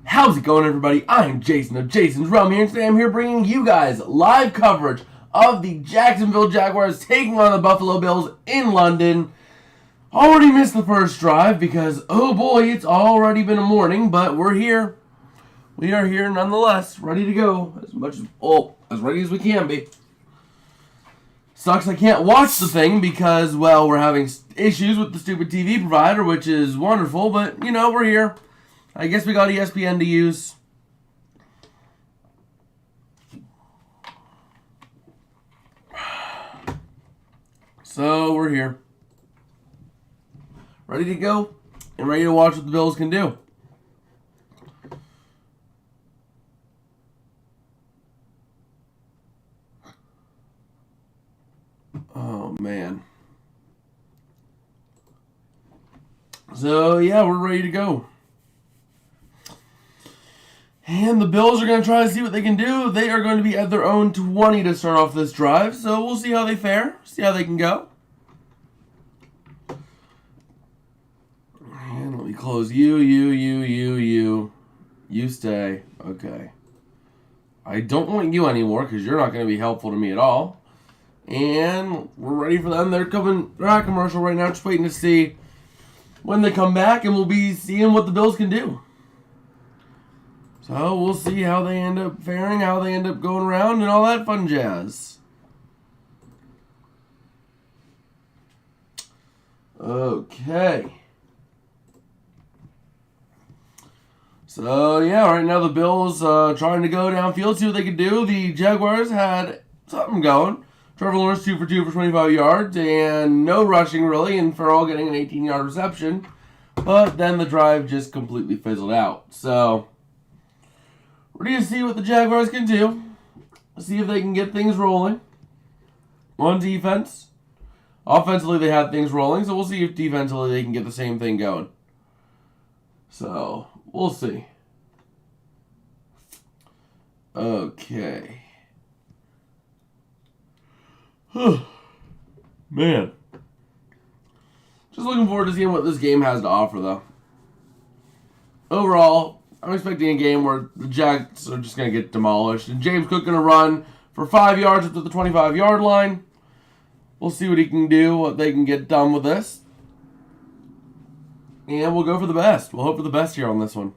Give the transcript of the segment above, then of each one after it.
How's it going, everybody? I'm Jason of Jason's Realm here, and today I'm here bringing you guys live coverage of the Jacksonville Jaguars taking on the Buffalo Bills in London. Already missed the first drive because, oh boy, it's already been a morning, but we're here. We are here nonetheless, ready to go as ready as we can be. Sucks I can't watch the thing because, well, we're having issues with the stupid TV provider, which is wonderful, but, you know, we're here. I guess we got ESPN to use. So, we're here. Ready to go and ready to watch what the Bills can do. Oh, man. So, yeah, we're ready to go. And the Bills are going to try to see what they can do. They are going to be at their own 20 to start off this drive. So we'll see how they fare. See how they can go. And let me close you. You stay. Okay. I don't want you anymore because you're not going to be helpful to me at all. And we're ready for them. They're at commercial right now. Just waiting to see when they come back. And we'll be seeing what the Bills can do. So we'll see how they end up faring, how they end up going around, and all that fun jazz. Okay. So, yeah, right now the Bills trying to go downfield, see what they can do. The Jaguars had something going. Trevor Lawrence 2 for 2 for 25 yards, and no rushing really, and Farrell getting an 18-yard reception. But then the drive just completely fizzled out. So we're going to see what the Jaguars can do. See if they can get things rolling on defense. Offensively, they had things rolling, so we'll see if defensively they can get the same thing going. So, we'll see. Okay. Man. Just looking forward to seeing what this game has to offer, though. Overall, I'm expecting a game where the Jags are just going to get demolished. And James Cook going to run for 5 yards up to the 25-yard line. We'll see what he can do, what they can get done with this. And we'll go for the best. We'll hope for the best here on this one.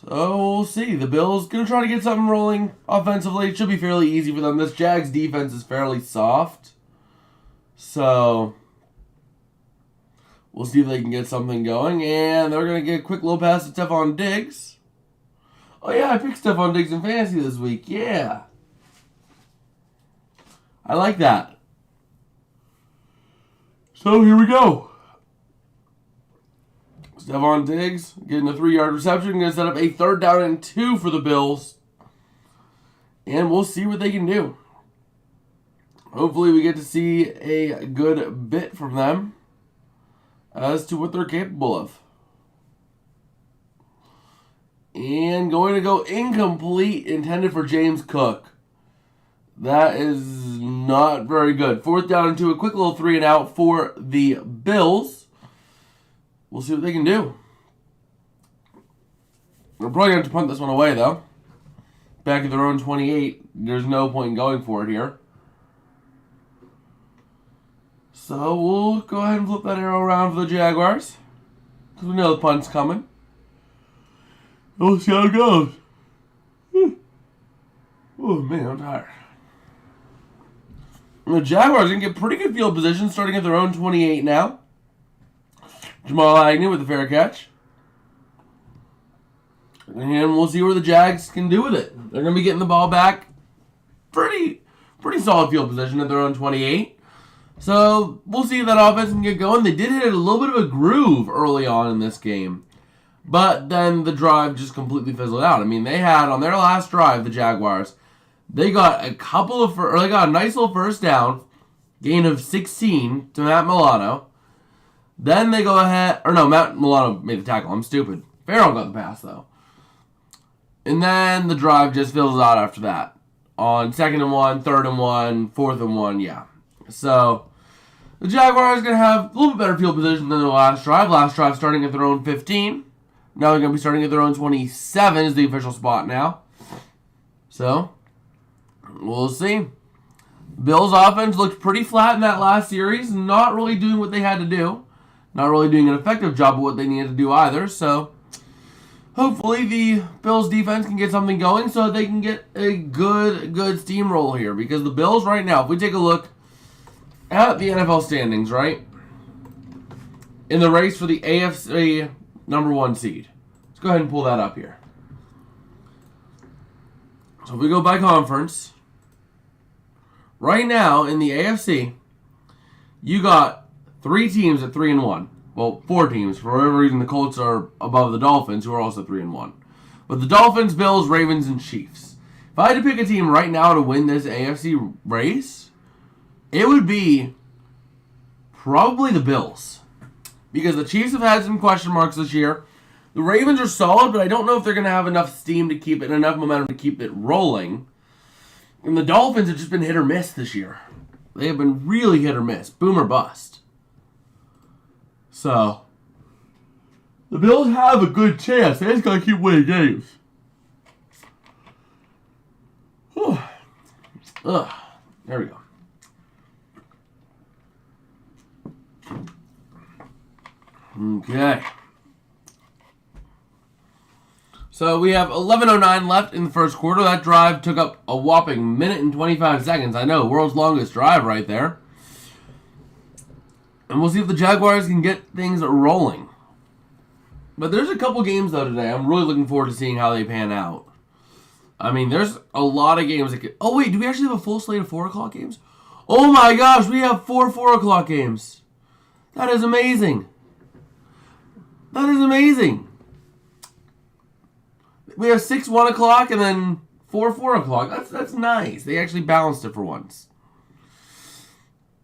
So we'll see. The Bills going to try to get something rolling offensively. It should be fairly easy for them. This Jags defense is fairly soft. So we'll see if they can get something going. And they're going to get a quick little pass to Stephon Diggs. Oh, yeah, I picked Stephon Diggs in fantasy this week. Yeah. I like that. So here we go. Stephon Diggs getting a 3-yard reception. Going to set up a 3rd down and 2 for the Bills. And we'll see what they can do. Hopefully we get to see a good bit from them as to what they're capable of. And going to go incomplete, intended for James Cook. That is not very good. 4th down and 2, a quick little 3 and out for the Bills. We'll see what they can do. We're probably going to have to punt this one away, though. Back at their own 28. There's no point in going for it here. So we'll go ahead and flip that arrow around for the Jaguars. Because we know the punt's coming. We'll see how it goes. Oh, man, I'm tired. And the Jaguars are going to get pretty good field position starting at their own 28 now. Jamal Agnew with the fair catch. And we'll see where the Jags can do with it. They're going to be getting the ball back. Pretty solid field position at their own 28. So we'll see if that offense can get going. They did hit a little bit of a groove early on in this game. But then the drive just completely fizzled out. I mean, they had on their last drive, the Jaguars, they got a nice little 1st down, gain of 16 to Matt Milano. Then they go ahead, Matt Milano made the tackle. I'm stupid. Farrell got the pass, though. And then the drive just fizzles out after that. On 2nd and 1, 3rd and 1, 4th and 1, yeah. So The Jaguars are going to have a little bit better field position than their last drive. Last drive starting at their own 15. Now they're going to be starting at their own 27 is the official spot now. So, we'll see. Bills' offense looked pretty flat in that last series. Not really doing what they had to do. Not really doing an effective job of what they needed to do either. So, hopefully the Bills' defense can get something going so they can get a good steamroll here. Because the Bills right now, if we take a look at the NFL standings, right? In the race for the AFC number 1 seed. Let's go ahead and pull that up here. So if we go by conference, right now in the AFC, you got 3 teams at 3-1. Well, 4 teams. For whatever reason, the Colts are above the Dolphins, who are also 3-1. But the Dolphins, Bills, Ravens, and Chiefs. If I had to pick a team right now to win this AFC race, it would be probably the Bills. Because the Chiefs have had some question marks this year. The Ravens are solid, but I don't know if they're going to have enough steam to keep it, enough momentum to keep it rolling. And the Dolphins have just been hit or miss this year. They have been really hit or miss. Boom or bust. So, the Bills have a good chance. They just got to keep winning games. Whew. Ugh. There we go. Okay. So we have 11:09 left in the first quarter. That drive took up a whopping minute and 25 seconds. I know, world's longest drive right there. And we'll see if the Jaguars can get things rolling. But there's a couple games, though, today. I'm really looking forward to seeing how they pan out. I mean, there's a lot of games that could... Oh, wait, do we actually have a full slate of 4 o'clock games? Oh, my gosh, we have 4 o'clock games. That is amazing. That is amazing. We have 6 1 o'clock and then 4 o'clock. That's nice. They actually balanced it for once.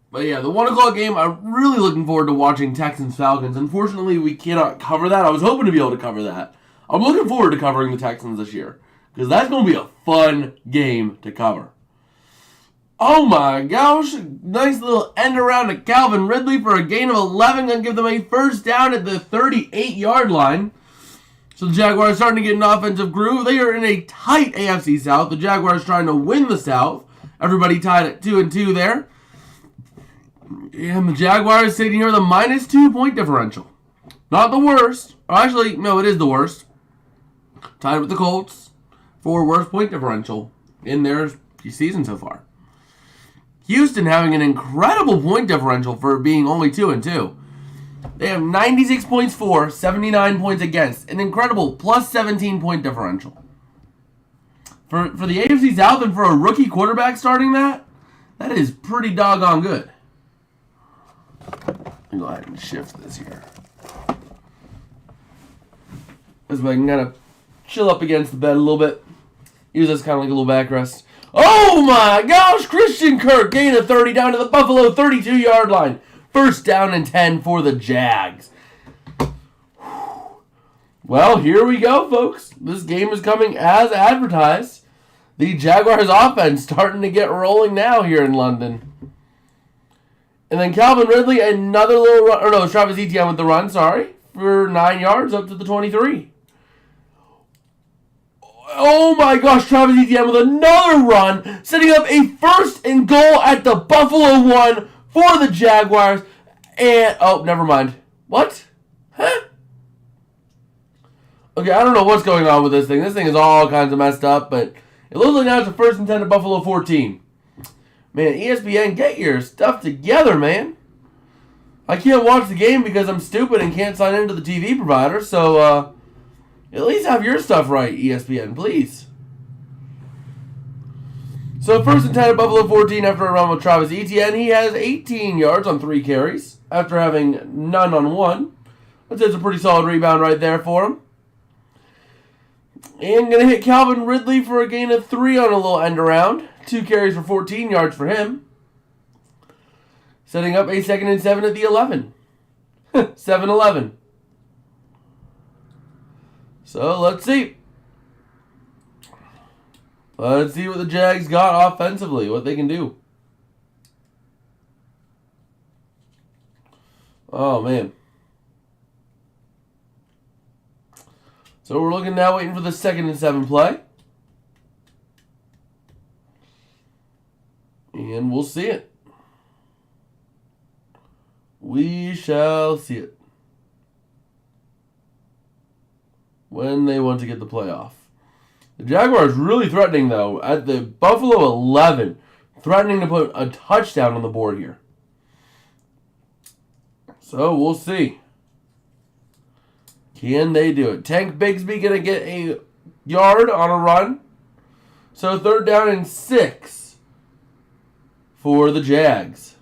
But yeah, the 1 o'clock game, I'm really looking forward to watching Texans-Falcons. Unfortunately, we cannot cover that. I was hoping to be able to cover that. I'm looking forward to covering the Texans this year. Because that's going to be a fun game to cover. Oh my gosh. Nice little end around to Calvin Ridley for a gain of 11. Going to give them a first down at the 38-yard line. So the Jaguars starting to get an offensive groove. They are in a tight AFC South. The Jaguars trying to win the South. Everybody tied at 2-2 there. And the Jaguars sitting here with a -2 point differential. Not the worst. Actually, no, it is the worst. Tied with the Colts for worst point differential in their season so far. Houston having an incredible point differential for being only 2-2. They have 96 points for, 79 points against. An incredible plus 17 point differential. For the AFC South and for a rookie quarterback starting that is pretty doggone good. Let me go ahead and shift this here. This way I can kind of chill up against the bed a little bit. Use this kind of like a little backrest. Oh my gosh! Christian Kirk gain of 30 down to the Buffalo 32-yard line. First down and 10 for the Jags. Well, here we go, folks. This game is coming as advertised. The Jaguars offense starting to get rolling now here in London. And then Calvin Ridley, another little run. Or no, Travis Etienne with the run, sorry. For 9 yards up to the 23. Oh my gosh, Travis Etienne with another run. Setting up a first and goal at the Buffalo 1 for the Jaguars. And, oh, never mind. What? Huh? Okay, I don't know what's going on with this thing. This thing is all kinds of messed up, but it looks like now it's a first and 10 at Buffalo 14. Man, ESPN, get your stuff together, man. I can't watch the game because I'm stupid and can't sign into the TV provider, so, at least have your stuff right, ESPN, please. So, first and 10 at Buffalo 14 after a run with Travis Etienne. He has 18 yards on 3 carries after having none on 1. I'd say it's a pretty solid rebound right there for him. And going to hit Calvin Ridley for a gain of 3 on a little end around. 2 carries for 14 yards for him. Setting up a 2nd and 7 at the 11. 7-11. So, let's see. Let's see what the Jags got offensively, what they can do. Oh, man. So we're looking now, waiting for the 2nd and 7 play. And we'll see it. We shall see it. When they want to get the playoff. The Jaguars really threatening, though, at the Buffalo 11. Threatening to put a touchdown on the board here. So we'll see. Can they do it? Tank Bigsby going to get a yard on a run. So 3rd down and 6 for the Jags.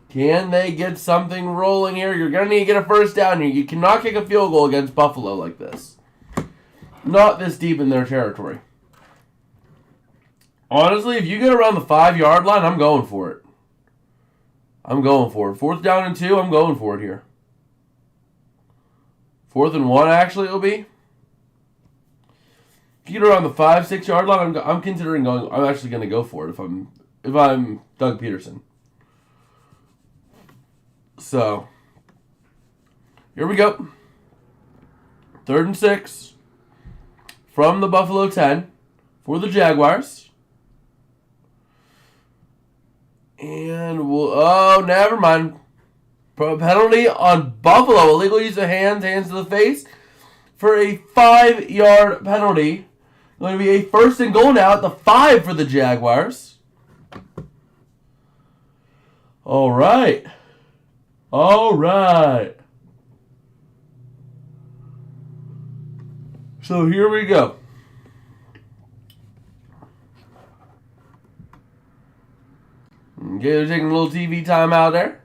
Can they get something rolling here? You're going to need to get a 1st down here. You cannot kick a field goal against Buffalo like this. Not this deep in their territory. Honestly, if you get around the 5-yard line, I'm going for it. I'm going for it. 4th down and 2, I'm going for it here. 4th and 1, actually, it'll be. If you get around the 5-6 yard line, I'm considering going. I'm actually going to go for it if I'm Doug Peterson. So here we go. 3rd and 6 from the Buffalo 10 for the Jaguars. And never mind. Penalty on Buffalo. Illegal use of hands to the face for a 5-yard penalty. Going to be a 1st and goal now at the 5 for the Jaguars. All right. So here we go. Okay, they're taking a little TV time out there.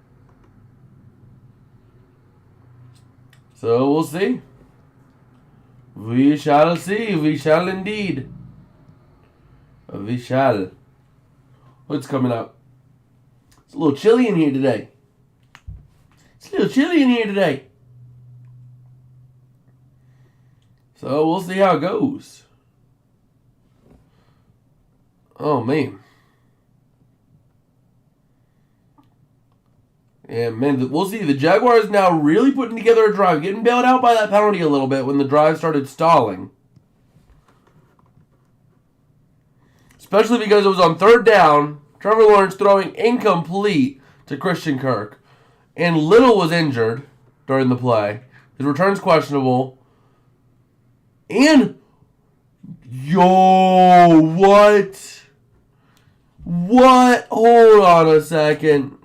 So we'll see. We shall see. We shall indeed. We shall. What's coming up? It's a little chilly in here today. So we'll see how it goes. Oh, man. Yeah, man, we'll see. The Jaguars now really putting together a drive. Getting bailed out by that penalty a little bit when the drive started stalling. Especially because it was on 3rd down. Trevor Lawrence throwing incomplete to Christian Kirk. And Little was injured during the play. His return's questionable. And... what? What? Hold on a second.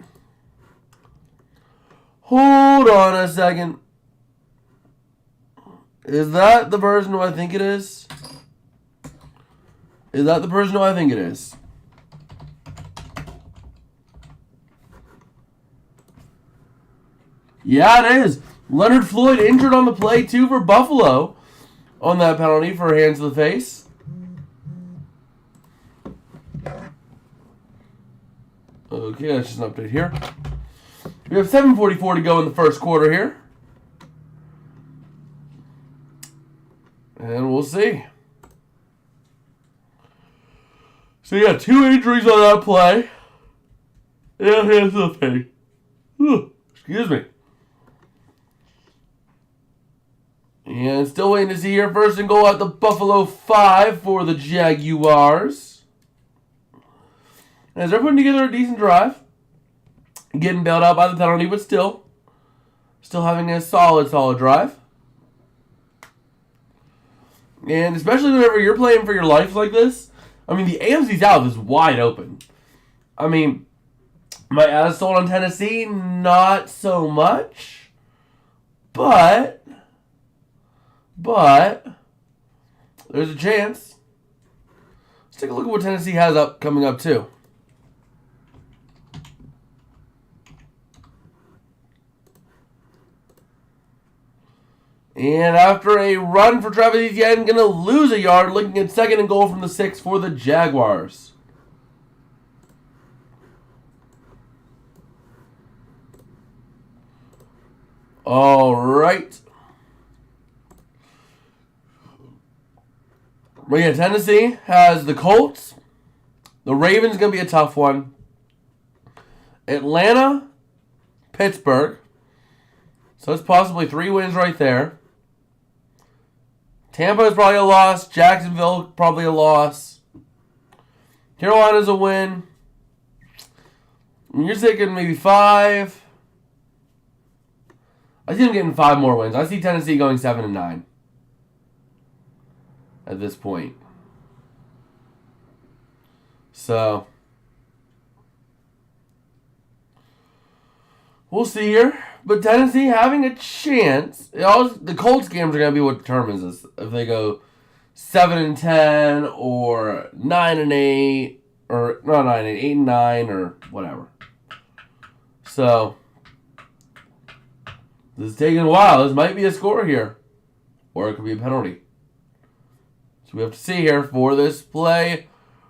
Is that the person who I think it is? Yeah, it is. Leonard Floyd injured on the play, too, for Buffalo on that penalty for hands to the face. Okay, that's just an update here. We have 7:44 to go in the 1st quarter here. And we'll see. So, yeah, 2 injuries on that play. And hands to the face. Excuse me. And still waiting to see here. 1st and goal at the Buffalo 5 for the Jaguars. As they're putting together a decent drive. Getting bailed out by the penalty, but still having a solid drive. And especially whenever you're playing for your life like this, I mean, the AFC South is wide open. I mean, my ass sold on Tennessee, not so much. But there's a chance. Let's take a look at what Tennessee has coming up too. And after a run for Travis Etienne, going to lose a yard, looking at 2nd and goal from the 6 for the Jaguars. All right. But yeah, Tennessee has the Colts. The Ravens going to be a tough one. Atlanta, Pittsburgh. So it's possibly 3 wins right there. Tampa is probably a loss. Jacksonville probably a loss. Carolina's a win. You're thinking maybe 5. I see them getting 5 more wins. I see Tennessee going 7-9 at this point. So we'll see here. But Tennessee having a chance. The Colts games are going to be what determines this. If they go 7-10 or 9-8 or not 9-8, 8-9 or whatever. So this is taking a while. This might be a score here, or it could be a penalty. So we have to see here for this play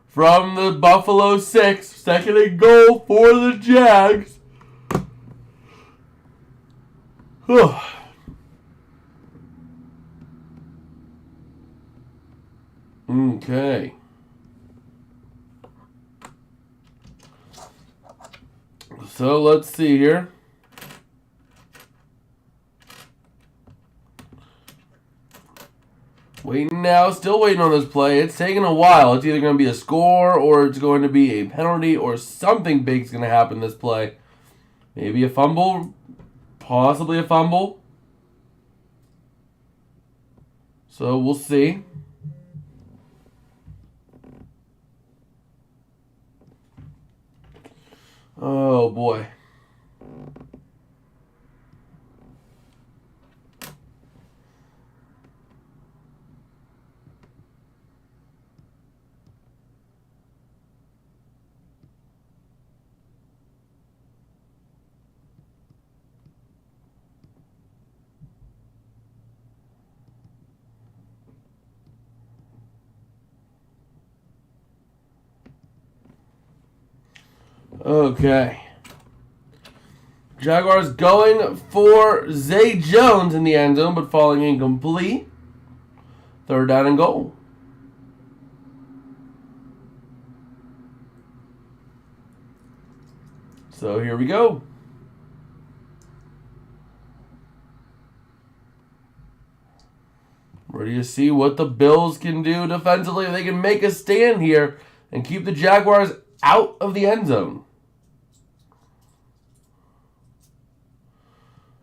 from the Buffalo 6. 2nd and goal for the Jags. Okay. So let's see here. Waiting now, still waiting on this play. It's taking a while. It's either going to be a score or it's going to be a penalty or something big's going to happen this play. Maybe a fumble. Possibly a fumble. So we'll see. Oh boy. Okay. Jaguars going for Zay Jones in the end zone, but falling incomplete. 3rd down and goal. So here we go. Ready to see what the Bills can do defensively. If they can make a stand here and keep the Jaguars out of the end zone.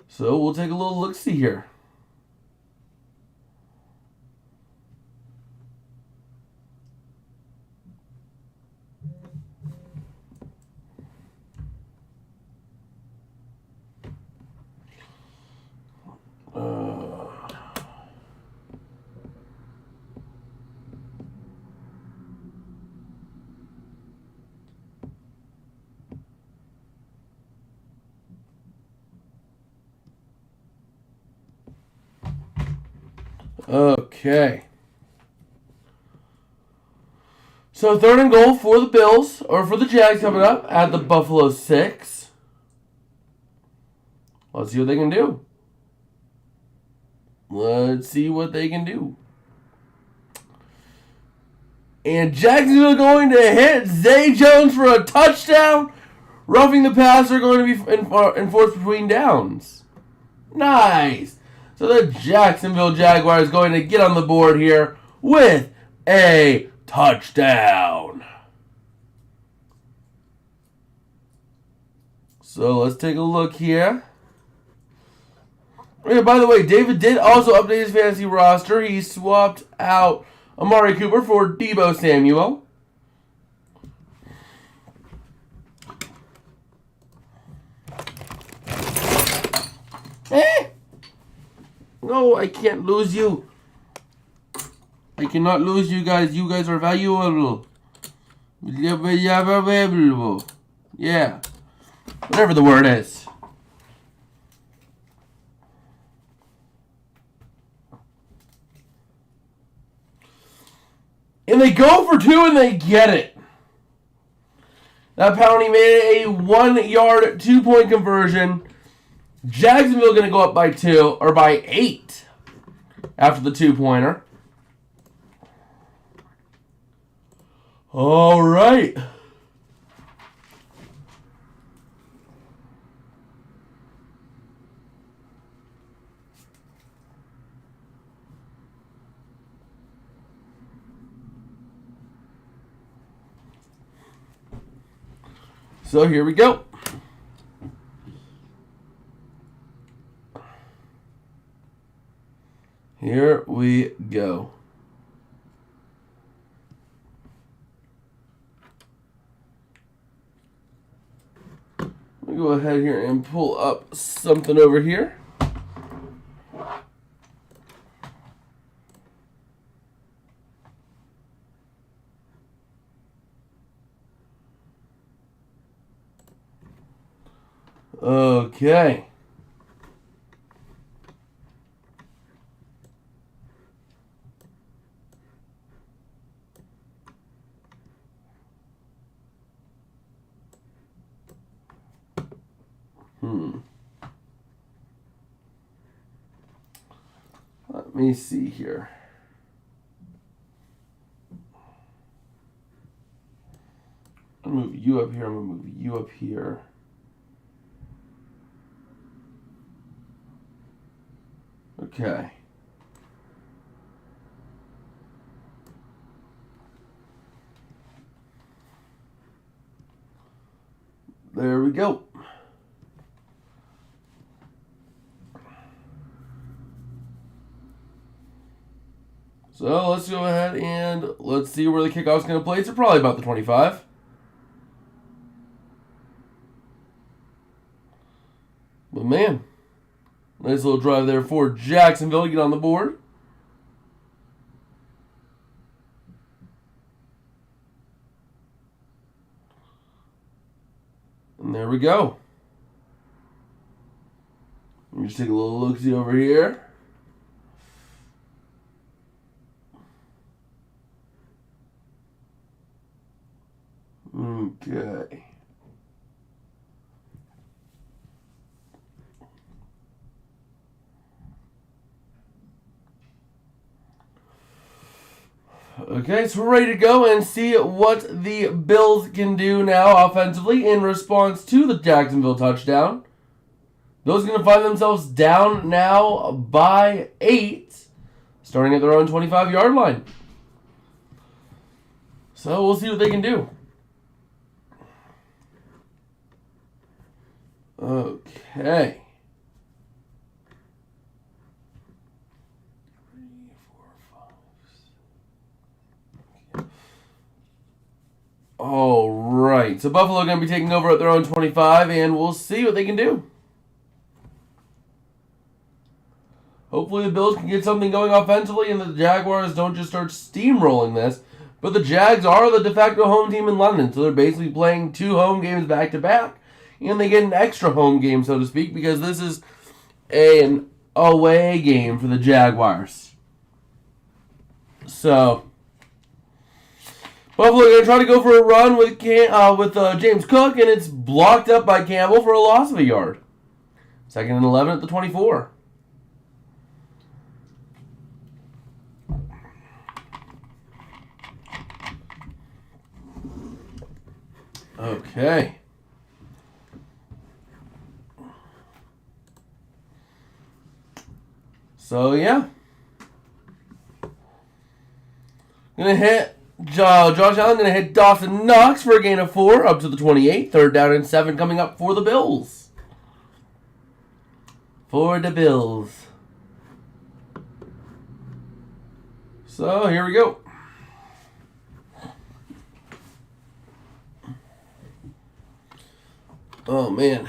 So we'll take a little look-see here. Okay. So 3rd and goal for the Bills, or for the Jags coming up at the Buffalo 6. Let's see what they can do. Let's see what they can do. And Jacksonville going to hit Zay Jones for a touchdown. Roughing the passer going to be enforced between downs. Nice. So the Jacksonville Jaguars going to get on the board here with a touchdown. So let's take a look here. Oh, yeah, by the way, David did also update his fantasy roster. He swapped out Amari Cooper for Deebo Samuel. No, I can't lose you. I cannot lose you guys. You guys are valuable. Yeah. Whatever the word is. And they go for 2 and they get it. That penalty made it a 1-yard, 2-point conversion. Jacksonville going to go up by 2 or by 8 after the 2-pointer. All right. So here we go. Here we go. Let me go ahead here and pull up something over here. Okay. Let me see here. I'm going to move you up here. I'm going to move you up here. Okay. There we go. So let's go ahead and let's see where the kickoff's going to play. It's probably about the 25. But man, nice little drive there for Jacksonville to get on the board. And there we go. Let me just take a little look-see over here. Okay. Okay, so we're ready to go and see what the Bills can do now offensively in response to the Jacksonville touchdown. Those are going to find themselves down now by 8, starting at their own 25-yard line. So we'll see what they can do. Okay. 3, 4, 5, 6. All right. So Buffalo going to be taking over at their own 25, and we'll see what they can do. Hopefully the Bills can get something going offensively and the Jaguars don't just start steamrolling this. But the Jags are the de facto home team in London, so they're basically playing 2 home games back-to-back. And they get an extra home game, so to speak, because this is an away game for the Jaguars. So, Buffalo going to try to go for a run with James Cook, and it's blocked up by Campbell for a loss of a yard. 2nd and 11 at the 24. Okay. So, yeah. Gonna hit Josh Allen, gonna hit Dawson Knox for a gain of 4 up to the 28. 3rd down and 7 coming up for the Bills. For the Bills. So, here we go. Oh, man.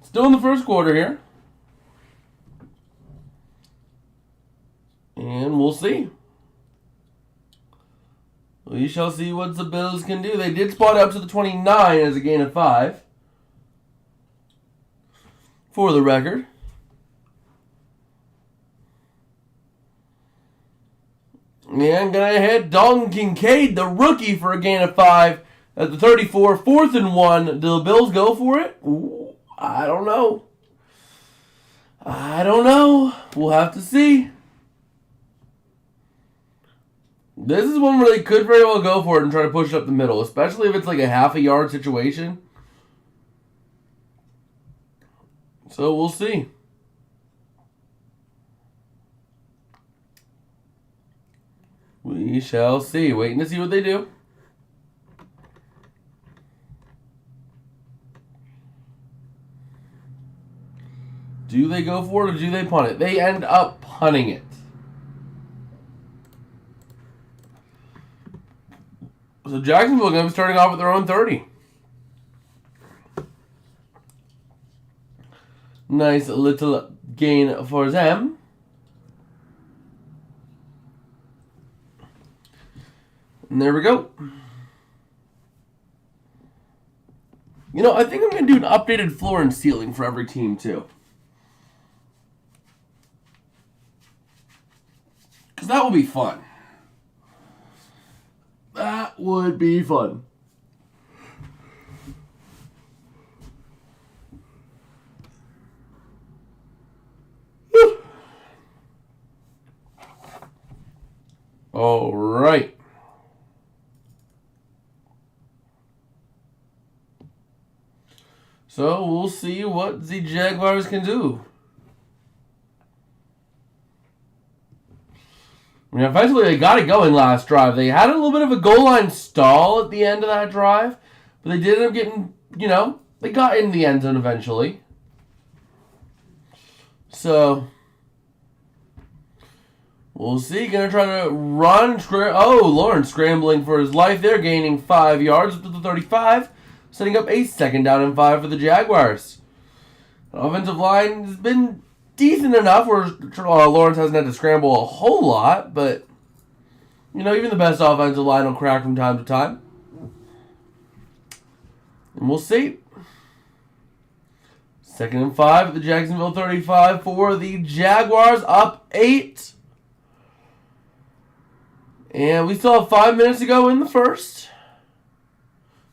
Still in the first quarter here. And we'll see. We shall see what the Bills can do. They did spot up to the 29 as a gain of 5. For the record. And gonna hit Dalton Kincaid, the rookie, for a gain of 5 at the 34. 4th and 1. Do the Bills go for it? Ooh, I don't know. We'll have to see. This is one where they could very well go for it and try to push it up the middle, especially if it's like a half a yard situation. So we'll see. We shall see. Waiting to see what they do. Do they go for it or do they punt it? They end up punting it. So Jacksonville going to be starting off with their own 30. Nice little gain for them. And there we go. You know, I think I'm going to do an updated floor and ceiling for every team, too. Because that will be fun. That would be fun. All right. So we'll see what the Jaguars can do. I mean, eventually they got it going last drive. They had a little bit of a goal line stall at the end of that drive, but they did end up getting, they got in the end zone eventually. So we'll see. Going to try to run. Lawrence scrambling for his life there, gaining 5 yards up to the 35, setting up a 2nd down and 5 for the Jaguars. The offensive line has been decent enough where Lawrence hasn't had to scramble a whole lot, but, even the best offensive line will crack from time to time. And we'll see. 2nd and 5 at the Jacksonville 35 for the Jaguars, up 8. And we still have 5 minutes to go in the first.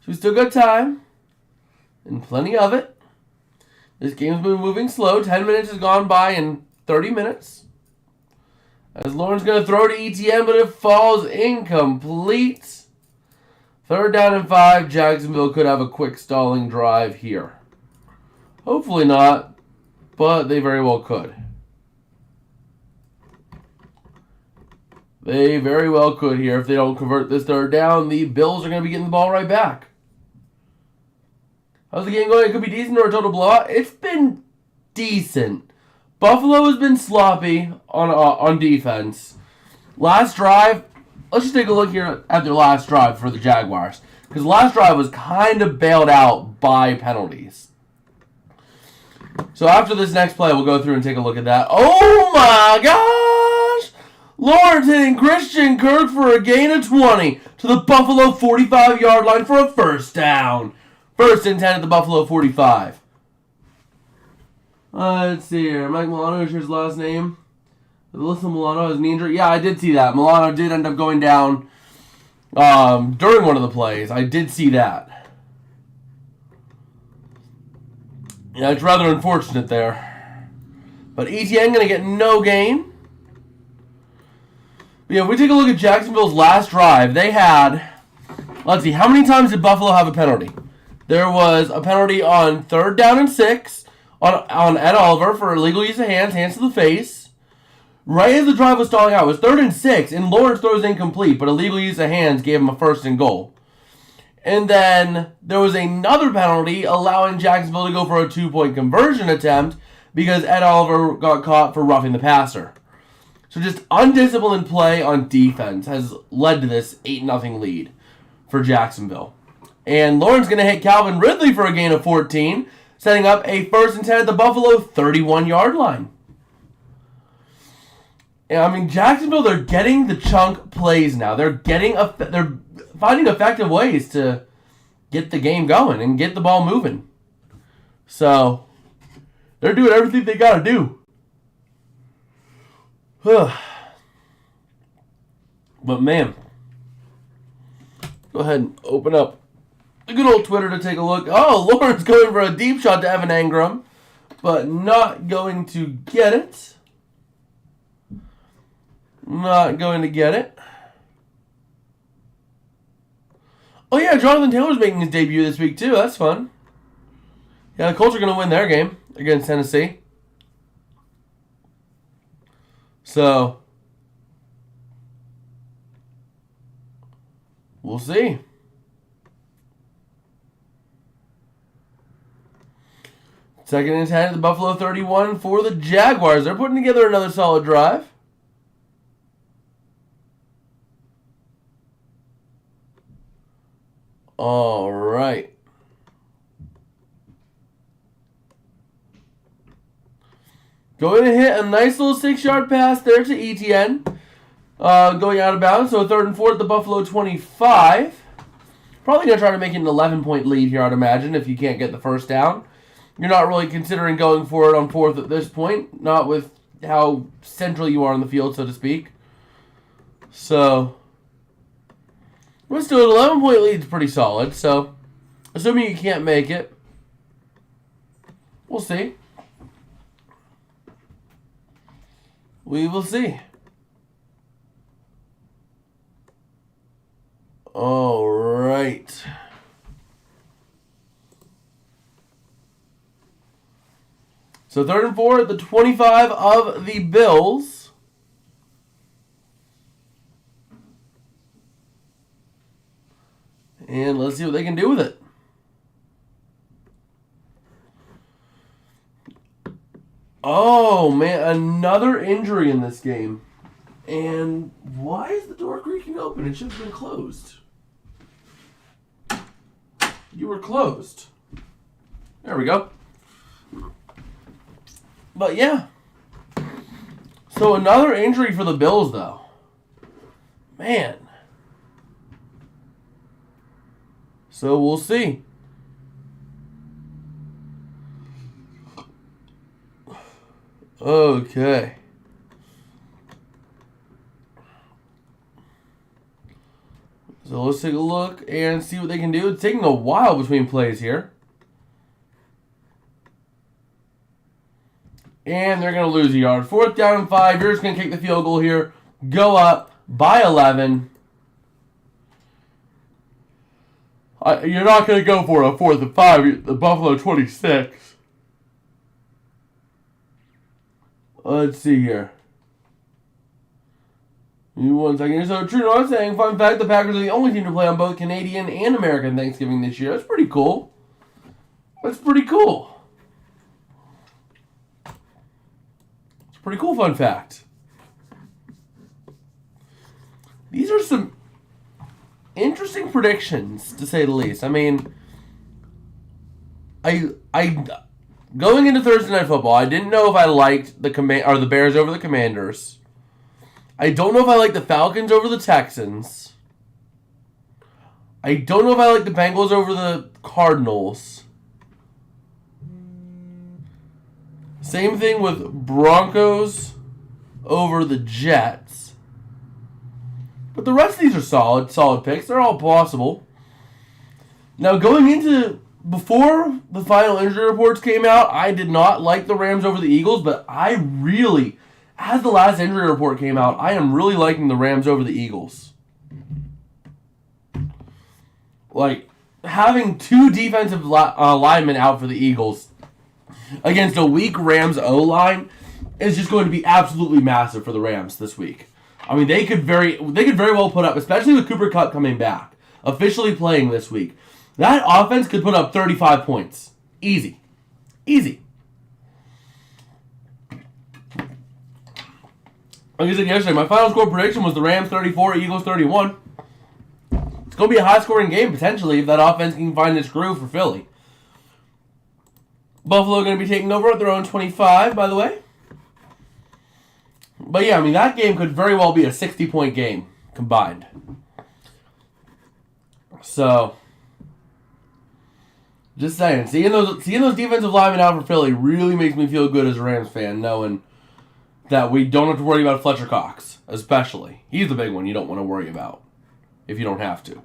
So we still got time. And plenty of it. This game's been moving slow. 10 minutes has gone by in 30 minutes. As Lawrence going to throw to ETN, but it falls incomplete. 3rd down and 5. Jacksonville could have a quick stalling drive here. Hopefully not, but they very well could. They very well could here. If they don't convert this 3rd down, the Bills are going to be getting the ball right back. How's the game going? It could be decent or a total blowout. It's been decent. Buffalo has been sloppy on defense. Last drive, let's just take a look here at their last drive for the Jaguars. Because the last drive was kind of bailed out by penalties. So after this next play, we'll go through and take a look at that. Oh my gosh! Lawrence hitting Christian Kirk for a gain of 20 to the Buffalo 45-yard line for a 1st down. 1st and 10 at the Buffalo 45. Let's see here. Mike Milano is his last name. Alyssa Milano has an injury. Yeah, I did see that. Milano did end up going down during one of the plays. I did see that. Yeah, it's rather unfortunate there. But ETN going to get no gain. But yeah, if we take a look at Jacksonville's last drive, they had, let's see, how many times did Buffalo have a penalty? There was a penalty on 3rd down and 6 on Ed Oliver for illegal use of hands to the face. Right as the drive was stalling out, it was 3rd and 6, and Lawrence throws incomplete, but illegal use of hands gave him a 1st and goal. And then there was another penalty allowing Jacksonville to go for a 2-point conversion attempt because Ed Oliver got caught for roughing the passer. So just undisciplined play on defense has led to this 8-0 lead for Jacksonville. And Lawrence going to hit Calvin Ridley for a gain of 14, setting up a 1st and 10 at the Buffalo 31-yard line. And I mean, Jacksonville, they're getting the chunk plays now. They're finding effective ways to get the game going and get the ball moving. So they're doing everything they got to do. But man, go ahead and open up the good old Twitter to take a look. Oh, Lawrence going for a deep shot to Evan Engram, but not going to get it. Not going to get it. Oh yeah, Jonathan Taylor's making his debut this week too. That's fun. Yeah, the Colts are going to win their game against Tennessee. So, we'll see. 2nd and 10 at the Buffalo 31 for the Jaguars. They're putting together another solid drive. All right. Going to hit a nice little 6-yard pass there to Etienne. Going out of bounds. So 3rd and 4 at the Buffalo 25. Probably going to try to make it an 11-point lead here, I'd imagine, if you can't get the first down. You're not really considering going for it on 4th at this point. Not with how central you are on the field, so to speak. So, but still, an 11-point lead is pretty solid. So, assuming you can't make it, we'll see. We will see. All right. So 3rd and 4 at the 25 of the Bills. And let's see what they can do with it. Oh, man, another injury in this game. And why is the door creaking open? It should have been closed. You were closed. There we go. But yeah. So another injury for the Bills, though. Man. So we'll see. Okay. So let's take a look and see what they can do. It's taking a while between plays here. And they're going to lose a yard. 4th down and 5. You're just going to kick the field goal here. Go up by 11. You're not going to go for a 4th and 5. The Buffalo 26. Let's see here. Give me 1 second. So, true to what I'm saying, fun fact, the Packers are the only team to play on both Canadian and American Thanksgiving this year. That's pretty cool. That's pretty cool. Pretty cool fun fact. These are some interesting predictions, to say the least. I mean, I going into Thursday Night Football, I didn't know if I liked the Bears over the Commanders. I don't know if I like the Falcons over the Texans. I don't know if I like the Bengals over the Cardinals. Same thing with Broncos over the Jets. But the rest of these are solid picks. They're all possible. Now, going into, before the final injury reports came out, I did not like the Rams over the Eagles, but I really, as the last injury report came out, I am really liking the Rams over the Eagles. Like, having 2 defensive linemen out for the Eagles against a weak Rams O-line is just going to be absolutely massive for the Rams this week. I mean, they could very well put up, especially with Cooper Kupp coming back, officially playing this week. That offense could put up 35 points. Easy. Easy. Like I said yesterday, my final score prediction was the Rams 34, Eagles 31. It's going to be a high-scoring game, potentially, if that offense can find its groove for Philly. Buffalo going to be taking over at their own 25, by the way. But yeah, I mean, that game could very well be a 60-point game combined. So, just saying, seeing those defensive linemen out for Philly really makes me feel good as a Rams fan, knowing that we don't have to worry about Fletcher Cox, especially. He's the big one you don't want to worry about if you don't have to.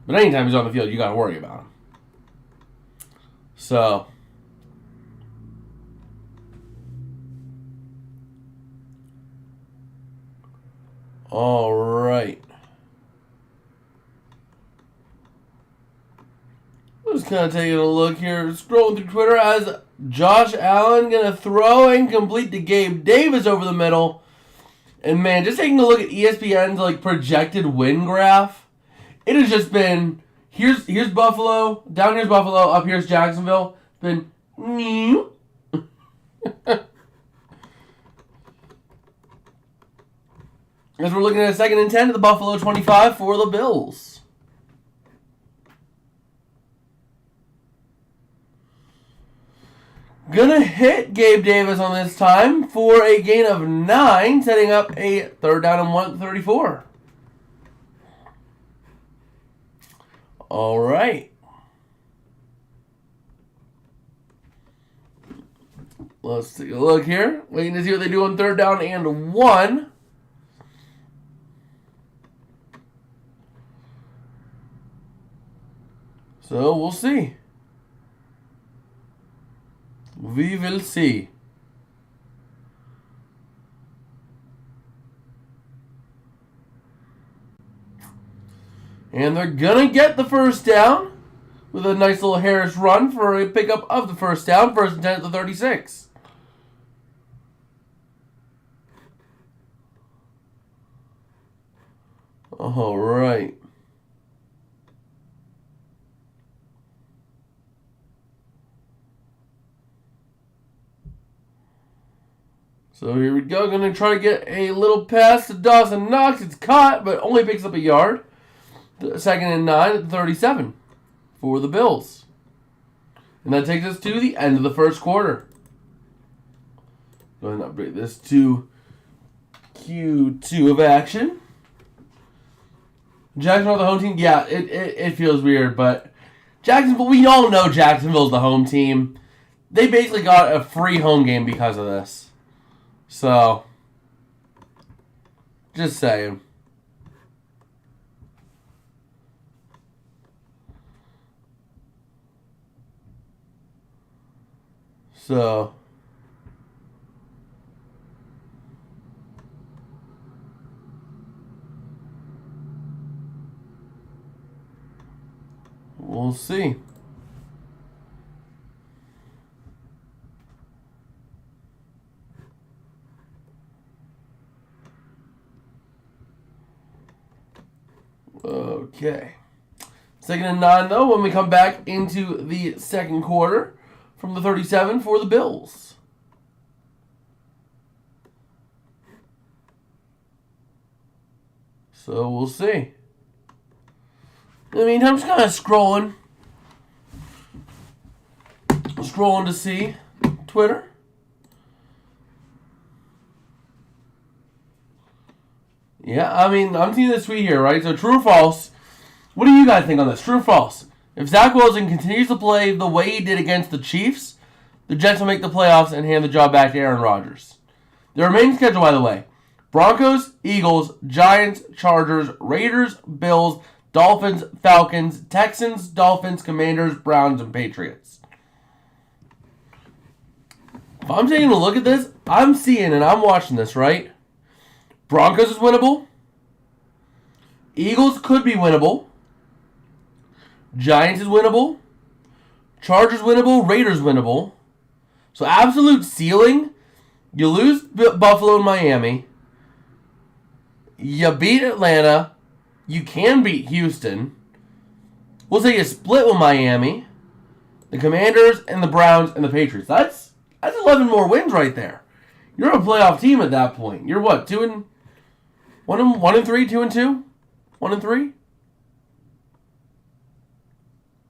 But anytime he's on the field, you got to worry about him. So, all right. Just kind of taking a look here, scrolling through Twitter as Josh Allen going to throw and complete to Gabe Davis over the middle. And man, just taking a look at ESPN's projected win graph, it has just been here's Buffalo, down here's Buffalo, up here's Jacksonville. It's been As we're looking at a 2nd and 10 at the Buffalo 25 for the Bills. Gonna hit Gabe Davis on this time for a gain of 9, setting up a 3rd down and 1 at 34. All right. Let's take a look here. Waiting to see what they do on 3rd down and 1. So we'll see. We will see. And they're going to get the 1st down with a nice little Harris run for a pickup of the 1st down. 1st and 10 at the 36. All right. So here we go. Going to try to get a little pass to Dawson Knox. It's caught, but only picks up a yard. 2nd and 9 at the 37 for the Bills. And that takes us to the end of the 1st quarter. Go ahead and upgrade this to Q2 of action. Jacksonville, the home team. Yeah, it feels weird, but Jacksonville, we all know Jacksonville's the home team. They basically got a free home game because of this. So, just saying. So, we'll see. Okay. 2nd and 9, though, when we come back into the 2nd quarter from the 37 for the Bills. So we'll see. In the meantime, I'm just kind of scrolling to see Twitter. Yeah, I mean, I'm seeing this tweet here, right? So true or false? What do you guys think on this? True or false? If Zach Wilson continues to play the way he did against the Chiefs, the Jets will make the playoffs and hand the job back to Aaron Rodgers. The remaining schedule, by the way: Broncos, Eagles, Giants, Chargers, Raiders, Bills, Dolphins, Falcons, Texans, Dolphins, Commanders, Browns, and Patriots. If I'm taking a look at this, I'm seeing and I'm watching this, right? Broncos is winnable. Eagles could be winnable. Giants is winnable. Chargers winnable. Raiders winnable. So absolute ceiling. You lose Buffalo and Miami. You beat Atlanta. You can beat Houston. We'll say you split with Miami. The Commanders and the Browns and the Patriots. That's 11 more wins right there. You're a playoff team at that point. You're what? 1 and 3, 2 and 2, 1 and 3.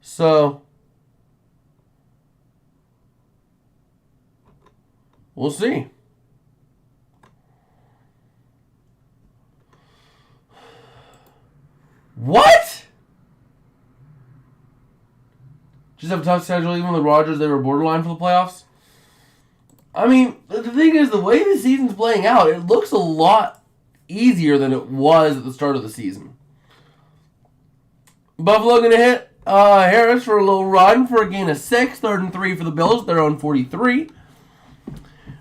So we'll see. What? Just have a tough schedule, even with Rodgers. They were borderline for the playoffs. I mean, the thing is, the way the season's playing out, it looks a lot easier than it was at the start of the season. Buffalo going to hit Harris for a little run for a gain of 6. 3rd and 3 for the Bills. They're on 43.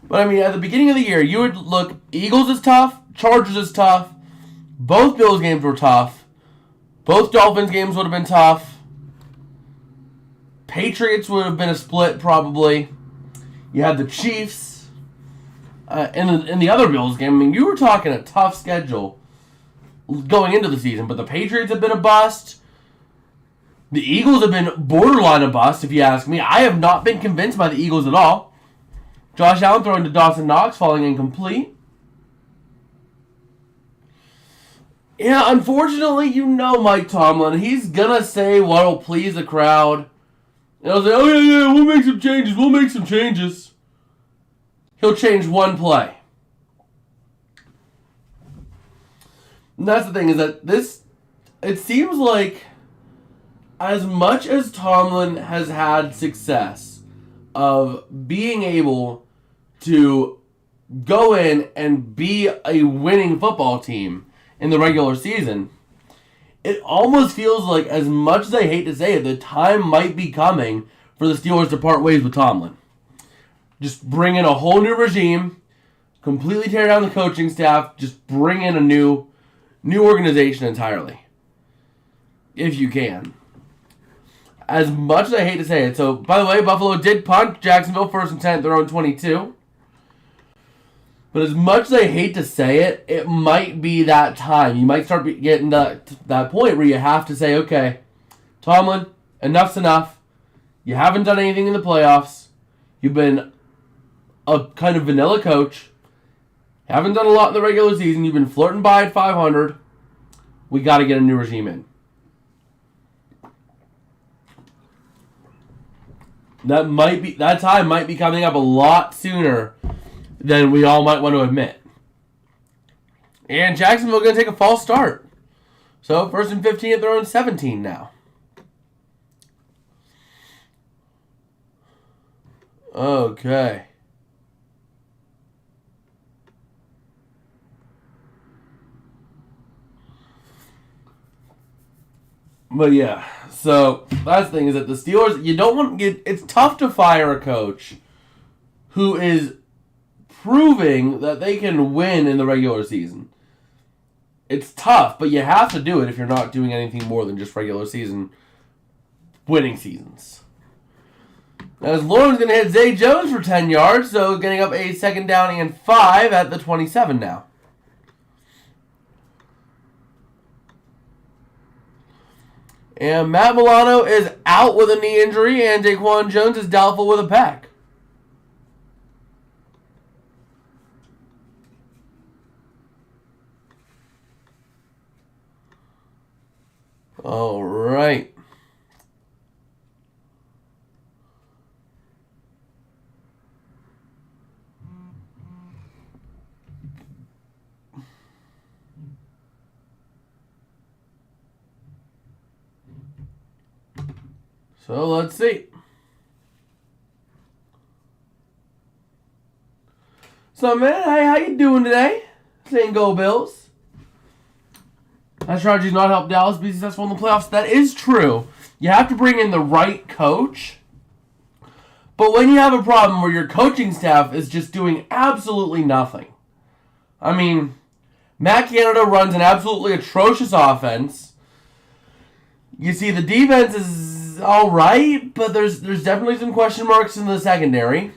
But, I mean, at the beginning of the year, you would look, Eagles is tough, Chargers is tough, both Bills games were tough, both Dolphins games would have been tough, Patriots would have been a split probably, you had the Chiefs, in the other Bills game. I mean, you were talking a tough schedule going into the season, but the Patriots have been a bust. The Eagles have been borderline a bust, if you ask me. I have not been convinced by the Eagles at all. Josh Allen throwing to Dawson Knox, falling incomplete. Yeah, unfortunately, you know Mike Tomlin. He's going to say what will please the crowd. And he'll say, oh, yeah, we'll make some changes. He'll change one play. And that's the thing, is that it seems like as much as Tomlin has had success of being able to go in and be a winning football team in the regular season, it almost feels like, as much as I hate to say it, the time might be coming for the Steelers to part ways with Tomlin. Just bring in a whole new regime, completely tear down the coaching staff, just bring in a new organization entirely. If you can. As much as I hate to say it. So, by the way, Buffalo did punt Jacksonville 1st and 10 at their own 22. But as much as I hate to say it, it might be that time. You might start getting to that point where you have to say, okay, Tomlin, enough's enough. You haven't done anything in the playoffs. You've been a kind of vanilla coach. Haven't done a lot in the regular season. You've been flirting by at 500. We got to get a new regime in. That time might be coming up a lot sooner than we all might want to admit. And Jacksonville going to take a false start. So 1st and 15 at their own 17 now. Okay. But yeah, so that's the thing, is that the Steelers, you don't want to get, it's tough to fire a coach who is proving that they can win in the regular season. It's tough, but you have to do it if you're not doing anything more than just regular season winning seasons. As Lauren's going to hit Zay Jones for 10 yards, so getting up a 2nd down and 5 at the 27 now. And Matt Milano is out with a knee injury, and Daquan Jones is doubtful with a pec. All right. So let's see. So man, hey, how you doing today? Saying go Bills. That strategy's not helped Dallas be successful in the playoffs. That is true. You have to bring in the right coach. But when you have a problem where your coaching staff is just doing absolutely nothing. I mean, Matt Canada runs an absolutely atrocious offense. You see, the defense is alright, but there's definitely some question marks in the secondary.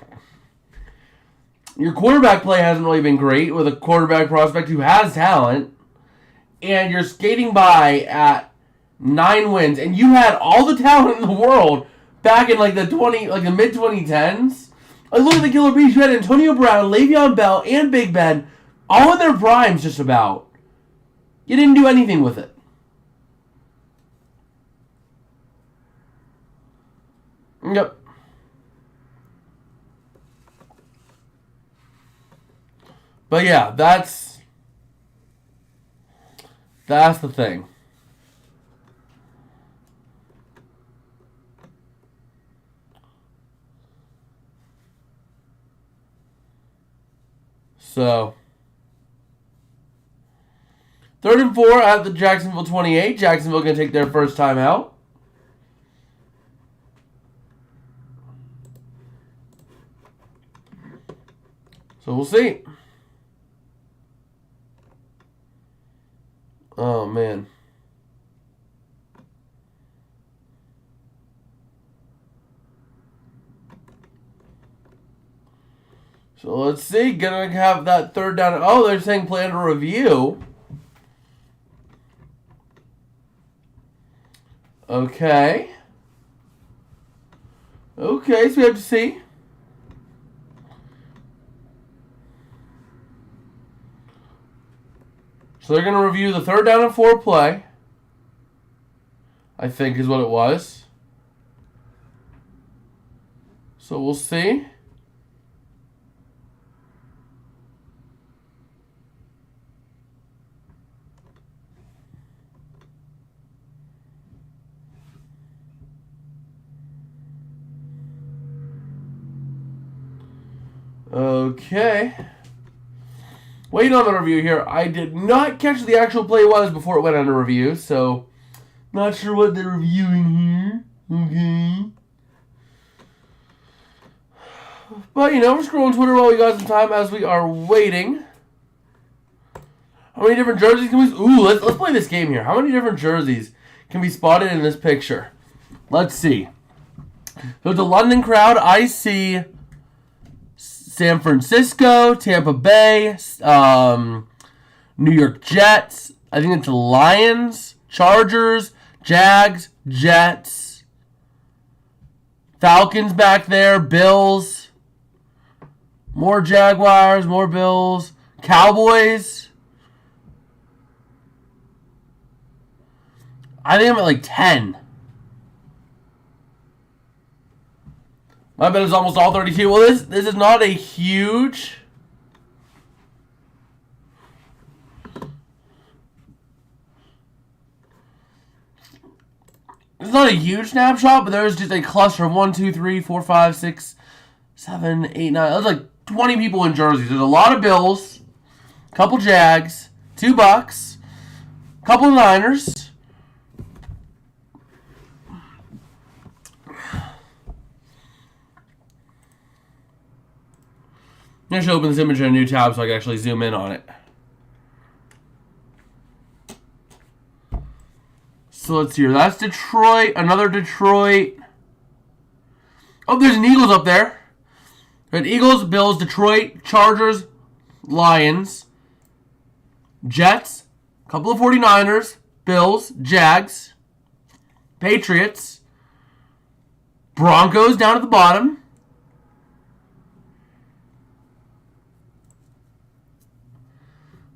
Your quarterback play hasn't really been great with a quarterback prospect who has talent. And you're skating by at 9 wins. And you had all the talent in the world back in the mid-2010s. Like, look at the Killer Bees. You had Antonio Brown, Le'Veon Bell, and Big Ben all in their primes just about. You didn't do anything with it. Yep. But yeah, that's the thing. So 3rd and 4 at the Jacksonville 28. Jacksonville going to take their first time out. So we'll see. Oh, man. So let's see. Gonna have that 3rd down. Oh, they're saying plan to review. Okay. Okay, so we have to see. So they're going to review the 3rd down and 4 play. I think is what it was. So we'll see. Okay. Waiting on the review here. I did not catch the actual play was before it went under review, so not sure what they're reviewing here. Okay. But, we're scrolling Twitter while we got some time as we are waiting. How many different jerseys can we... Ooh, let's play this game here. How many different jerseys can be spotted in this picture? Let's see. So it's a London crowd. I see San Francisco, Tampa Bay, New York Jets. I think it's Lions, Chargers, Jags, Jets, Falcons back there, Bills, more Jaguars, more Bills, Cowboys. I think I'm at like 10. My bet is almost all 32. Well, this is not a huge... It's not a huge snapshot, but there's just a cluster of 1, 2, 3, 4, 5, 6, 7, 8, 9. There's like 20 people in jerseys. There's a lot of Bills, a couple Jags, 2 Bucks, a couple Niners. I should open this image in a new tab so I can actually zoom in on it. So let's see here. That's Detroit. Another Detroit. Oh, there's an Eagles up there. Red Eagles, Bills, Detroit, Chargers, Lions, Jets, a couple of 49ers, Bills, Jags, Patriots, Broncos down at the bottom.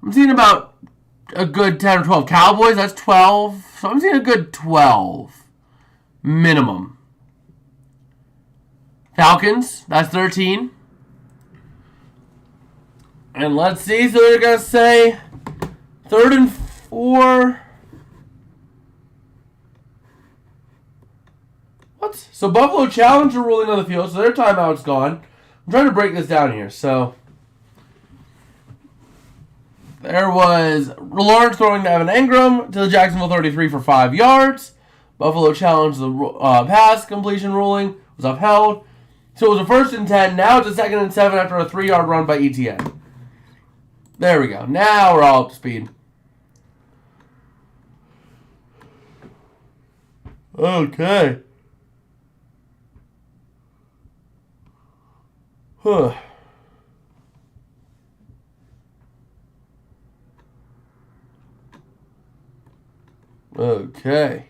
I'm seeing about a good 10 or 12. Cowboys, that's 12. So I'm seeing a good 12. Minimum. Falcons, that's 13. And let's see, so they're going to say 3rd and 4. What? So Buffalo Challenger ruling on the field, so their timeout's gone. I'm trying to break this down here, so... There was Lawrence throwing to Evan Engram to the Jacksonville 33 for 5 yards. Buffalo challenged the pass completion ruling. Was upheld. So it was a 1st and 10. Now it's a 2nd and 7 after a 3-yard run by ETN. There we go. Now we're all up to speed. Okay. Huh. Okay.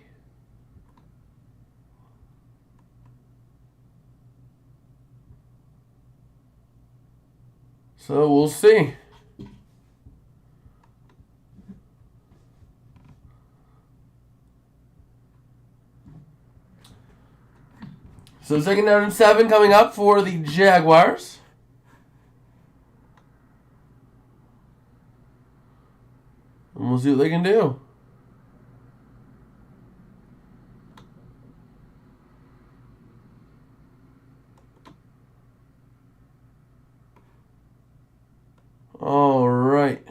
So we'll see. So 2nd down and 7 coming up for the Jaguars. And we'll see what they can do. All right.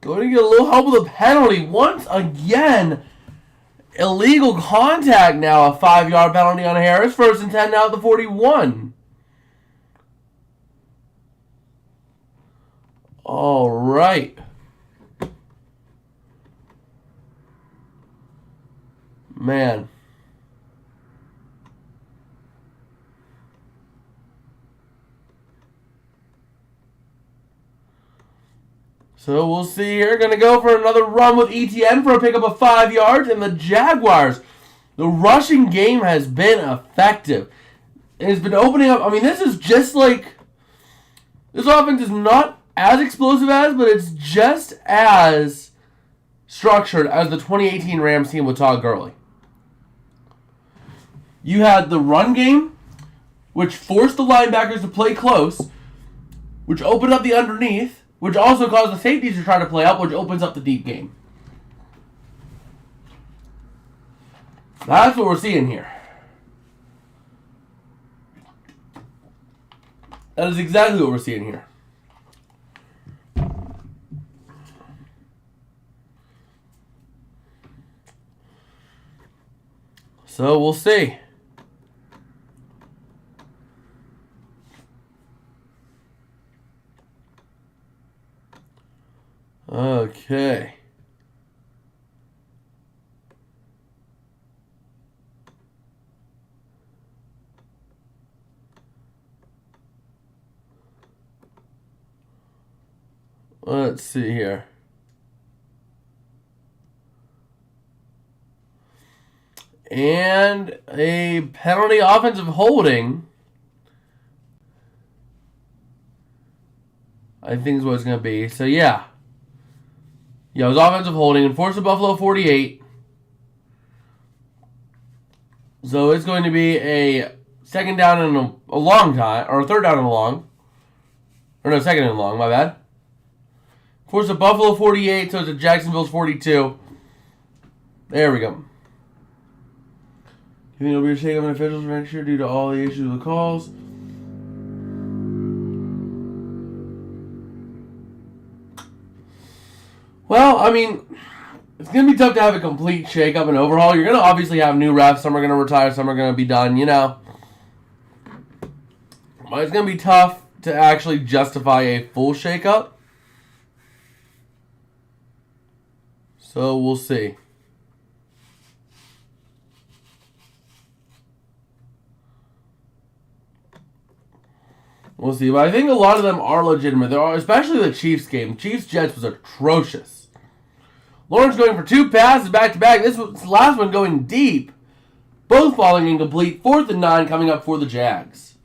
Going to get a little help with a penalty once again. Illegal contact now, a 5-yard penalty on Harris. 1st and 10 now at the 41. All right. Man. So we'll see here. Going to go for another run with ETN for a pickup of 5 yards. And the Jaguars, the rushing game has been effective. It's been opening up. I mean, this is just like... This offense is not as explosive as, but it's just as structured as the 2018 Rams team with Todd Gurley. You had the run game, which forced the linebackers to play close, which opened up the underneath, which also caused the safeties to try to play up, which opens up the deep game. That's what we're seeing here. That is exactly what we're seeing here. So we'll see. Okay. Let's see here. And a penalty offensive holding, I think is what it's going to be. So, yeah. Yeah, it was offensive holding and forced the Buffalo 48. So, it's going to be a second down and a long time, or a third down and a long. Or no, second and long, my bad. Forced the Buffalo 48, so it's a Jacksonville's 42. There we go. You think it'll be a shake-up in officials for next year due to all the issues with the calls? Well, I mean, it's going to be tough to have a complete shake-up and overhaul. You're going to obviously have new refs. Some are going to retire. Some are going to be done, you know. But it's going to be tough to actually justify a full shake-up. So, we'll see. We'll see. But I think a lot of them are legitimate. There are, especially the Chiefs game. Chiefs-Jets was atrocious. Lawrence going for 2 passes back-to-back. This was the last one going deep. Both falling incomplete. 4th and 9 coming up for the Jags.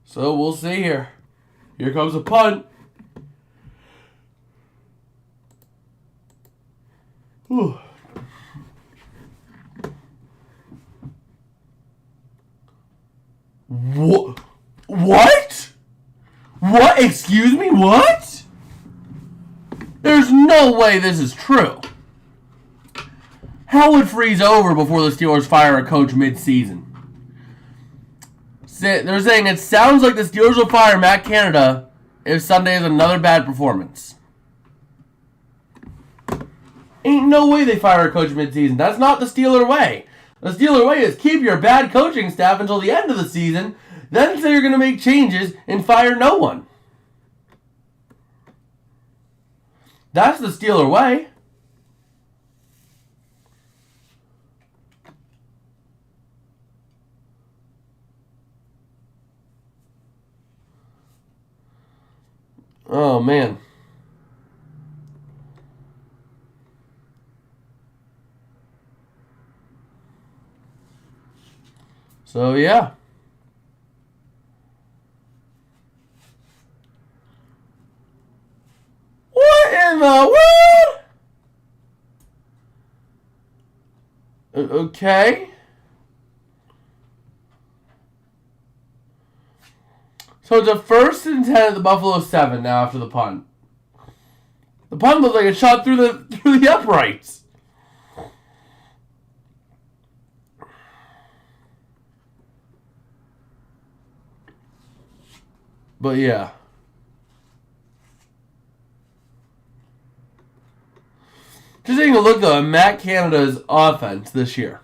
So we'll see here. Here comes a punt. Whew. What? What? What? Excuse me? What? There's no way this is true. How would freeze over before the Steelers fire a coach mid-season? They're saying it sounds like the Steelers will fire Matt Canada if Sunday is another bad performance. Ain't no way they fire a coach mid-season. That's not the Steeler way. The Steeler way is keep your bad coaching staff until the end of the season, then say you're going to make changes and fire no one. That's the Steeler way. Oh, man. So, yeah. What in the world? Okay. So it's a 1st and 10 at the Buffalo 7 now after the punt. The punt looked like a shot through the uprights. But yeah. Just taking a look though at Matt Canada's offense this year.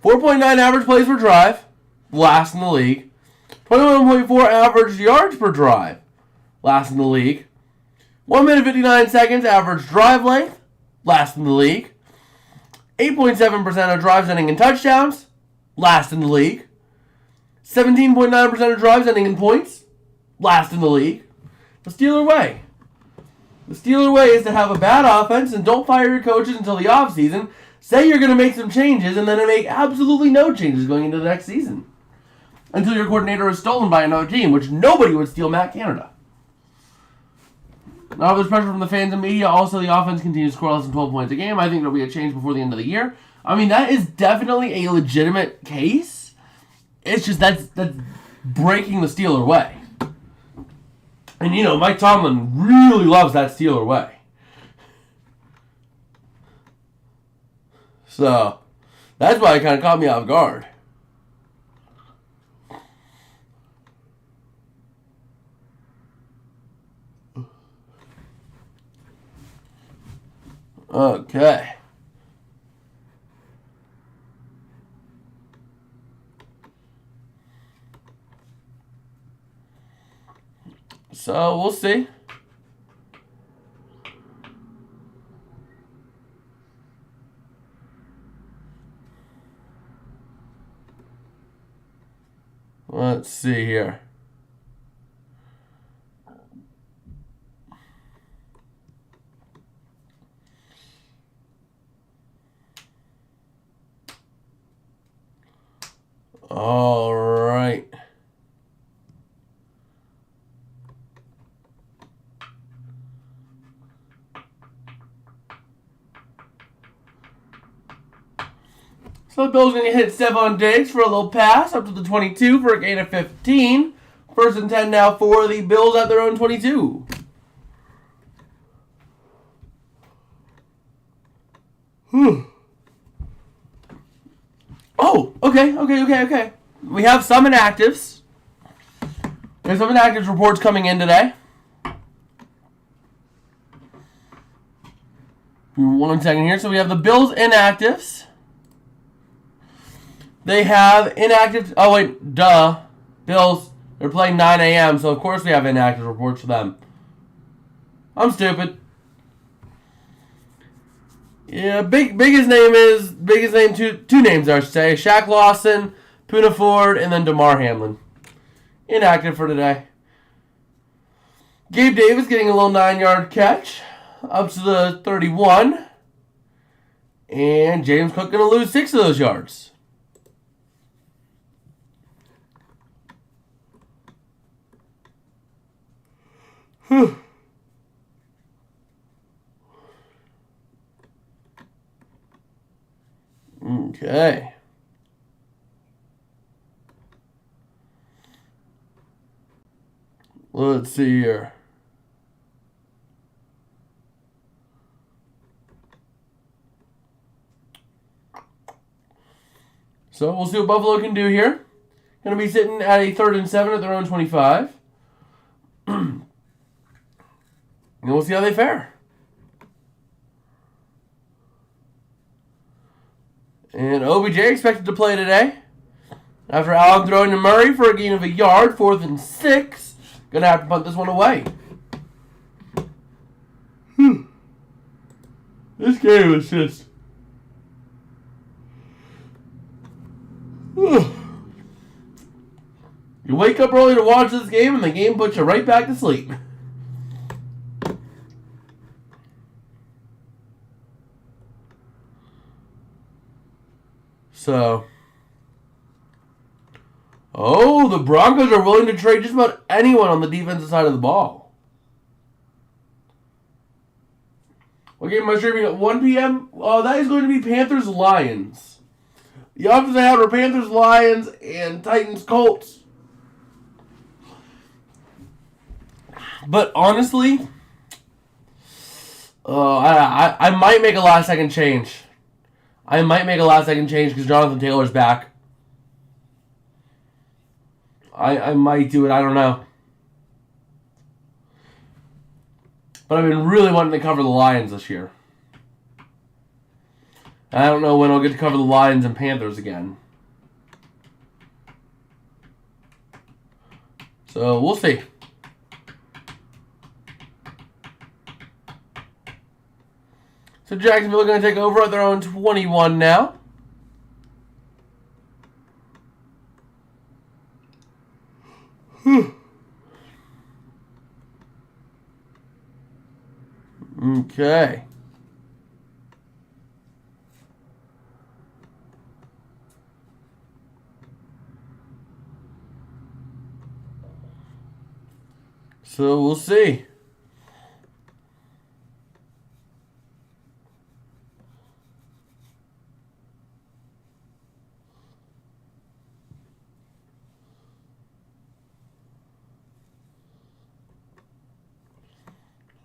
4.9 average plays per drive, last in the league. 21.4 average yards per drive, last in the league. 1 minute 59 seconds average drive length, last in the league. 8.7% of drives ending in touchdowns, last in the league. 17.9% of drives ending in points. Last in the league. The Steeler way. The Steeler way is to have a bad offense and don't fire your coaches until the offseason. Say you're going to make some changes and then make absolutely no changes going into the next season. Until your coordinator is stolen by another team, which nobody would steal Matt Canada. Now, there's pressure from the fans and media. Also, the offense continues to score less than 12 points a game. I think there'll be a change before the end of the year. I mean, that is definitely a legitimate case. It's just that's breaking the Steeler way. And, you know, Mike Tomlin really loves that Steeler way. So, that's why it kind of caught me off guard. Okay. So, we'll see. Let's see here. All right. So the Bills are going to hit Stephon Diggs for a little pass up to the 22 for a gain of 15. First and 10 now for the Bills at their own 22. Oh, okay. We have some inactives. There's some inactives reports coming in today. 1 second here. So we have the Bills inactives. They have inactive. Oh, wait. Duh. Bills. They're playing 9 a.m. So, of course, we have inactive reports for them. I'm stupid. Yeah, biggest name, two names, I should say. Shaq Lawson, Poona Ford, and then DeMar Hamlin. Inactive for today. Gabe Davis getting a little 9-yard catch. Up to the 31. And James Cook going to lose 6 of those yards. Okay. Let's see here. So we'll see what Buffalo can do here. Going to be sitting at a 3rd and 7 at their own 25. And we'll see how they fare. And OBJ expected to play today. After Allen throwing to Murray for a gain of a yard, 4th and 6. Gonna have to punt this one away. This game is just... You wake up early to watch this game, and the game puts you right back to sleep. So, the Broncos are willing to trade just about anyone on the defensive side of the ball. What game am I streaming at 1 p.m.? That is going to be Panthers-Lions. The options I had were Panthers-Lions and Titans-Colts. But honestly, I might make a last-second change. Because Jonathan Taylor's back. I might do it. I don't know. But I've been really wanting to cover the Lions this year. I don't know when I'll get to cover the Lions and Panthers again. So, we'll see. So Jacksonville are going to take over at their own 21 now. Okay. So we'll see.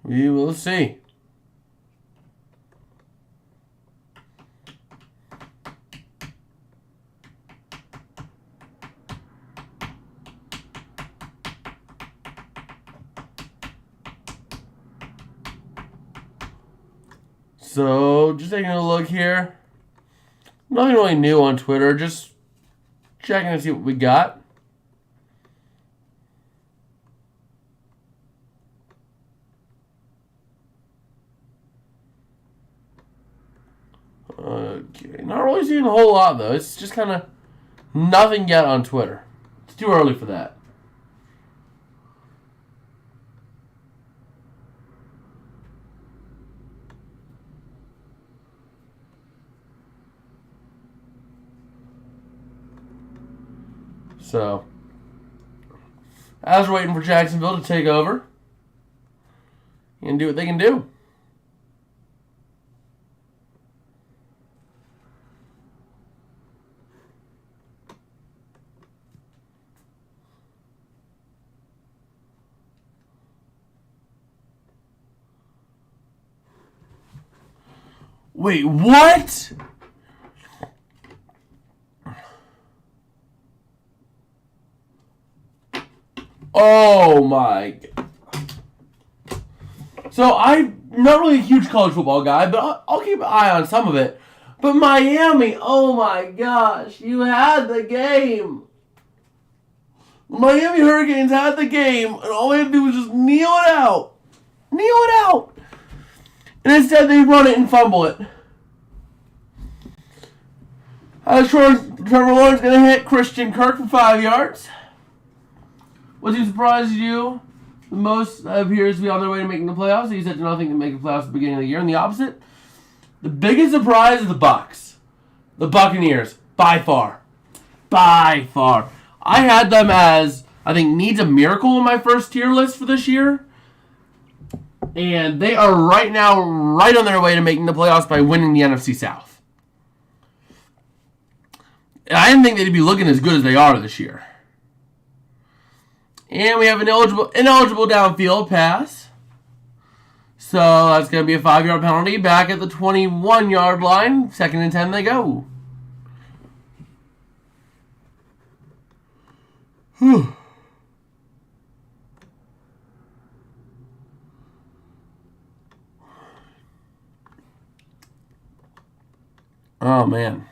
We will see. So, just taking a look here. Nothing really new on Twitter. Just checking to see what we got. Okay, not really seeing a whole lot though. It's just kind of nothing yet on Twitter. It's too early for that. So, as we're waiting for Jacksonville to take over and do what they can do. Wait, what? Oh my God. So I'm not really a huge college football guy, but I'll keep an eye on some of it. But Miami, oh my gosh, you had the game. The Miami Hurricanes had the game, and all we had to do was just kneel it out. Kneel it out. And instead they run it and fumble it. Trevor Lawrence going to hit Christian Kirk for 5 yards. What's he surprised you the most appears to be on their way to making the playoffs? He said nothing to make the playoffs at the beginning of the year. And the opposite, the biggest surprise is the Bucs. The Buccaneers, by far. By far. I had them as, I think, needs a miracle in my first tier list for this year. And they are right now right on their way to making the playoffs by winning the NFC South. I didn't think they'd be looking as good as they are this year. And we have an ineligible downfield pass. So that's going to be a 5-yard penalty. Back at the 21-yard line. 2nd and 10 they go. Whew. Oh, man.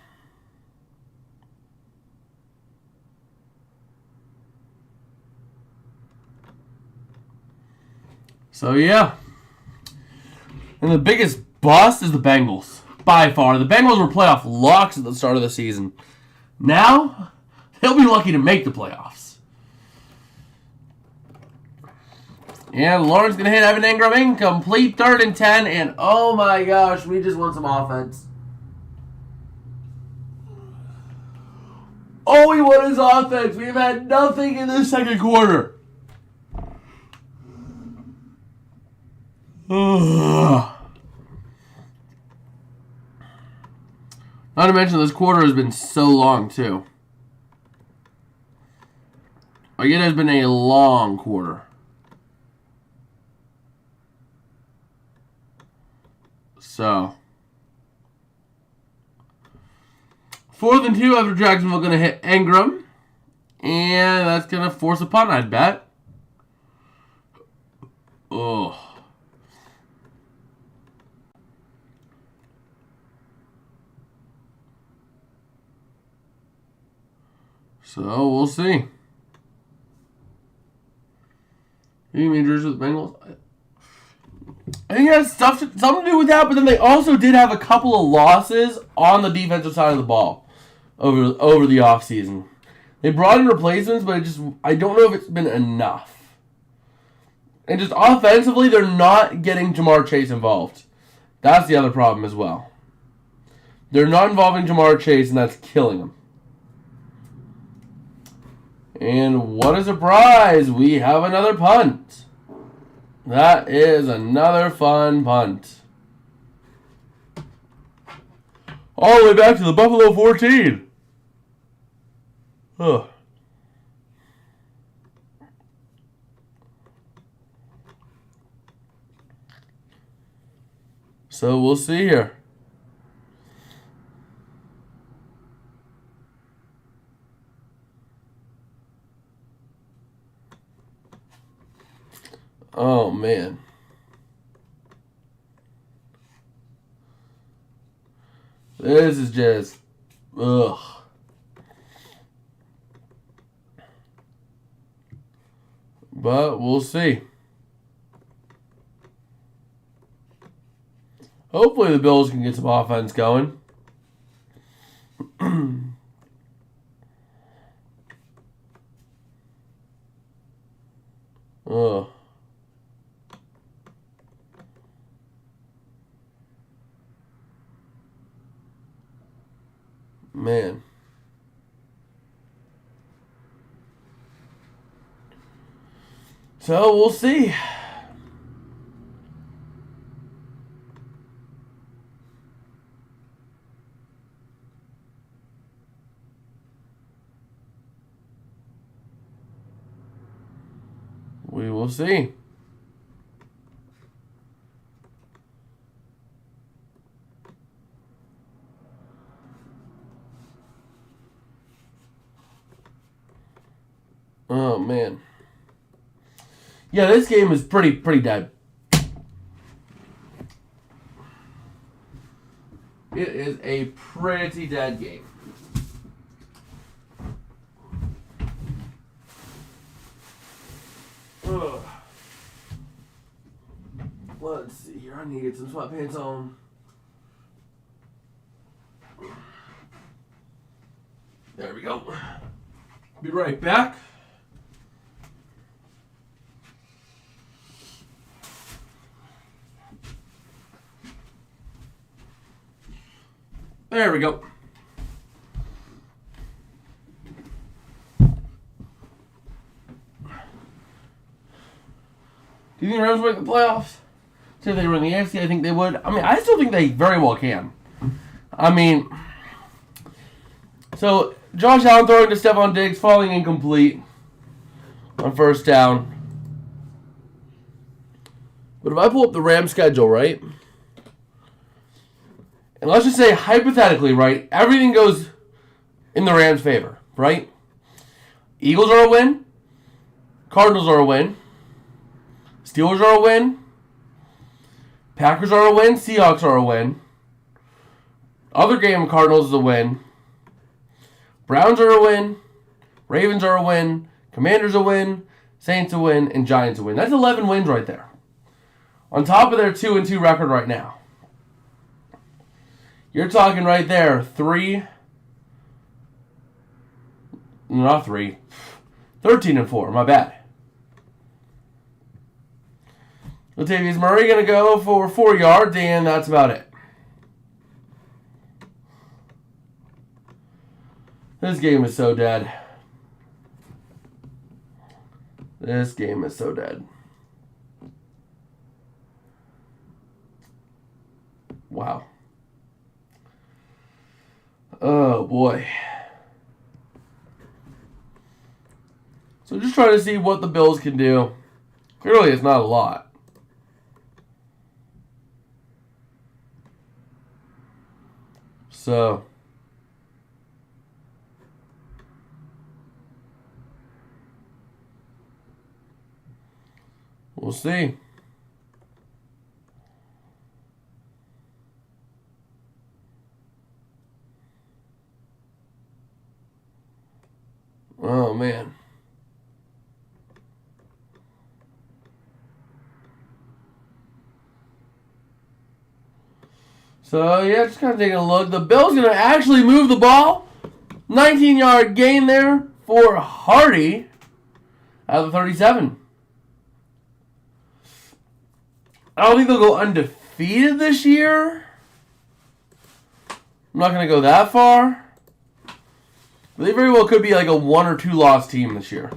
So, yeah. And the biggest bust is the Bengals. By far. The Bengals were playoff locks at the start of the season. Now, they'll be lucky to make the playoffs. And Lawrence going to hit Evan Ingram incomplete. 3rd and 10. And, oh my gosh, we just want some offense. All we want is offense. We've had nothing in the second quarter. Not to mention this quarter has been so long too. Like it has been a long quarter. So 4th and 2 after Jacksonville going to hit Ingram. And that's going to force a punt, I'd bet. Oh. So, we'll see. Any majors with the Bengals? I think it has something to do with that, but then they also did have a couple of losses on the defensive side of the ball over the offseason. They brought in replacements, but I don't know if it's been enough. And just offensively, they're not getting Jamar Chase involved. That's the other problem as well. They're not involving Jamar Chase, and that's killing them. And what a surprise! We have another punt. That is another fun punt. All the way back to the Buffalo 14. Ugh. So we'll see here. Oh, man. This is just, ugh. But we'll see. Hopefully the Bills can get some offense going. Ugh. Man. So we'll see. We will see. Oh, man. Yeah, this game is pretty dead. It is a pretty dead game. Ugh. Let's see here. I need to get some sweatpants on. There we go. Be right back. There we go. Do you think the Rams make the playoffs? Say if they were in the AFC, I think they would. I mean, I still think they very well can. I mean, so Josh Allen throwing to Stephon Diggs, falling incomplete on first down. But if I pull up the Rams schedule, right? And let's just say, hypothetically, right, everything goes in the Rams' favor, right? Eagles are a win. Cardinals are a win. Steelers are a win. Packers are a win. Seahawks are a win. Other game, Cardinals is a win. Browns are a win. Ravens are a win. Commanders a win. Saints a win. And Giants a win. That's 11 wins right there. On top of their 2-2 record right now. You're talking right there, 13-4, my bad. Latavius Murray going to go for 4 yards, and that's about it. This game is so dead. This game is so dead. Wow. Oh, boy. So just trying to see what the Bills can do. Clearly, it's not a lot. So we'll see. Oh, man. So, yeah, just kind of taking a look. The Bills going to actually move the ball. 19-yard gain there for Hardy out of the 37. I don't think they'll go undefeated this year. I'm not going to go that far. But they very well could be like a 1 or 2 loss team this year.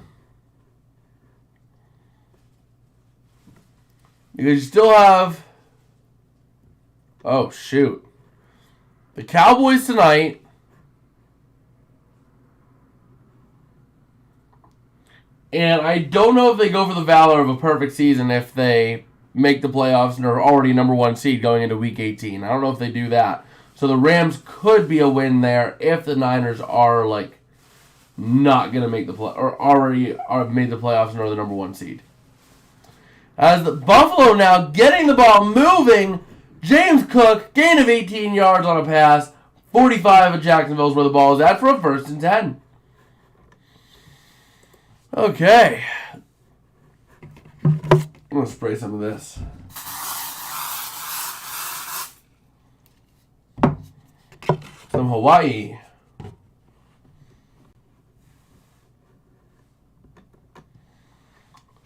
Because you still have... Oh, shoot. The Cowboys tonight. And I don't know if they go for the valor of a perfect season if they make the playoffs and are already number 1 seed going into Week 18. I don't know if they do that. So the Rams could be a win there if the Niners are like not going to make the play or already are made the playoffs and are the number 1 seed. As the Buffalo now getting the ball moving, James Cook, gain of 18 yards on a pass, 45 of Jacksonville's where the ball is at for a 1st and 10. Okay. I'm going to spray some of this. Some Hawaii.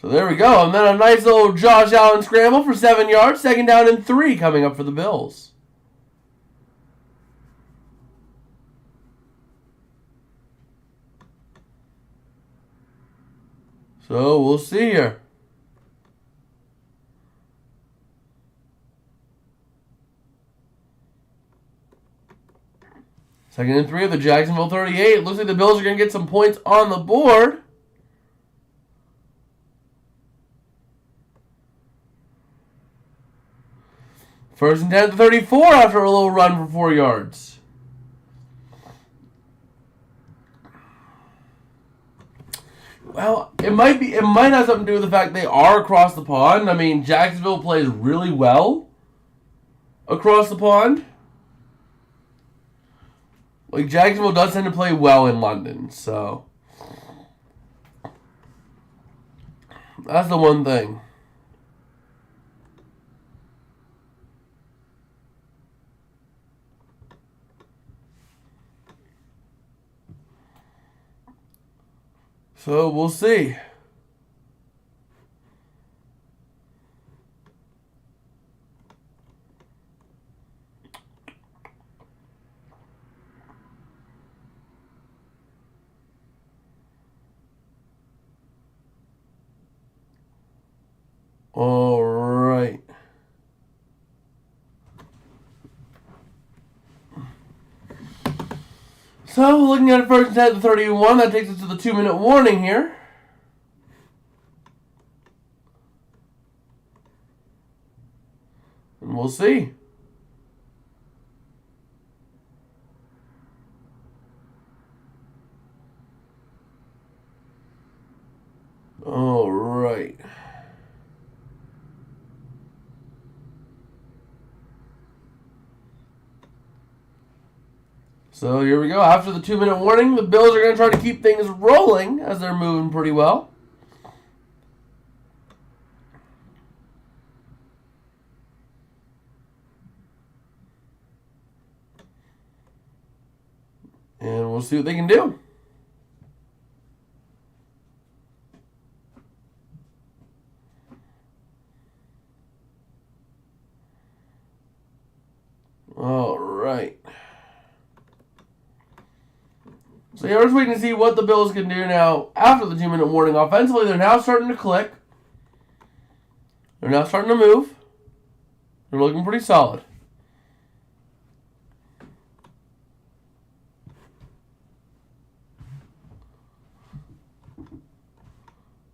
So there we go. And then a nice little Josh Allen scramble for 7 yards. 2nd down and 3 coming up for the Bills. So we'll see here. Second and 3 of the Jacksonville 38. Looks like the Bills are going to get some points on the board. First and 10 at the 34 after a little run for 4 yards. Well, it might have something to do with the fact they are across the pond. I mean, Jacksonville plays really well across the pond. Like, Jacksonville does tend to play well in London, so that's the one thing. So we'll see. All right. So, looking at it first and 10 to 31, that takes us to the 2-minute warning here. And we'll see. All right. So here we go. After the 2-minute warning, the Bills are going to try to keep things rolling as they're moving pretty well. And we'll see what they can do. All right. So yeah, we're just waiting to see what the Bills can do now after the 2-minute warning. Offensively, they're now starting to click. They're now starting to move. They're looking pretty solid.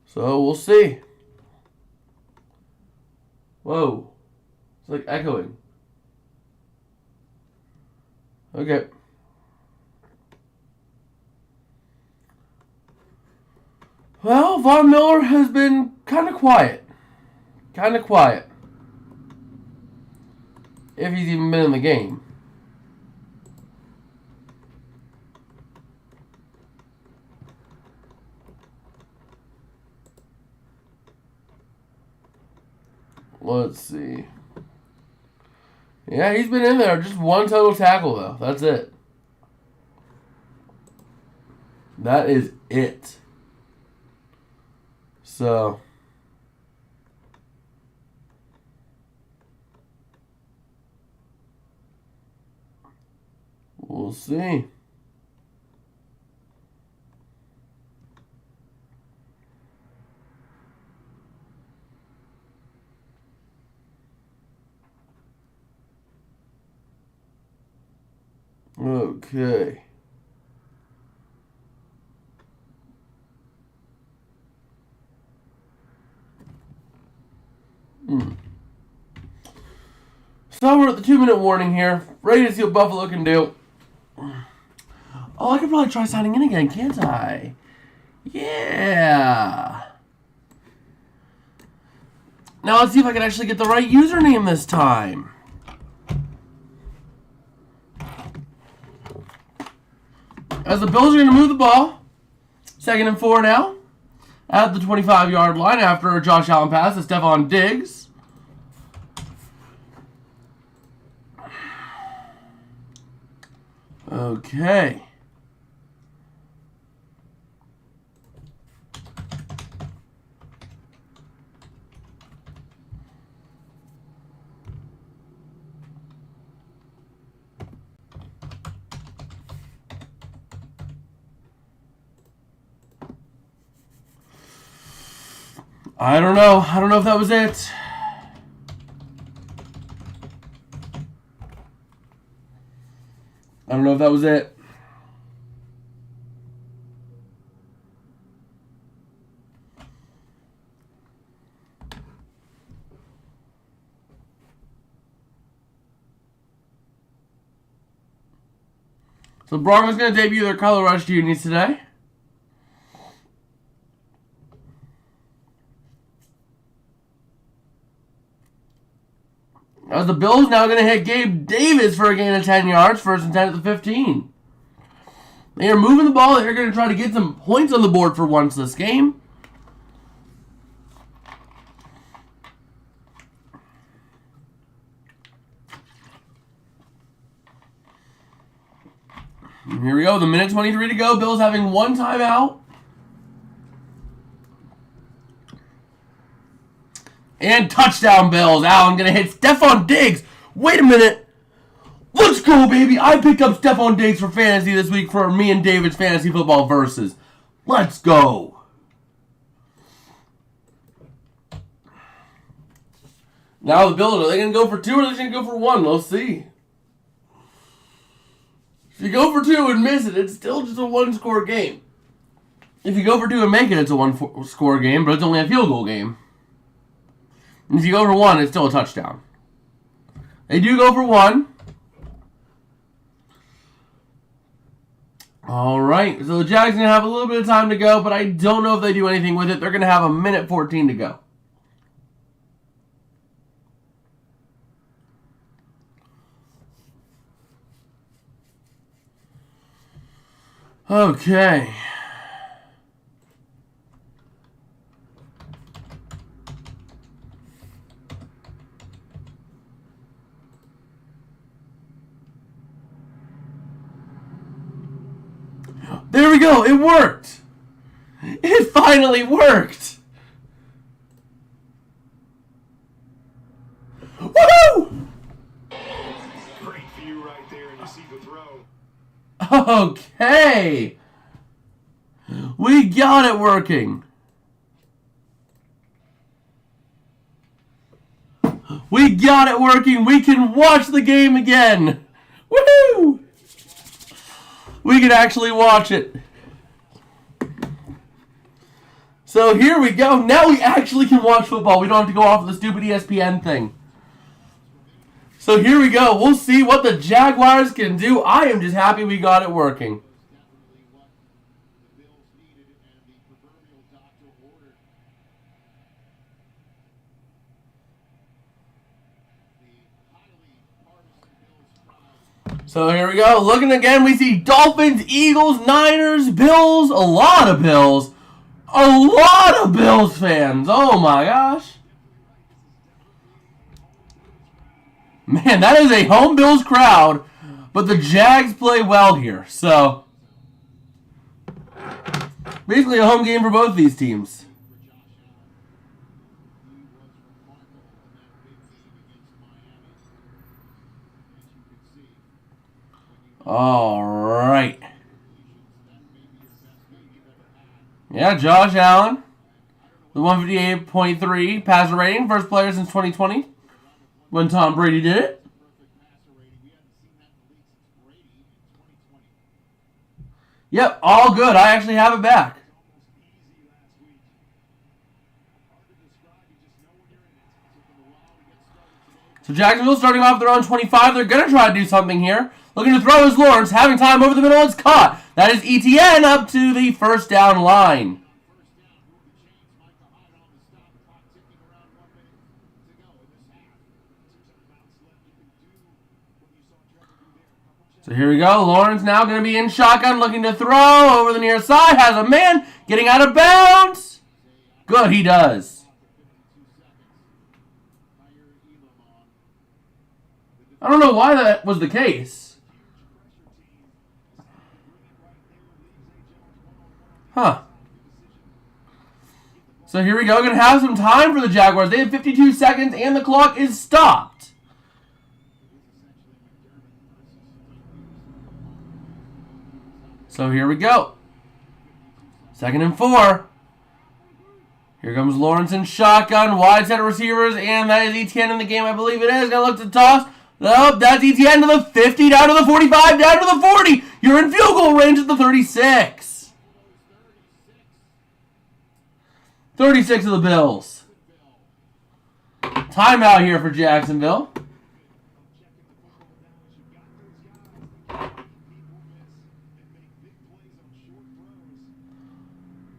So we'll see. Whoa. It's like echoing. Okay. Well, Von Miller has been kind of quiet. Kind of quiet. If he's even been in the game. Let's see. Yeah, he's been in there. Just 1 total tackle, though. That's it. That is it. So we'll see. Okay. So we're at the 2-minute warning here. Ready to see what Buffalo can do. Oh, I could probably try signing in again, can't I? Yeah. Now let's see if I can actually get the right username this time. As the Bills are going to move the ball. 2nd and 4 now. At the 25-yard line after a Josh Allen pass to Stephon Diggs. Okay. I don't know. I don't know if that was it. I don't know if that was it. So Broncos going to debut their color rush unis today. As the Bills now going to hit Gabe Davis for a gain of 10 yards, 1st and 10 at the 15. They are moving the ball. They're going to try to get some points on the board for once this game. And here we go. The minute 23 to go. Bills having one timeout. And touchdown, Bills. Allen going to hit Stephon Diggs. Wait a minute. Let's go, baby. I picked up Stephon Diggs for fantasy this week for me and David's Fantasy Football Versus. Let's go. Now the Bills, are they going to go for 2 or are they going to go for 1? We'll see. If you go for 2 and miss it, it's still just a 1-score game. If you go for 2 and make it, it's a 1-score game, but it's only a field goal game. And if you go for 1, it's still a touchdown. They do go for 1. All right. So the Jags are going to have a little bit of time to go, but I don't know if they do anything with it. They're going to have a minute 14 to go. Okay. There we go. It worked. It finally worked. Woohoo! Great view right there, and you see the throw. Okay. We got it working. We got it working. We can watch the game again. Woohoo! We can actually watch it. So here we go. Now we actually can watch football. We don't have to go off of the stupid ESPN thing. So here we go. We'll see what the Jaguars can do. I am just happy we got it working. So here we go. Looking again, we see Dolphins, Eagles, Niners, Bills, a lot of Bills. A lot of Bills fans. Oh my gosh. Man, that is a home Bills crowd. But the Jags play well here. So Basically a home game for both these teams. All right. Yeah, Josh Allen, the 158.3 passer rating, first player since 2020 when Tom Brady did it. Yep, all good. I actually have it back. So Jacksonville starting off their own 25. They're going to try to do something here. Looking to throw is Lawrence. Having time over the middle. It's caught. That is ETN up to the first down line. So here we go. Lawrence now going to be in shotgun, looking to throw over the near side. Has a man getting out of bounds. Good, he does. I don't know why that was the case. Huh. So here we go. Going to have some time for the Jaguars. They have 52 seconds and the clock is stopped. So here we go. 2nd and 4. Here comes Lawrence in shotgun. Wide set of receivers. And that is ETN in the game. I believe it is. Going to look to toss. Nope, that's ETN to the 50, down to the 45, down to the 40. You're in field goal range at the 36. 36 of the Bills. Timeout here for Jacksonville.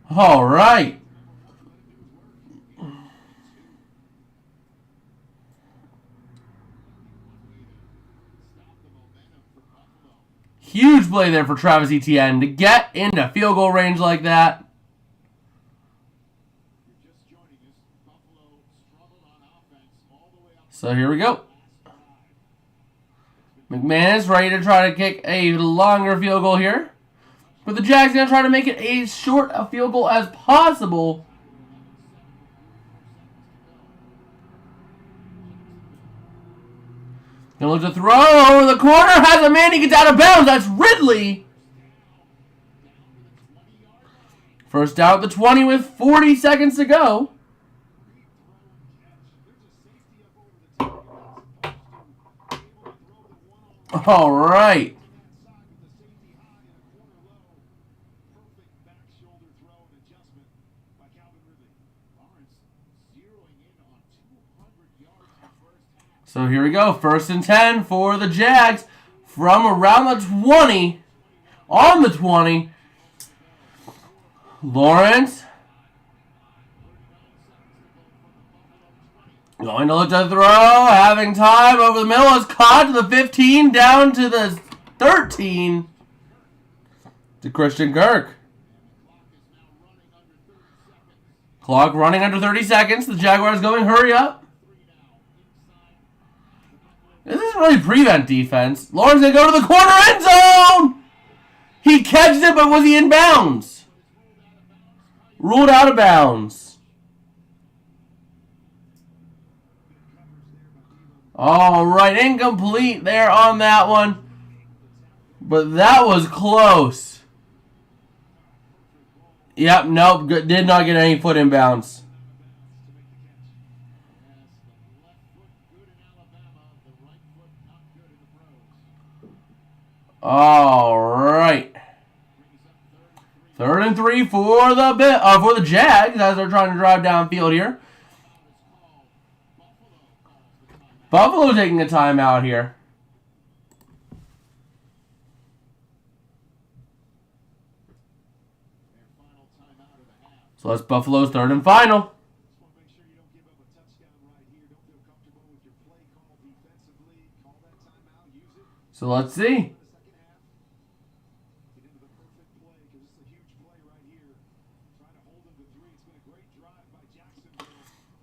All right. Huge play there for Travis Etienne to get into field goal range like that. So here we go. McManus ready to try to kick a longer field goal here. But the Jags going to try to make it as short a field goal as possible. Gonna look to throw over the corner. Has a man. He gets out of bounds. That's Ridley. First down at the 20 with 40 seconds to go. All right. So here we go. 1st and 10 for the Jags from around the 20. On the 20. Lawrence. Going to look to throw. Having time over the middle. Is caught to the 15. Down to the 13. To Christian Kirk. Clock running under 30 seconds. The Jaguars going hurry up. This isn't really prevent defense. Lawrence going to go to the corner end zone. He catches it, but was he in bounds? Ruled out of bounds. All right, incomplete there on that one. But that was close. Yep, nope, did not get any foot in bounds. All right. 3rd and 3 for the Jags as they're trying to drive downfield here. Buffalo taking a timeout here. So that's Buffalo's 3rd and final. So let's see.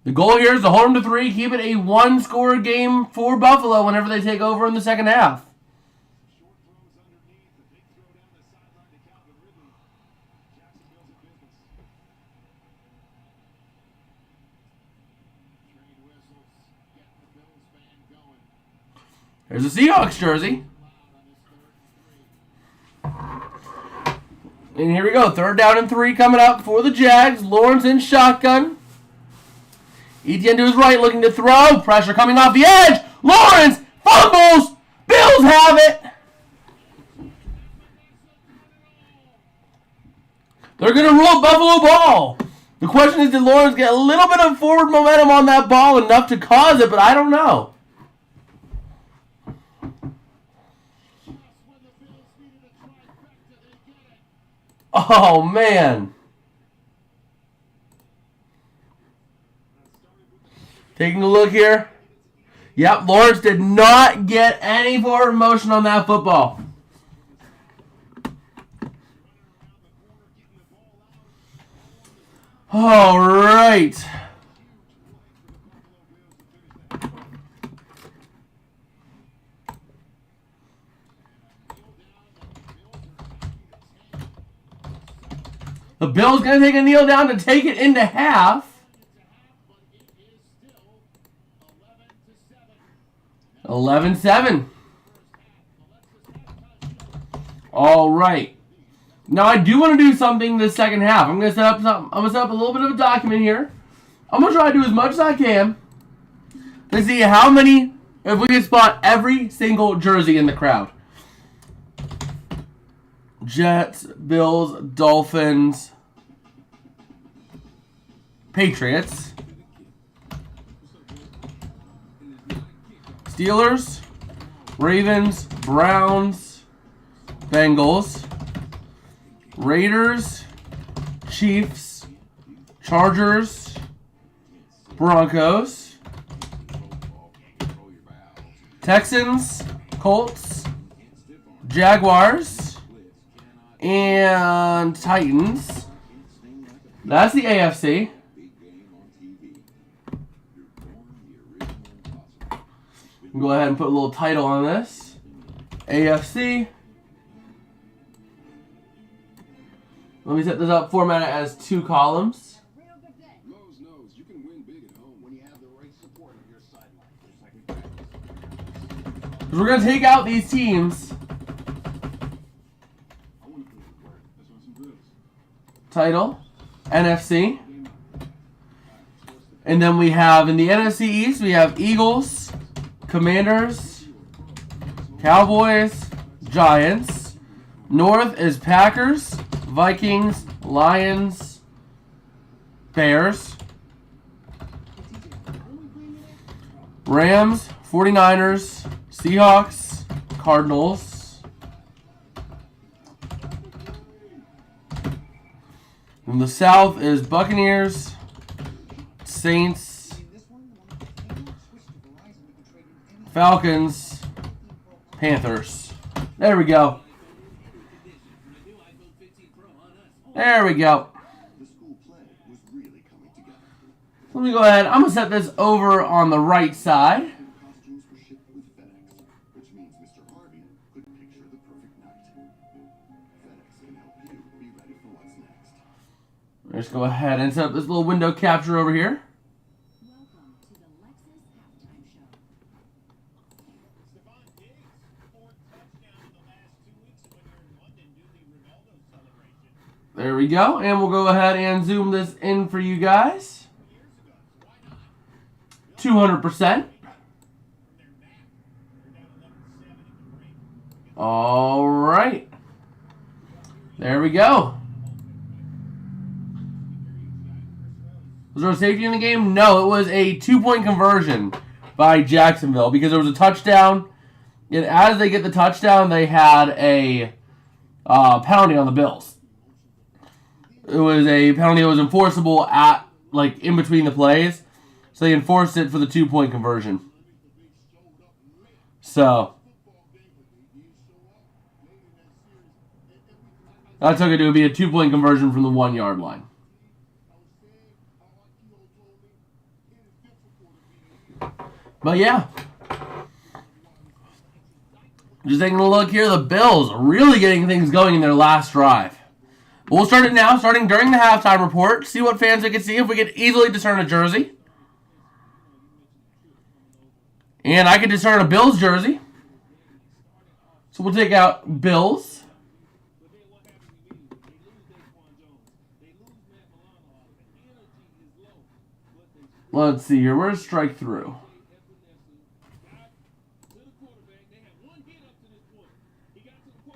The goal here is to hold them to 3, keep it a 1-score game for Buffalo whenever they take over in the second half. There's a Seahawks jersey. And here we go. 3rd down and 3 coming up for the Jags. Lawrence in shotgun. Etienne to his right looking to throw. Pressure coming off the edge. Lawrence fumbles. Bills have it. They're going to roll Buffalo ball. The question is, did Lawrence get a little bit of forward momentum on that ball enough to cause it? But I don't know. Oh, man. Taking a look here. Yep, Lawrence did not get any forward motion on that football. All right. The Bills going to take a kneel down to take it into half. 11-7. All right. Now I do want to do something this second half. I'm going to set up a little bit of a document here. I'm going to try to do as much as I can to see how many, if we can spot every single jersey in the crowd. Jets, Bills, Dolphins, Patriots, Steelers, Ravens, Browns, Bengals, Raiders, Chiefs, Chargers, Broncos, Texans, Colts, Jaguars, and Titans. That's the AFC. Go ahead and put a little title on this. AFC. Let me set this up, format it as 2 columns. Because we're going to take out these teams. Title, NFC. And then we have, in the NFC East, we have Eagles, Commanders, Cowboys, Giants. North is Packers, Vikings, Lions, Bears, Rams, 49ers, Seahawks, Cardinals. In the South is Buccaneers, Saints, Falcons, Panthers. There we go. There we go. Let me go ahead. I'm going to set this over on the right side. Let's go ahead and set up this little window capture over here. There we go, and we'll go ahead and zoom this in for you guys. 200%. All right. There we go. Was there a safety in the game? No, it was a 2-point conversion by Jacksonville because there was a touchdown. And as they get the touchdown, they had a penalty on the Bills. It was a penalty that was enforceable at, like, in between the plays. So they enforced it for the 2-point conversion. So I took it to be a 2-point conversion from the 1-yard line. But yeah. Just taking a look here, the Bills are really getting things going in their last drive. But we'll start it now, starting during the halftime report. See what fans we can see, if we could easily discern a jersey. And I can discern a Bills jersey. So we'll take out Bills. Let's see here. Where's strike through?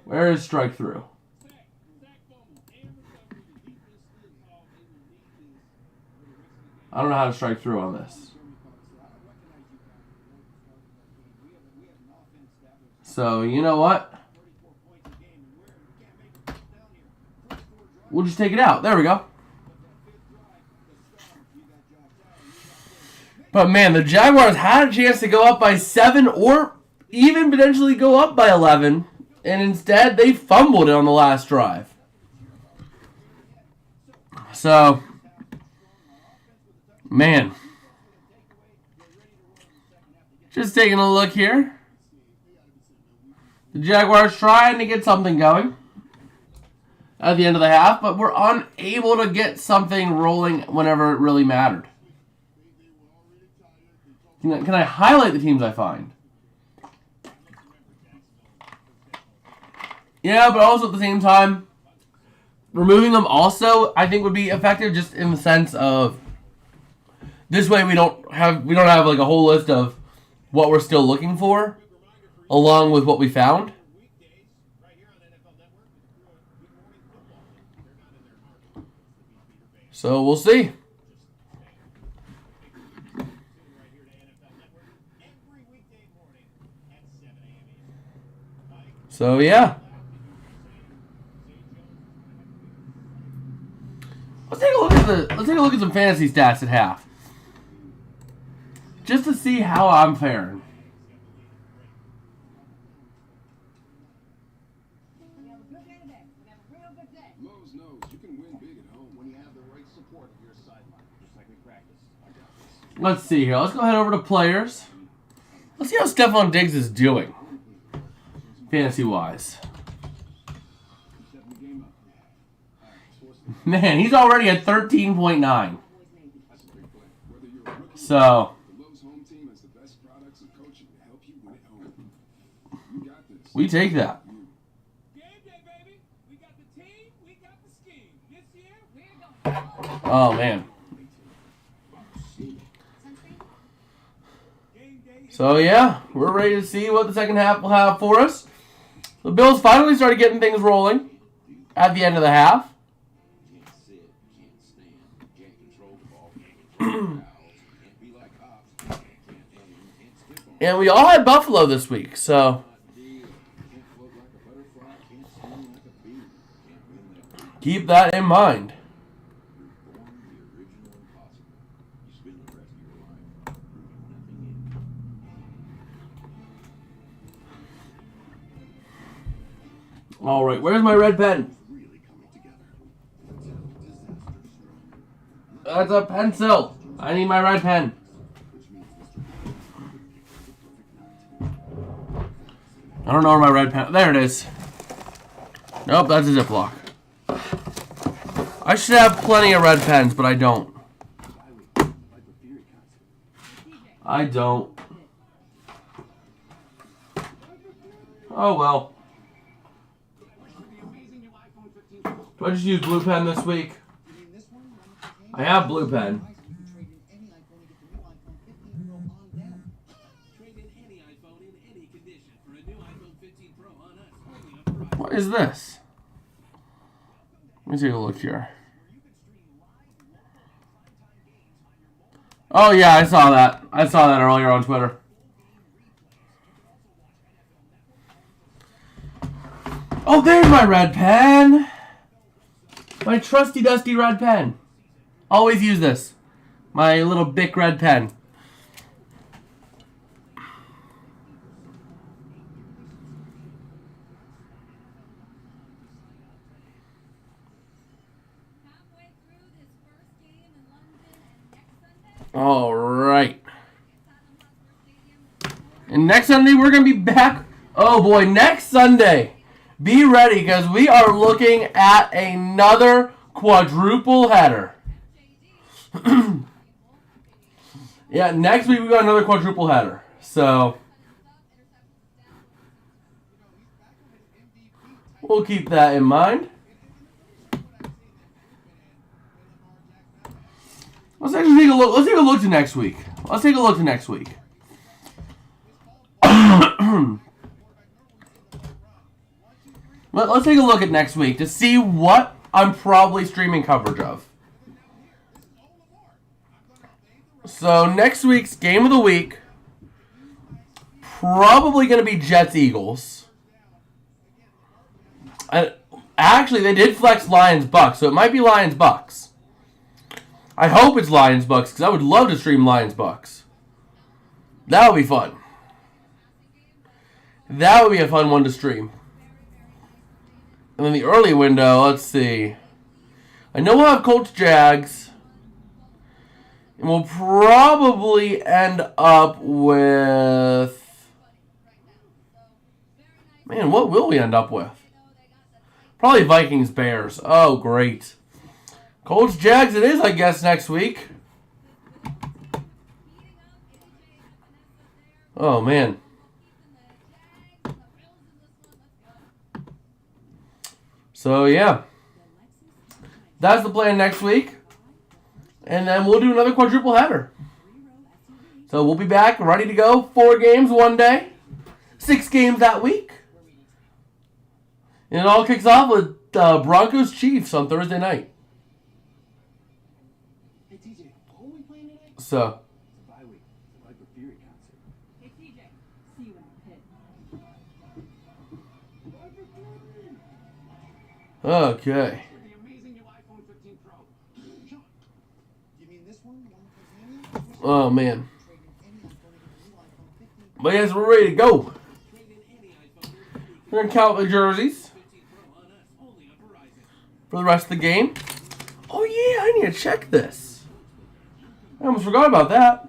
Where is strike through? I don't know how to strike through on this. So, you know what? We'll just take it out. There we go. But man, the Jaguars had a chance to go up by 7 or even potentially go up by 11. And instead, they fumbled it on the last drive. So, man. Just taking a look here. The Jaguars trying to get something going at the end of the half, but we're unable to get something rolling whenever it really mattered. Can I highlight the teams I find? Yeah, but also at the same time, removing them also I think would be effective, just in the sense of this way we don't have like a whole list of what we're still looking for, along with what we found. So we'll see. So yeah. Let's take a look at some fantasy stats at half. Just to see how I'm faring. Let's see here. Let's go ahead over to players. Let's see how Stephon Diggs is doing, fantasy-wise. Man, he's already at 13.9. So, we take that. Oh, man. So, yeah, we're ready to see what the second half will have for us. The Bills finally started getting things rolling at the end of the half. And we all had Buffalo this week, so keep that in mind. All right, where's my red pen? That's a pencil. I need my red pen. I don't know where my red pen... There it is. Nope, that's a Ziploc. I should have plenty of red pens, but I don't. I don't. Oh, well. Do I just use blue pen this week? I have blue pen. What is this? Let me take a look here. Oh yeah, I saw that. I saw that earlier on Twitter. Oh, there's my red pen. My trusty dusty red pen. Always use this. My little Bic red pen. All right. And next Sunday, we're going to be back. Oh, boy. Next Sunday. Be ready, because we are looking at another quadruple header. Yeah, next week we got another quadruple header. So, We'll keep that in mind. Let's actually take a look. Let's take a look to next week. Let's take a look to next week. Let's take a look at next week to see what I'm probably streaming coverage of. So next week's game of the week, probably going to be Jets-Eagles. Actually, they did flex Lions-Bucks, so it might be Lions-Bucks. I hope it's Lions-Bucks, because I would love to stream Lions-Bucks. That would be fun. That would be a fun one to stream. And then the early window, let's see. I know we'll have Colts-Jags. And we'll probably end up with... Man, what will we end up with? Probably Vikings-Bears. Oh, great. Colts-Jags it is, I guess, next week. Oh, man. So, yeah. That's the plan next week. And then we'll do another quadruple header. So we'll be back, ready to go. 4 games one day. 6 games that week. And it all kicks off with Broncos-Chiefs on Thursday night. So. Okay. Oh, man. But yes, we're ready to go. We're going to count the jerseys for the rest of the game. Oh, yeah, I need to check this. I almost forgot about that.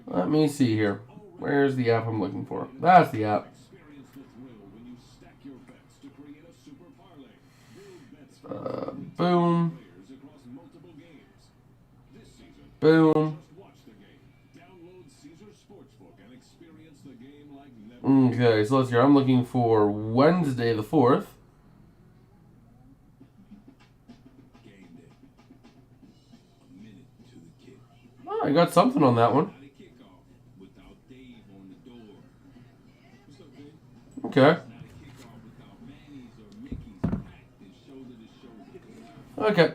Let me see here. Where's the app I'm looking for? That's the app. Boom. Boom. Okay, so let's see. I'm looking for Wednesday the 4th. Oh, I got something on that one. Okay. Okay.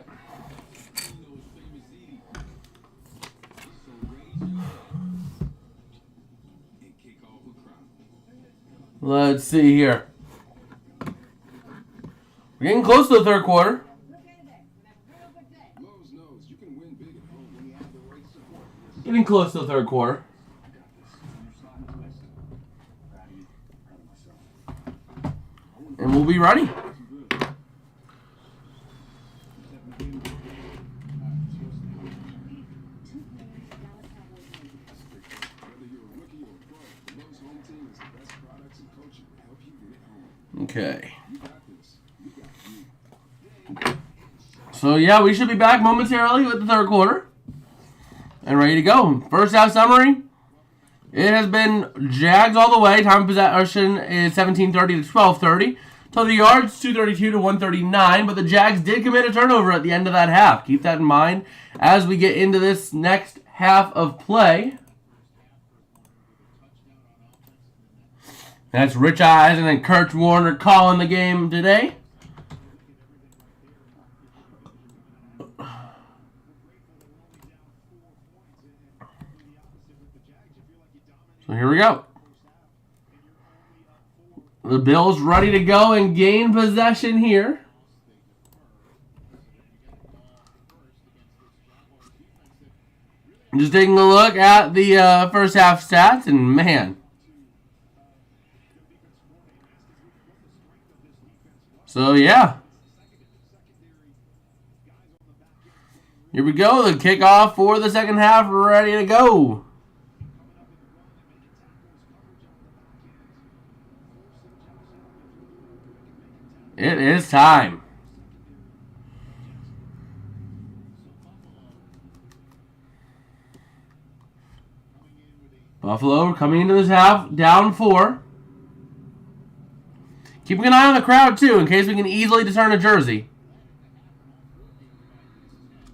Let's see here. We're getting close to the third quarter. Getting close to the third quarter. And we'll be ready. Okay. So, yeah, we should be back momentarily with the third quarter. And ready to go. First half summary. It has been Jags all the way. Time of possession is 17:30 to 12:30. Total yards, 232 to 139. But the Jags did commit a turnover at the end of that half. Keep that in mind as we get into this next half of play. That's Rich Eisen and Kurt Warner calling the game today. So here we go. The Bills ready to go and gain possession here. Just taking a look at the first half stats, and man. So, yeah. Here we go. The kickoff for the second half ready to go. It is time. Buffalo coming into this half down 4. Keeping an eye on the crowd, too, in case we can easily discern a jersey.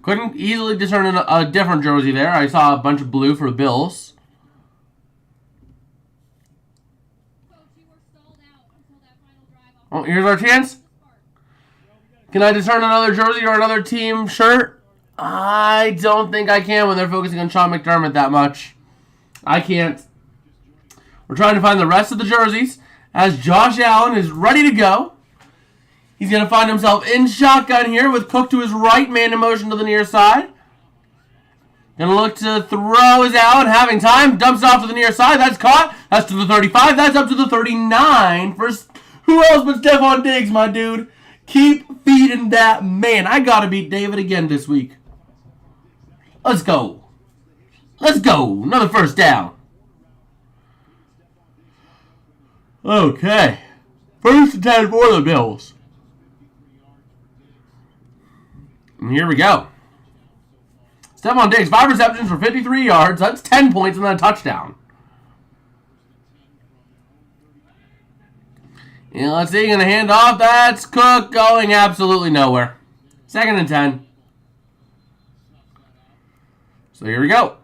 Couldn't easily discern a different jersey there. I saw a bunch of blue for the Bills. Oh, here's our chance. Can I discern another jersey or another team shirt? I don't think I can when they're focusing on Sean McDermott that much. I can't. We're trying to find the rest of the jerseys as Josh Allen is ready to go. He's going to find himself in shotgun here with Cook to his right, man in motion to the near side. Going to look to throw his Allen, having time, dumps it off to the near side. That's caught. That's to the 35. That's up to the 39. Who else but Stephon Diggs, my dude? Keep feeding that man. I got to beat David again this week. Let's go. Let's go. Another first down. Okay. First and 10 for the Bills. And here we go. Stephon Diggs, 5 receptions for 53 yards. That's 10 points and then a touchdown. And let's see, going to hand off. That's Cook going absolutely nowhere. 2nd and 10. So here we go.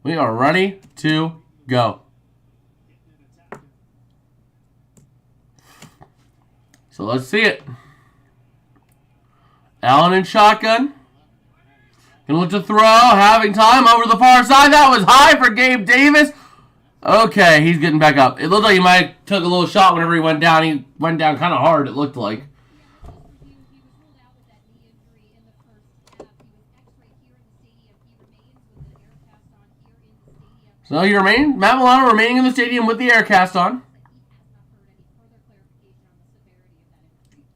We are ready to go. So let's see it. Allen in shotgun. Gonna look to throw, having time over the far side. That was high for Gabe Davis. Okay, he's getting back up. It looked like he might have took a little shot whenever he went down. He went down kind of hard, it looked like. So Matt Milano remaining in the stadium with the air cast on.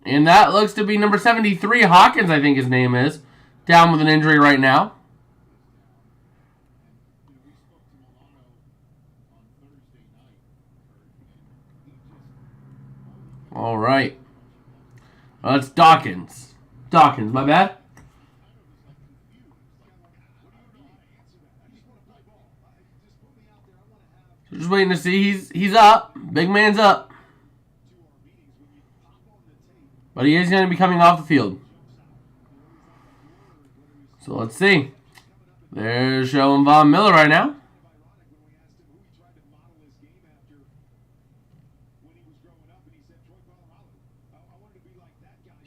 And that looks to be number 73, Hawkins, I think his name is. Down with an injury right now. All right. That's Dawkins. Dawkins, my bad. So just waiting to see. He's up. Big man's up. But he is going to be coming off the field. So let's see. They're showing Von Miller right now.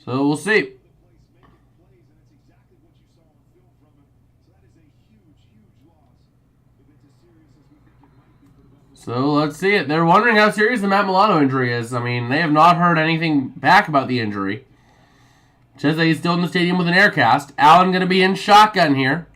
So we'll see. So let's see it. They're wondering how serious the Matt Milano injury is. I mean, they have not heard anything back about the injury. It says that he's still in the stadium with an air cast. Allen going to be in shotgun here.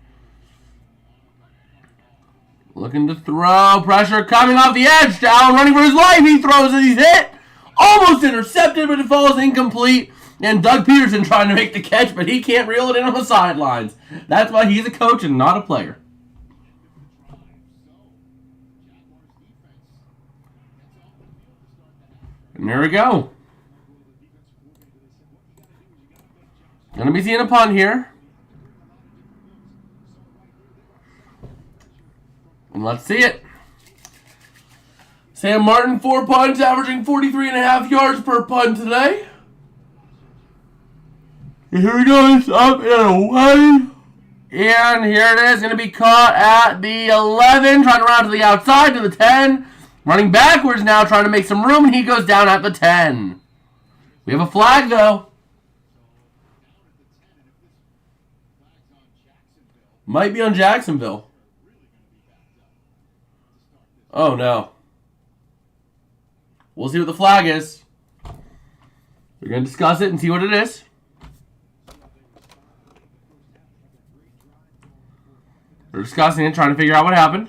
Looking to throw. Pressure coming off the edge. Allen running for his life. He throws and he's hit. Almost intercepted, but it falls incomplete. And Doug Peterson trying to make the catch, but he can't reel it in on the sidelines. That's why he's a coach and not a player. And there we go. Gonna be seeing a punt here. And let's see it. Sam Martin, 4 punts, averaging 43.5 yards per punt today. And here we go. It's up and away. And here it is. Going to be caught at the 11. Trying to run out to the outside to the 10. Running backwards now, trying to make some room, and he goes down at the 10. We have a flag, though. Might be on Jacksonville. Oh, no. We'll see what the flag is. We're going to discuss it and see what it is. We're discussing it, trying to figure out what happened.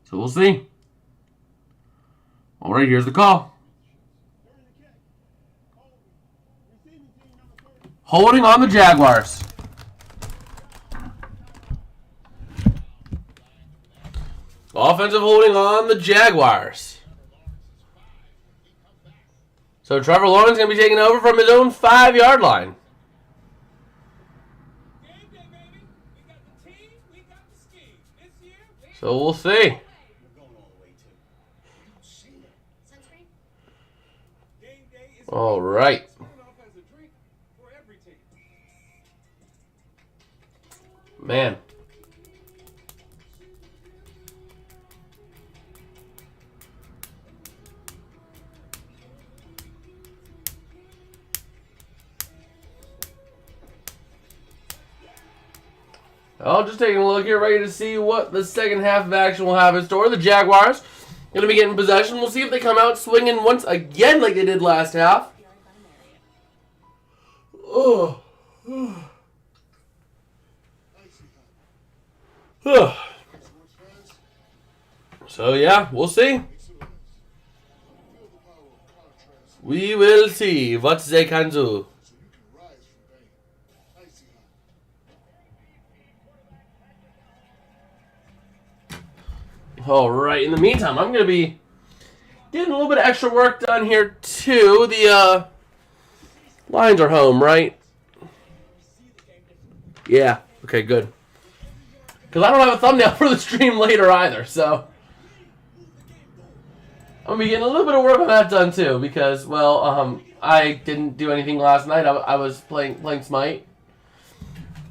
So we'll see. All right, here's the call. Holding on the Jaguars. Offensive holding on the Jaguars. So Trevor Lawrence going to be taking over from his own 5-yard line. So we'll see. All right. Man. I'll just taking a look here, ready to see what the second half of action will have in store. The Jaguars going to be getting possession. We'll see if they come out swinging once again like they did last half. Oh. So, yeah, we'll see. We will see what they can do. All right, in the meantime, I'm going to be getting a little bit of extra work done here, too. The Lions are home, right? Yeah, okay, good. Because I don't have a thumbnail for the stream later either, so I'm going to be getting a little bit of work on that done, too, because, well, I didn't do anything last night. I was playing Smite.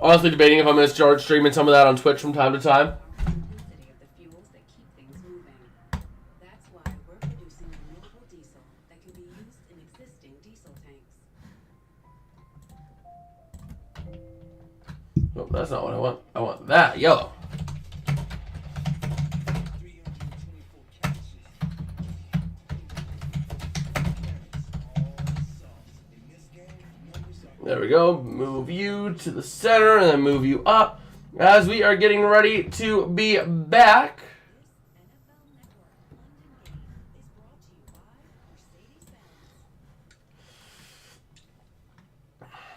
Honestly debating if I'm going to start streaming some of that on Twitch from time to time. Oh, that's not what I want. I want that yellow. There we go. Move you to the center and then move you up as we are getting ready to be back.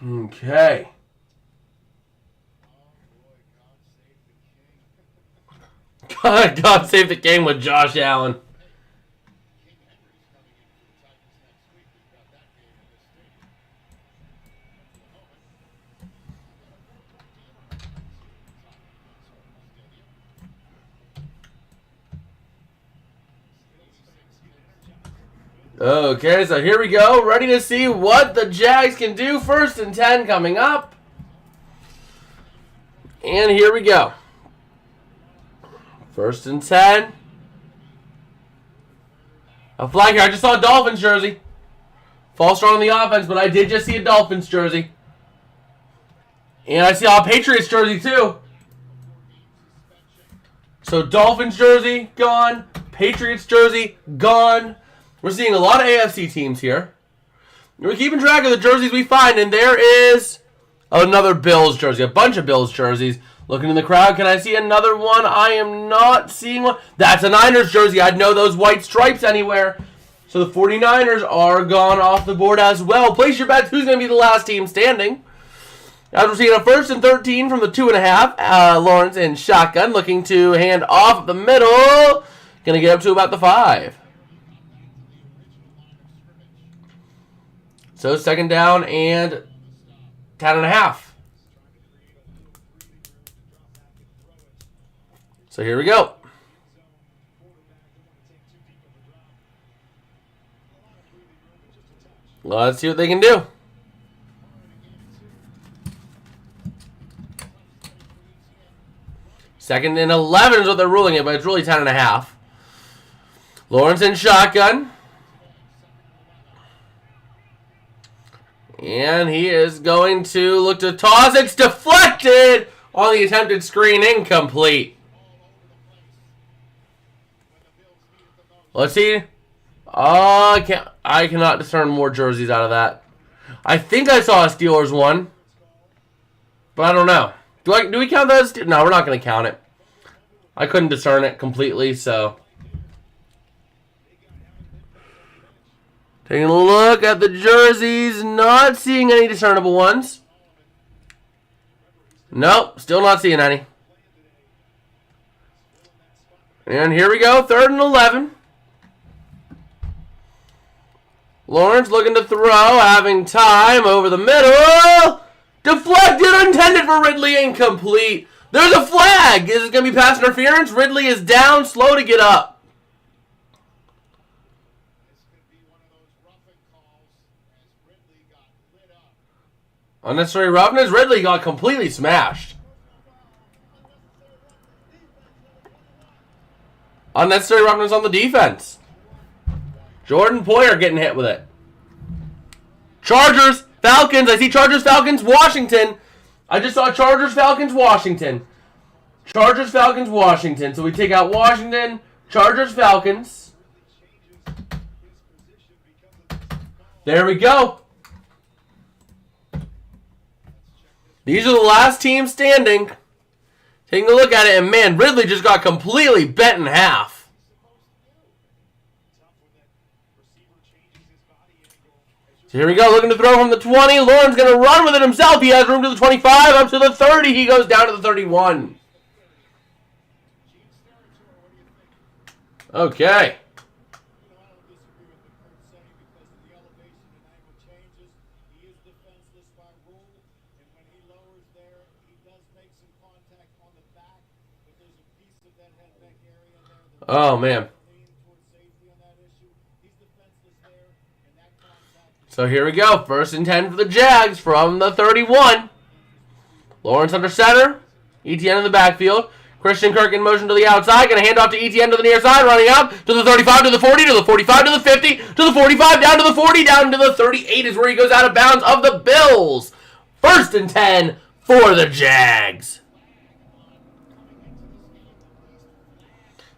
Okay. God save the game with Josh Allen. Okay, so here we go. Ready to see what the Jags can do. 1st and 10 coming up. And here we go. 1st and 10. A flag here. I just saw a Dolphins jersey. Fall strong on the offense, but I did just see a Dolphins jersey. And I see a Patriots jersey too. So Dolphins jersey, gone. Patriots jersey, gone. We're seeing a lot of AFC teams here. We're keeping track of the jerseys we find, and there is another Bills jersey. A bunch of Bills jerseys. Looking in the crowd, can I see another one? I am not seeing one. That's a Niners jersey. I'd know those white stripes anywhere. So the 49ers are gone off the board as well. Place your bets. Who's going to be the last team standing? As we're seeing a 1st and 13 from the 2.5. Lawrence in shotgun, looking to hand off the middle. Going to get up to about the 5. So 2nd down and 10.5. So here we go. Let's see what they can do. 2nd and 11 is what they're ruling it, but it's really 10.5. Lawrence in shotgun. And he is going to look to toss. It's deflected on the attempted screen, incomplete. Let's see. I cannot discern more jerseys out of that. I think I saw a Steelers one, but I don't know. Do we count that as? No, we're not going to count it. I couldn't discern it completely, so. Taking a look at the jerseys, not seeing any discernible ones. Nope, still not seeing any. And here we go, 3rd and 11. Lawrence looking to throw, having time over the middle. Deflected, intended for Ridley, incomplete. There's a flag. Is it going to be pass interference? Ridley is down, slow to get up. Unnecessary roughness. Ridley got completely smashed. Unnecessary roughness on the defense. Jordan Poyer getting hit with it. Chargers, Falcons. I see Chargers, Falcons, Washington. I just saw Chargers, Falcons, Washington. Chargers, Falcons, Washington. So we take out Washington, Chargers, Falcons. There we go. These are the last teams standing. Taking a look at it, and man, Ridley just got completely bent in half. So here we go, looking to throw from the 20. Lawrence going to run with it himself. He has room to the 25, up to the 30. He goes down to the 31. Okay. Oh, man. So here we go. 1st and 10 for the Jags from the 31. Lawrence under center. ETN in the backfield. Christian Kirk in motion to the outside. Going to hand off to ETN to the near side. Running up to the 35, to the 40, to the 45, to the 50, to the 45, down to the 40, down to the 38 is where he goes out of bounds of the Bills. 1st and 10 for the Jags.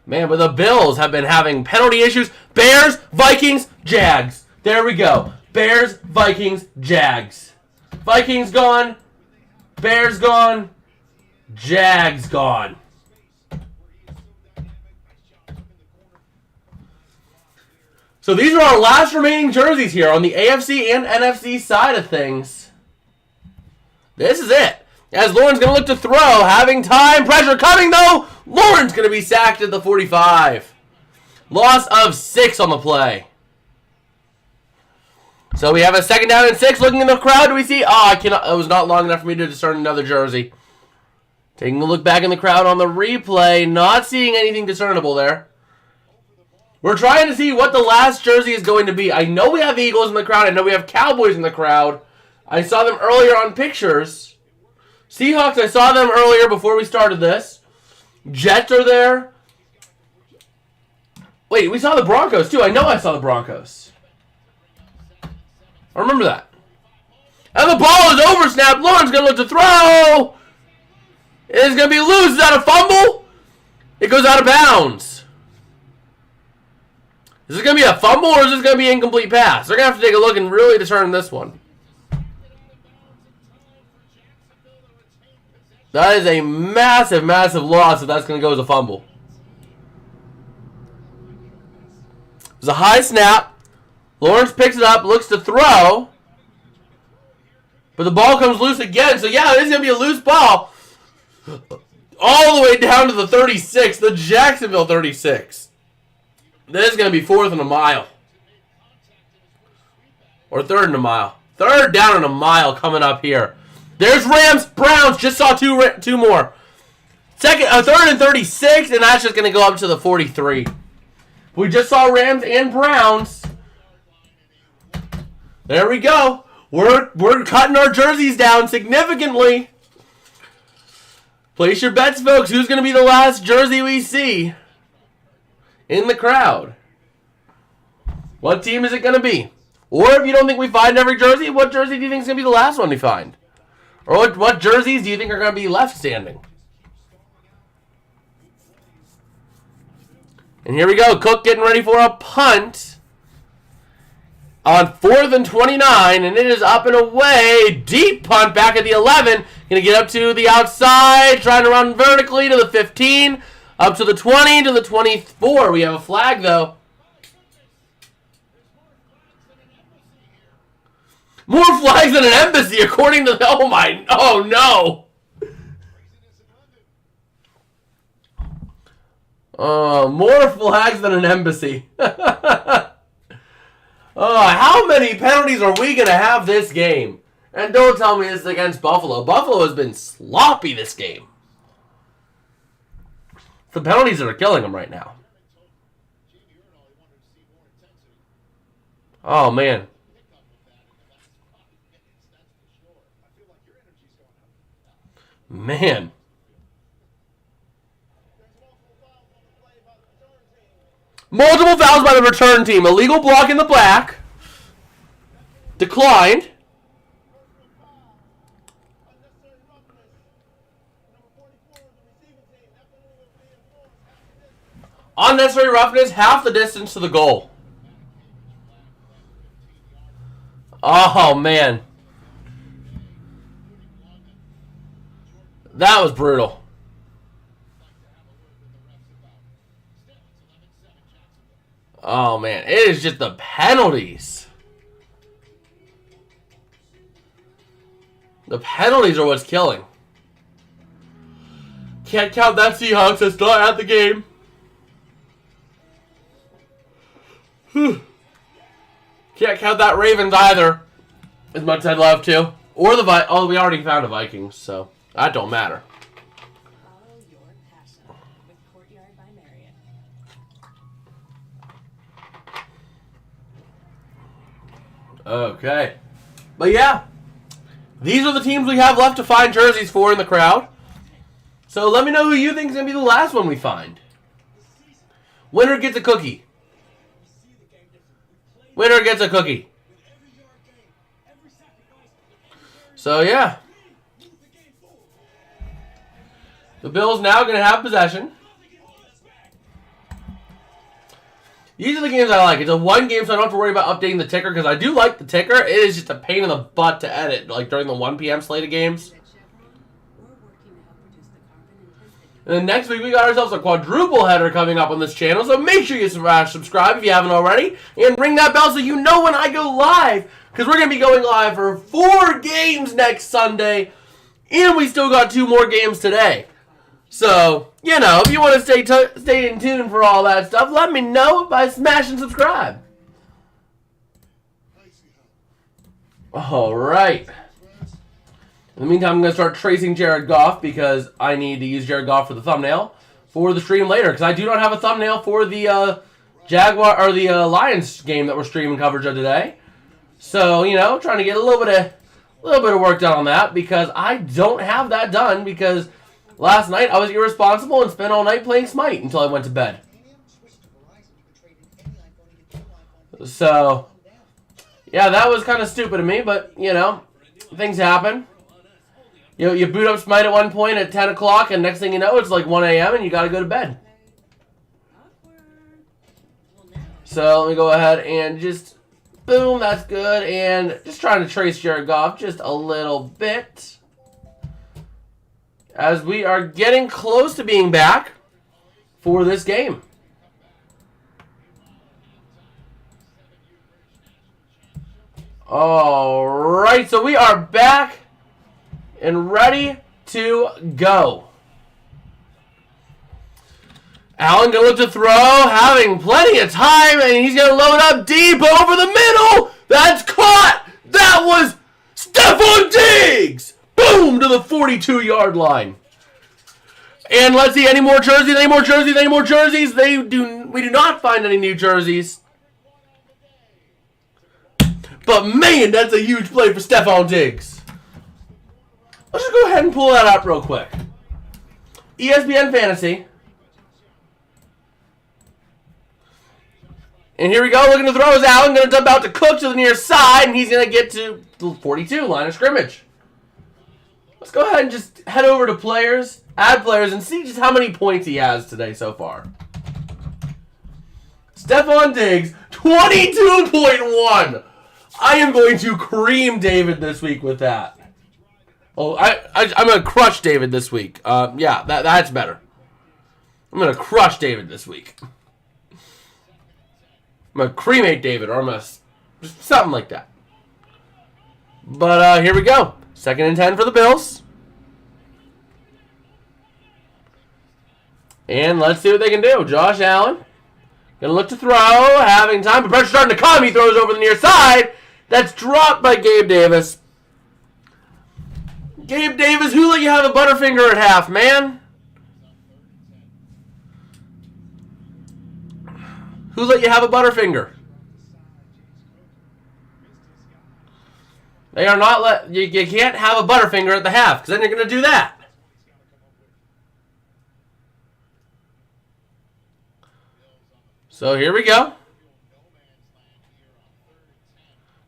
Man, but the Bills have been having penalty issues. Bears, Vikings, Jags. There we go. Bears, Vikings, Jags. Vikings gone. Bears gone. Jags gone. So these are our last remaining jerseys here on the AFC and NFC side of things. This is it. As Lawrence going to look to throw, having time, pressure coming though. Lawrence going to be sacked at the 45. Loss of 6 on the play. So we have a 2nd down and 6. Looking in the crowd, do we see? Oh, I cannot. It was not long enough for me to discern another jersey. Taking a look back in the crowd on the replay, not seeing anything discernible there. We're trying to see what the last jersey is going to be. I know we have Eagles in the crowd. I know we have Cowboys in the crowd. I saw them earlier on pictures. Seahawks, I saw them earlier before we started this. Jets are there. Wait, we saw the Broncos too. I know I saw the Broncos. I remember that. And the ball is oversnapped. Lawrence going to look to throw. It's going to be loose. Is that a fumble? It goes out of bounds. Is this going to be a fumble or is this going to be an incomplete pass? They're going to have to take a look and really determine this one. That is a massive, massive loss if that's going to go as a fumble. It's a high snap. Lawrence picks it up, looks to throw. But the ball comes loose again. So, yeah, this is going to be a loose ball. All the way down to the 36, the Jacksonville 36. This is going to be 4th and a mile. Or 3rd and a mile. 3rd down and a mile coming up here. There's Rams, Browns. Just saw two more. 3rd and 36, and that's just going to go up to the 43. We just saw Rams and Browns. There we go. We're cutting our jerseys down significantly. Place your bets, folks. Who's going to be the last jersey we see in the crowd? What team is it going to be? Or if you don't think we find every jersey, what jersey do you think is going to be the last one we find? Or what jerseys do you think are going to be left standing? And here we go. Cook getting ready for a punt on 4th and 29. And it is up and away. Deep punt back at the 11. Going to get up to the outside. Trying to run vertically to the 15. Up to the 20 to the 24. We have a flag though. More flags than an embassy, according to the... Oh, no. More flags than an embassy. How many penalties are we going to have this game? And don't tell me this is against Buffalo. Buffalo has been sloppy this game. The penalties that are killing them right now. Oh, man. Man. Multiple fouls by the return team. Illegal block in the black. Declined. Unnecessary roughness, half the distance to the goal. Oh, man. That was brutal. Oh, man. It is just the penalties. The penalties are what's killing. Can't count that Seahawks that's not at the game. Can't count that Ravens either. As much as I'd love to. Or the we already found the Vikings, so that don't matter. Follow your passion with Courtyard by Marriott. Okay. But yeah. These are the teams we have left to find jerseys for in the crowd. So let me know who you think is going to be the last one we find. Winner gets a cookie. Winner gets a cookie. So, yeah. The Bills now going to have possession. These are the games I like. It's a one game, so I don't have to worry about updating the ticker, because I do like the ticker. It is just a pain in the butt to edit, like during the 1 p.m. slate of games. And then next week, we got ourselves a quadruple header coming up on this channel, so make sure you subscribe if you haven't already, and ring that bell so you know when I go live, because we're going to be going live for 4 games next Sunday, and we still got 2 more games today. So, you know, if you want to stay in tune for all that stuff, let me know by smashing subscribe. All right. In the meantime, I'm going to start tracing Jared Goff because I need to use Jared Goff for the thumbnail for the stream later, because I do not have a thumbnail for the Jaguar or the Lions game that we're streaming coverage of today. So, you know, trying to get a little bit of work done on that, because I don't have that done, because last night I was irresponsible and spent all night playing Smite until I went to bed. So, yeah, that was kind of stupid of me, but, you know, things happen. You boot up Smite at one point at 10 o'clock, and next thing you know, it's like 1 a.m. and you got to go to bed. So let me go ahead and just, boom, that's good. And just trying to trace Jared Goff just a little bit, as we are getting close to being back for this game. All right, so we are back and ready to go. Allen going to look to throw, having plenty of time, and he's going to load up deep over the middle. That's caught. That was Stephon Diggs. Boom, to the 42-yard line. And let's see, any more jerseys, any more jerseys, any more jerseys. We do not find any new jerseys. But man, that's a huge play for Stephon Diggs. Let's just go ahead and pull that up real quick. ESPN Fantasy. And here we go, looking to throw is Allen, going to dump out to Cook to the near side, and he's going to get to the 42, line of scrimmage. Let's go ahead and just head over to players, add players, and see just how many points he has today so far. Stephon Diggs, 22.1. I am going to cream David this week with that. Oh, I'm going to crush David this week. Yeah, that's better. I'm going to crush David this week. I'm going to cremate David, or I'm going to... just something like that. But here we go. 2nd and 10 for the Bills. And let's see what they can do. Josh Allen. Gonna look to throw, having time, but pressure starting to come. He throws over the near side. That's dropped by Gabe Davis. Gabe Davis, who let you have a Butterfinger at half, man? Who let you have a Butterfinger? They are not you can't have a Butterfinger at the half, because then you're going to do that. So here we go.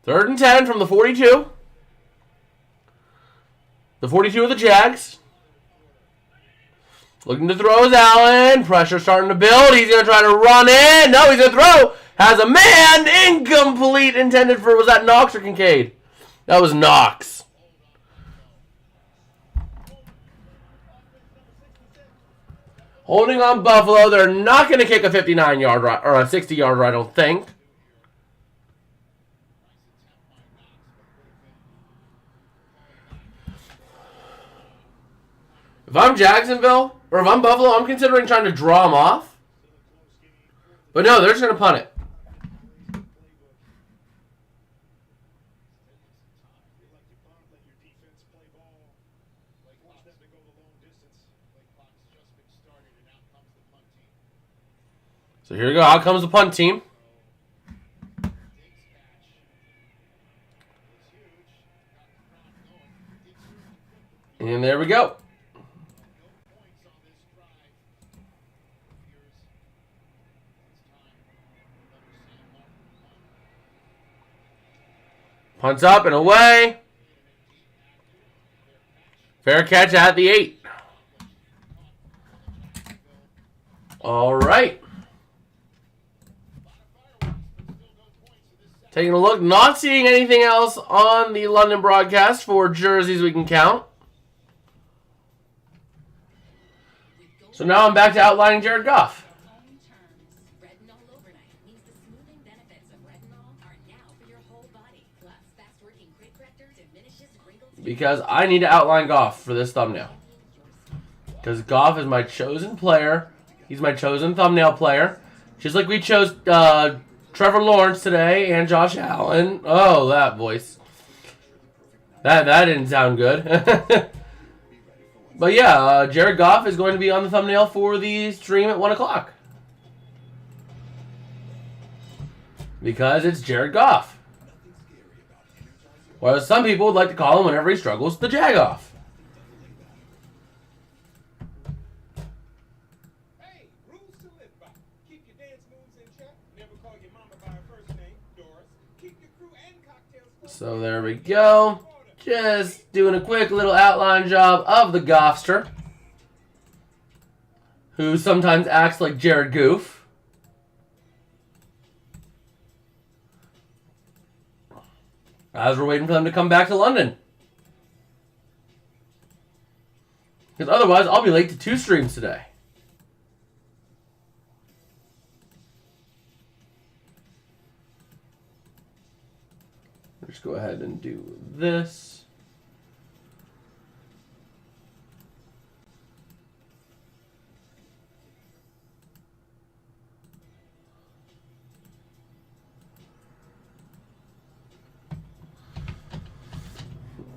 3rd and 10 from the 42. The 42 of the Jags. Looking to throw is Allen. Pressure starting to build. He's going to try to run in. No, he's going to throw. Has a man. Incomplete. Intended for, was that Knox or Kincaid? That was Knox. Holding on Buffalo. They're not going to kick a 59-yard ride, or a 60-yard ride, I don't think. If I'm Jacksonville, or if I'm Buffalo, I'm considering trying to draw them off. But no, they're just going to punt it. So here we go. Out comes the punt team. And there we go. Punts up and away. Fair catch at the 8. All right. Taking a look, not seeing anything else on the London broadcast for jerseys we can count. So now I'm back to outlining Jared Goff. Because I need to outline Goff for this thumbnail. Because Goff is my chosen player. He's my chosen thumbnail player. Just like we chose Trevor Lawrence today and Josh Allen. Oh, that voice. That didn't sound good. But yeah, Jared Goff is going to be on the thumbnail for the stream at 1 o'clock. Because it's Jared Goff. Or as some people would like to call him whenever he struggles, the Jagoff. Hey, rules to live by. Keep your dance moves in check. Never call your mama by her first name, Doris. Keep your crew and cocktails. So there we go. Just doing a quick little outline job of the Goffster, who sometimes acts like Jared Goof. As we're waiting for them to come back to London. Because otherwise, I'll be late to 2 streams today. Let's go ahead and do this.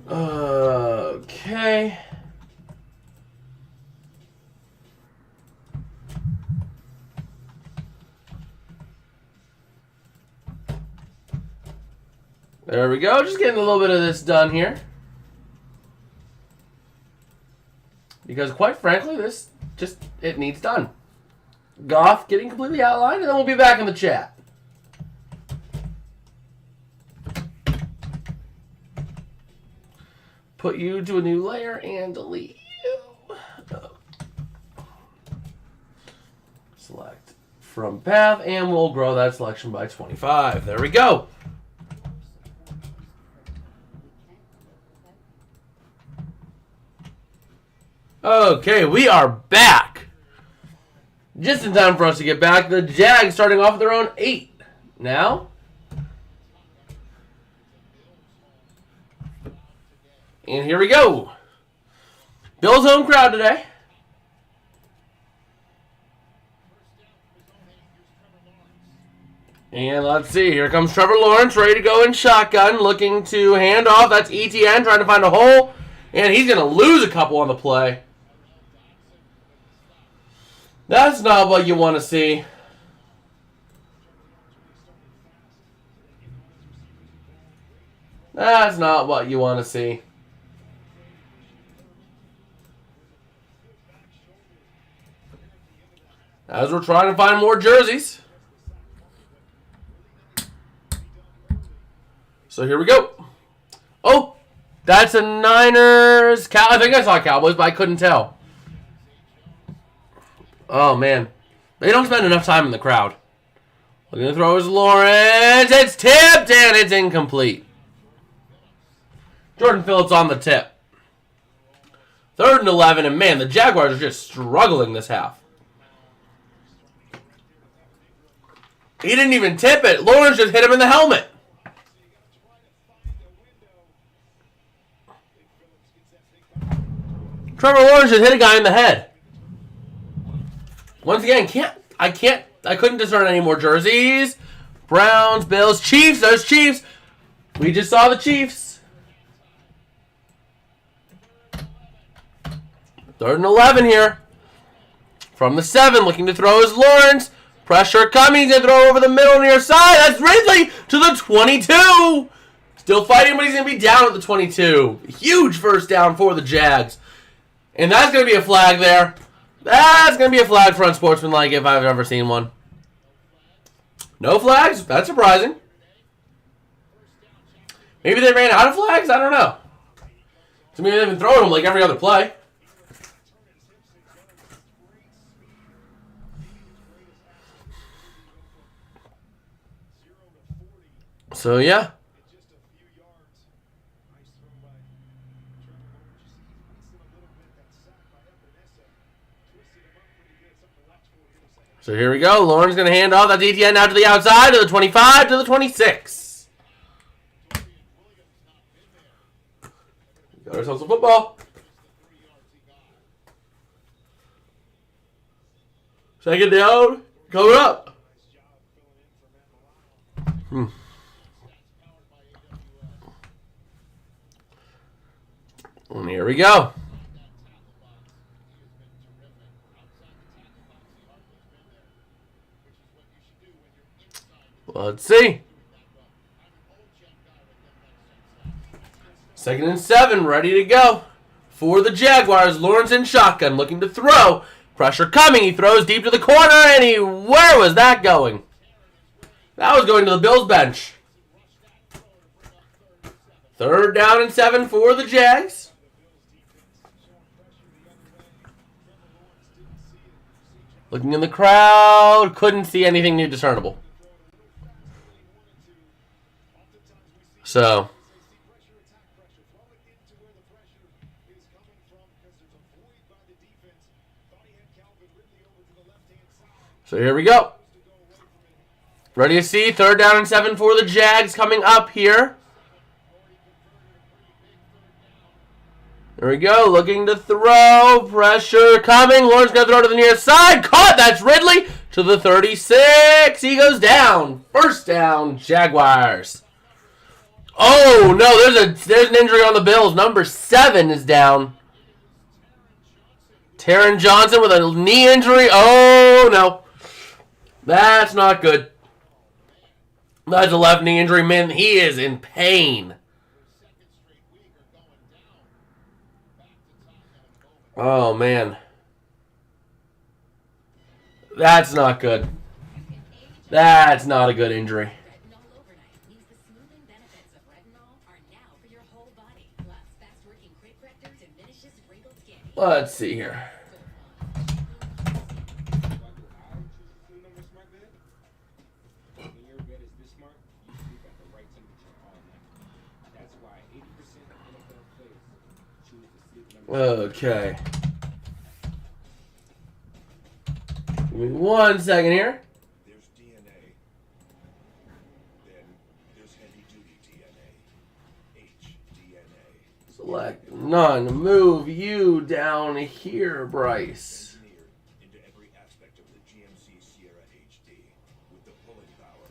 Okay. There we go. Just getting a little bit of this done here. Because quite frankly, this it needs done. Goff getting completely outlined, and then we'll be back in the chat. Put you to a new layer and delete you. Select from path, and we'll grow that selection by 25. There we go. Okay, we are back. Just in time for us to get back. The Jags starting off with their own 8 now. And here we go. Bills home crowd today. And let's see. Here comes Trevor Lawrence, ready to go in shotgun, looking to hand off. That's ETN trying to find a hole. And he's going to lose a couple on the play. That's not what you want to see. That's not what you want to see. As we're trying to find more jerseys. So here we go. Oh, that's a Niners. I think I saw Cowboys, but I couldn't tell. Oh, man. They don't spend enough time in the crowd. Looking to throw is Lawrence. It's tipped, and it's incomplete. Jordan Phillips on the tip. 3rd and 11, and man, the Jaguars are just struggling this half. He didn't even tip it. Lawrence just hit him in the helmet. Trevor Lawrence just hit a guy in the head. Once again, I couldn't discern any more jerseys. Browns, Bills, Chiefs. There's Chiefs. We just saw the Chiefs. 3rd and 11 here. From the 7, looking to throw is Lawrence. Pressure coming. He's going to throw over the middle near side. That's Ridley to the 22. Still fighting, but he's going to be down at the 22. Huge first down for the Jags. And that's going to be a flag there. That's going to be a flag for unsportsmanlike if I've ever seen one. No flags? That's surprising. Maybe they ran out of flags? I don't know. So maybe they've been throwing them like every other play. So, yeah. So here we go. Lawrence going to hand off. That's ETN now to the outside, to the 25, to the 26. Got ourselves some football. Second down. Coming up. And here we go. Let's see. 2nd and 7, ready to go. For the Jaguars, Lawrence in shotgun, looking to throw. Pressure coming. He throws deep to the corner, and where was that going? That was going to the Bills bench. 3rd down and 7 for the Jags. Looking in the crowd, couldn't see anything new discernible. So here we go. Ready to see 3rd down and 7 for the Jags coming up here. There we go. Looking to throw. Pressure coming. Lawrence going to throw to the near side. Caught. That's Ridley to the 36. He goes down. 1st down, Jaguars. Oh, no. There's an injury on the Bills. Number 7 is down. Taron Johnson with a knee injury. Oh, no. That's not good. That's a left knee injury. Man, he is in pain. Oh, man. That's not good. That's not a good injury. Let's see here. Okay. Give me 1 second here. There's DNA. Then there's heavy duty DNA. HDNA. Select none. Move you down here, Bryce. Engineered into every aspect of the GMC Sierra HD with the pulling power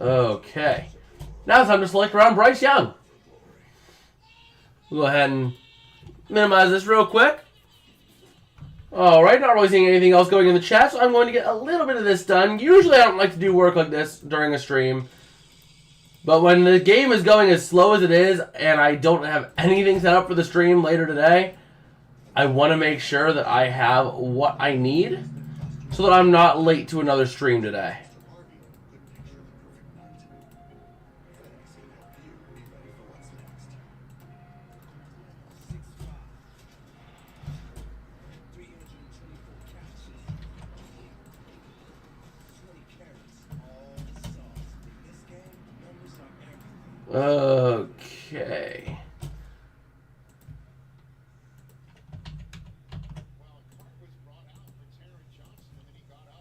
Okay. Now it's time to select around Bryce Young. We'll go ahead and minimize this real quick. Alright, not really seeing anything else going in the chat, so I'm going to get a little bit of this done. Usually I don't like to do work like this during a stream. But when the game is going as slow as it is, and I don't have anything set up for the stream later today, I want to make sure that I have what I need so that I'm not late to another stream today. Okay.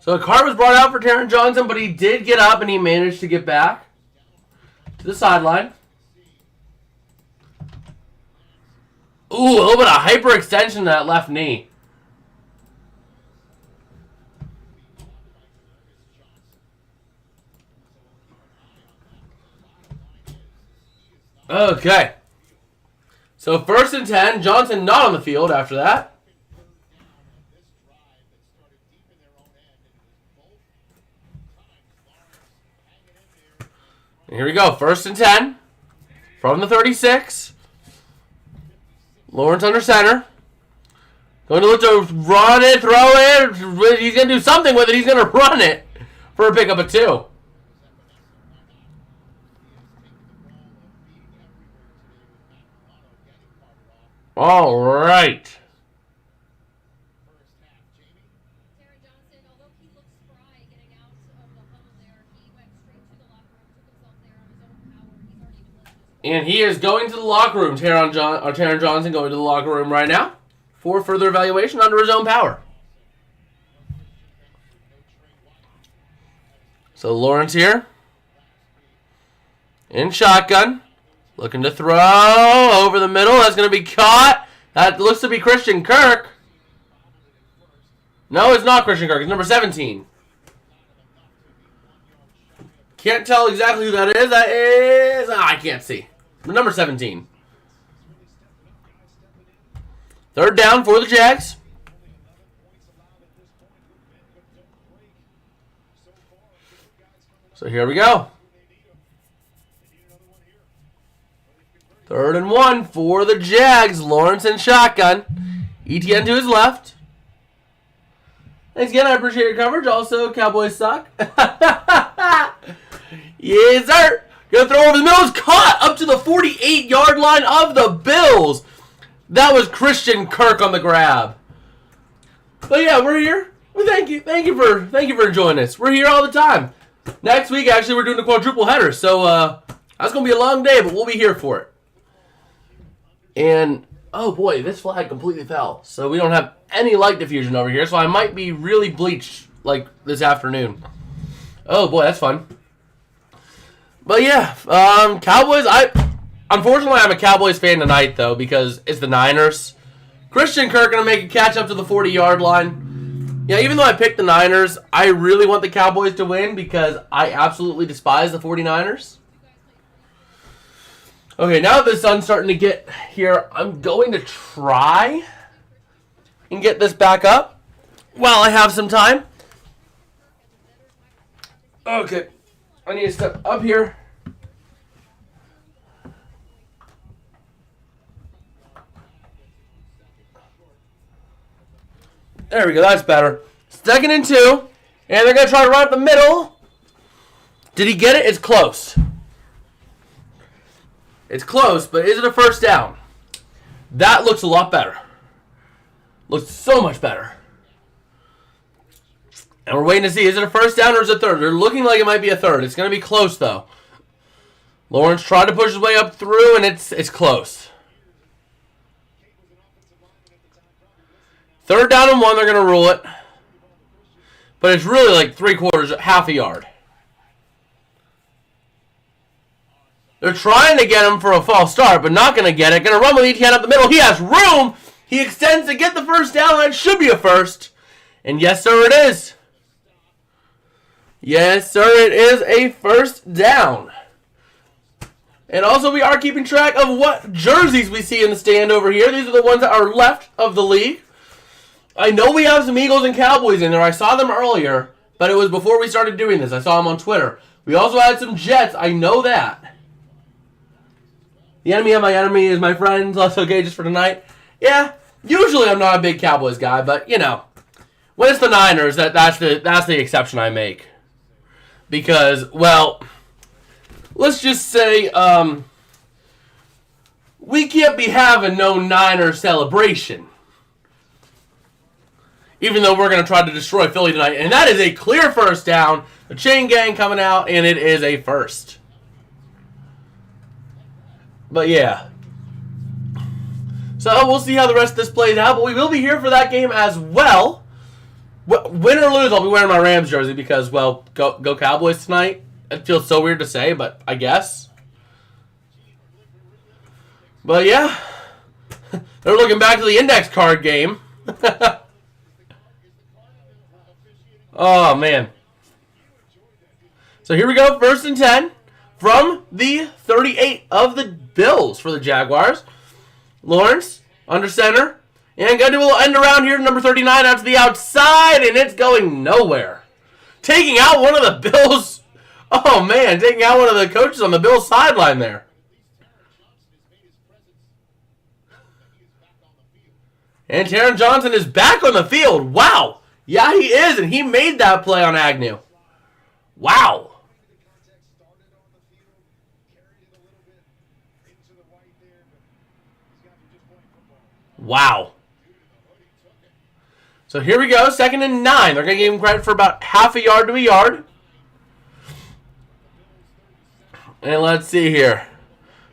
So a card was brought out for Taron Johnson, but he did get up and he managed to get back to the sideline. Ooh, a little bit of hyperextension to that left knee. Okay. So 1st and 10. Johnson not on the field after that. And here we go. 1st and 10. From the 36. Lawrence under center. Going to look to run it, throw it. He's going to do something with it. He's going to run it for a pickup of 2. All right. Taron Johnson, although he looks spry getting out of the huddle there, he went straight to the locker room, took himself there on his own power. He's already been listed. And he is going to the locker room. Taron Johnson going to the locker room right now for further evaluation under his own power. So Lawrence here. In shotgun. Looking to throw over the middle. That's going to be caught. That looks to be Christian Kirk. No, it's not Christian Kirk. It's number 17. Can't tell exactly who that is. That is... I can't see. Number 17. 3rd down for the Jags. So here we go. 3rd and 1 for the Jags. Lawrence in shotgun. ETN to his left. Thanks again. I appreciate your coverage. Also, Cowboys suck. Yes, sir. Gonna throw over the middle. It's caught up to the 48-yard line of the Bills. That was Christian Kirk on the grab. But yeah, we're here. Well, thank you for joining us. We're here all the time. Next week, actually, we're doing a quadruple header. So that's gonna be a long day, but we'll be here for it. And, oh boy, this flag completely fell. So we don't have any light diffusion over here. So I might be really bleached, like, this afternoon. Oh boy, that's fun. But yeah, Cowboys, unfortunately, I'm a Cowboys fan tonight, though, because it's the Niners. Christian Kirk going to make a catch up to the 40-yard line. Yeah, even though I picked the Niners, I really want the Cowboys to win because I absolutely despise the 49ers. Okay, now that the sun's starting to get here, I'm going to try and get this back up while I have some time. Okay, I need to step up here. There we go, that's better. 2nd and 2, and they're going to try to run up the middle. Did he get it? It's close. It's close, but is it a 1st down? That looks a lot better. Looks so much better. And we're waiting to see, is it a 1st down or is it a 3rd? They're looking like it might be a 3rd. It's going to be close, though. Lawrence tried to push his way up through, and it's close. 3rd down and 1, they're going to rule it. But it's really like 3/4, half a yard. They're trying to get him for a false start, but not going to get it. Going to run with ETN up the middle. He has room. He extends to get the 1st down. That should be a 1st. And yes, sir, it is. Yes, sir, it is a first down. And also, we are keeping track of what jerseys we see in the stand over here. These are the ones that are left of the league. I know we have some Eagles and Cowboys in there. I saw them earlier, but it was before we started doing this. I saw them on Twitter. We also had some Jets. I know that. The enemy of my enemy is my friend. That's okay just for tonight. Yeah, usually I'm not a big Cowboys guy, but, you know, when it's the Niners, that's the exception I make. Because, well, let's just say we can't be having no Niner celebration. Even though we're going to try to destroy Philly tonight. And that is a clear first down. The chain gang coming out, and it is a first. But yeah. So we'll see how the rest of this plays out. But we will be here for that game as well. Win or lose, I'll be wearing my Rams jersey because, well, go Cowboys tonight. It feels so weird to say, but I guess. But yeah. They're looking back to the index card game. Oh, man. So here we go, 1st and 10 from the 38 of the Bills for the Jaguars. Lawrence under center. And going to do a little end around here, number 39 out to the outside, and it's going nowhere. Taking out one of the Bills. Oh, man, taking out one of the coaches on the Bills sideline there. And Taron Johnson is back on the field. Wow. Yeah, he is, and he made that play on Agnew. Wow. Wow. So here we go, 2nd and 9. They're going to give him credit for about half a yard to a yard. And let's see here.